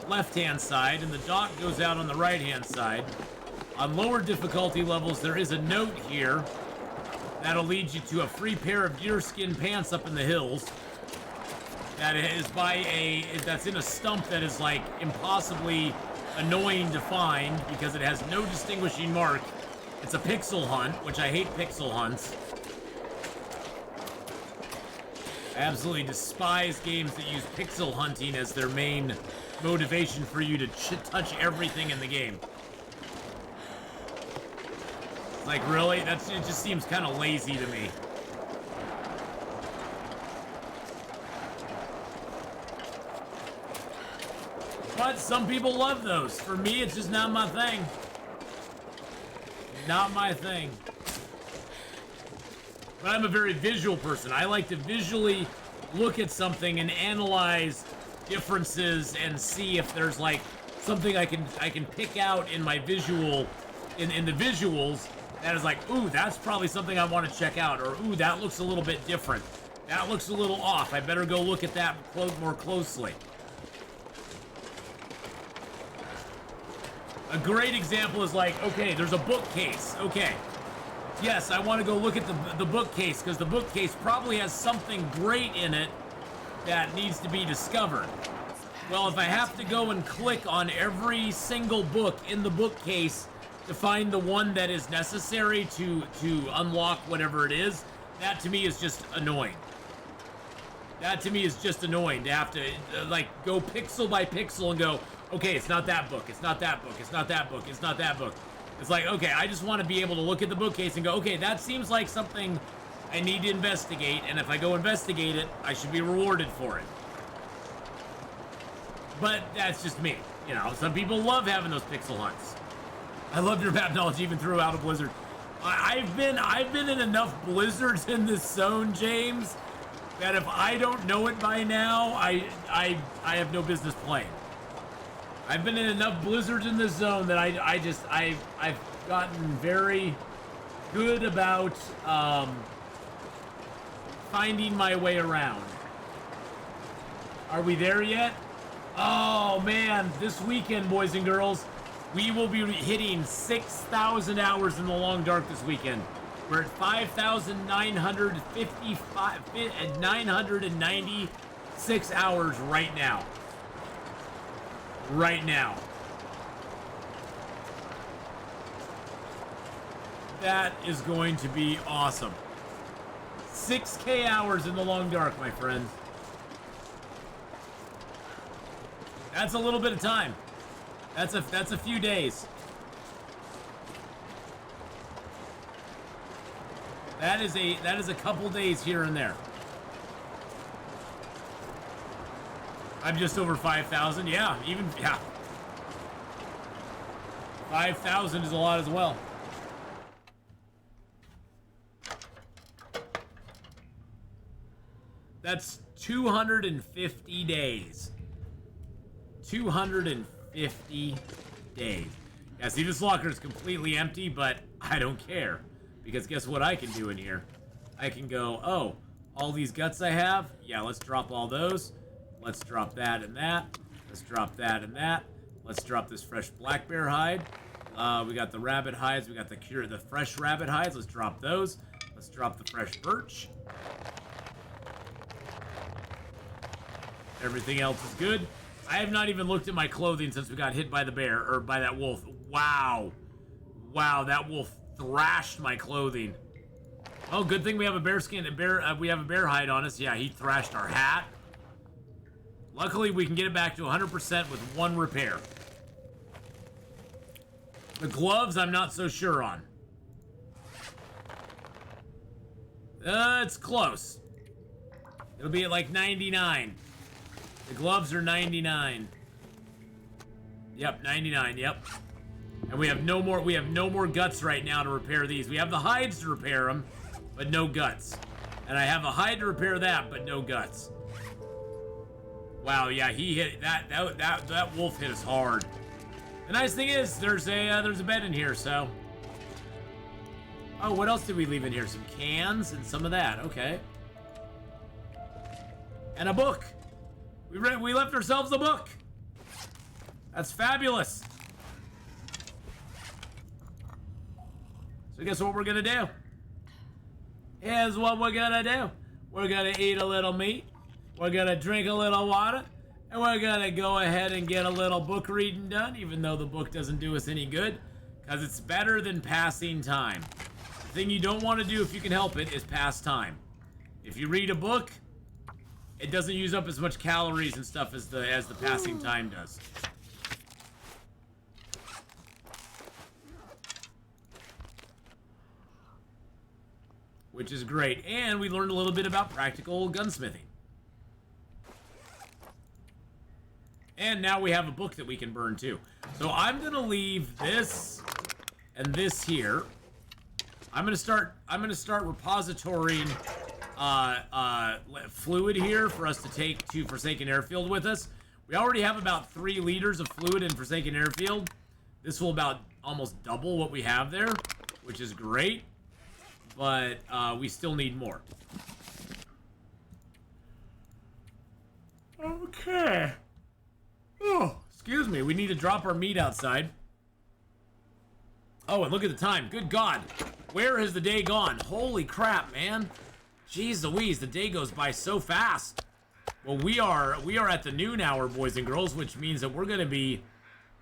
left-hand side, and the dock goes out on the right-hand side. On lower difficulty levels, there is a note here that'll lead you to a free pair of deerskin pants up in the hills. That is that's in a stump that is like impossibly annoying to find because it has no distinguishing mark. It's a pixel hunt, which I hate pixel hunts. I absolutely despise games that use pixel hunting as their main motivation for you to touch everything in the game. Like, really? It just seems kind of lazy to me. But some people love those. For me, it's just not my thing. Not my thing. But I'm a very visual person. I like to visually look at something and analyze differences and see if there's like something I can pick out in my visual, in the visuals that is like, ooh, that's probably something I want to check out, or ooh, that looks a little bit different. That looks a little off. I better go look at that more closely. A great example is like, okay, there's a bookcase. Okay. Yes, I want to go look at the bookcase because the bookcase probably has something great in it that needs to be discovered. Well, if I have to go and click on every single book in the bookcase to find the one that is necessary to unlock whatever it is, that to me is just annoying. That to me is just annoying to have to like go pixel by pixel and go, okay, it's not that book, it's not that book, it's not that book, it's not that book. It's like, okay, I just want to be able to look at the bookcase and go, okay, that seems like something I need to investigate, and if I go investigate it, I should be rewarded for it. But that's just me. You know, some people love having those pixel hunts. I love your map knowledge even throughout a blizzard. I've been in enough blizzards in this zone, James, that if I don't know it by now, I have no business playing. I've been in enough blizzards in this zone that I've gotten very good about finding my way around. Are we there yet? Oh man, this weekend, boys and girls, we will be hitting 6,000 hours in the long dark this weekend. We're at 996 hours right now. Right now. That is going to be awesome. 6K hours in the long dark, my friends. That's a little bit of time. That's a few days. That is a couple days here and there. I'm just over 5,000. Yeah, even, yeah. 5,000 is a lot as well. That's 250 days. 250 days. Yeah, see, this locker is completely empty, but I don't care. Because guess what I can do in here? I can go, oh, all these guts I have? Yeah, let's drop all those. Let's drop that and that. Let's drop that and that. Let's drop this fresh black bear hide. We got the rabbit hides. We got the fresh rabbit hides. Let's drop those. Let's drop the fresh birch. Everything else is good. I have not even looked at my clothing since we got hit by the bear, or by that wolf. Wow. Wow, that wolf thrashed my clothing. Oh, good thing we have a bear skin. We have a bear hide on us. Yeah, he thrashed our hat. Luckily, we can get it back to 100% with one repair. The gloves, I'm not so sure on. It's close. It'll be at like 99. The gloves are 99. Yep, 99, yep. And we have no more guts right now to repair these. We have the hides to repair them, but no guts. And I have a hide to repair that, but no guts. Wow, yeah, he hit that wolf hit us hard. The nice thing is there's a bed in here, so. Oh, what else did we leave in here? Some cans and some of that. Okay. And a book. We left ourselves a book. That's fabulous. So guess what we're gonna do? Here's what we're gonna do. We're gonna eat a little meat. We're gonna drink a little water. And we're gonna go ahead and get a little book reading done, even though the book doesn't do us any good. Because it's better than passing time. The thing you don't want to do if you can help it is pass time. If you read a book, it doesn't use up as much calories and stuff as the passing time does. Which is great. And we learned a little bit about practical gunsmithing. And now we have a book that we can burn too. So I'm gonna leave this and this here. I'm gonna start repositorying fluid here for us to take to Forsaken Airfield with us. We already have about 3 liters of fluid in Forsaken Airfield. This will about almost double what we have there, which is great. But we still need more. Okay. Oh, excuse me. We need to drop our meat outside. Oh, and look at the time. Good God. Where has the day gone? Holy crap, man. Jeez Louise, the day goes by so fast. Well, we are at the noon hour, boys and girls, which means that we're going to be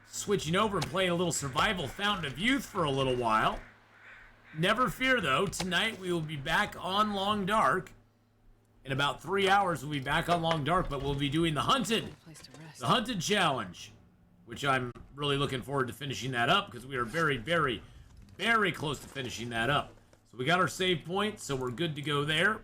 switching over and playing a little Survival Fountain of Youth for a little while. Never fear, though. Tonight we will be back on Long Dark. In about 3 hours, we'll be back on Long Dark, but we'll be doing the Hunted. The Hunted Challenge, which I'm really looking forward to finishing that up because we are very, very, very close to finishing that up. So we got our save point, so we're good to go there.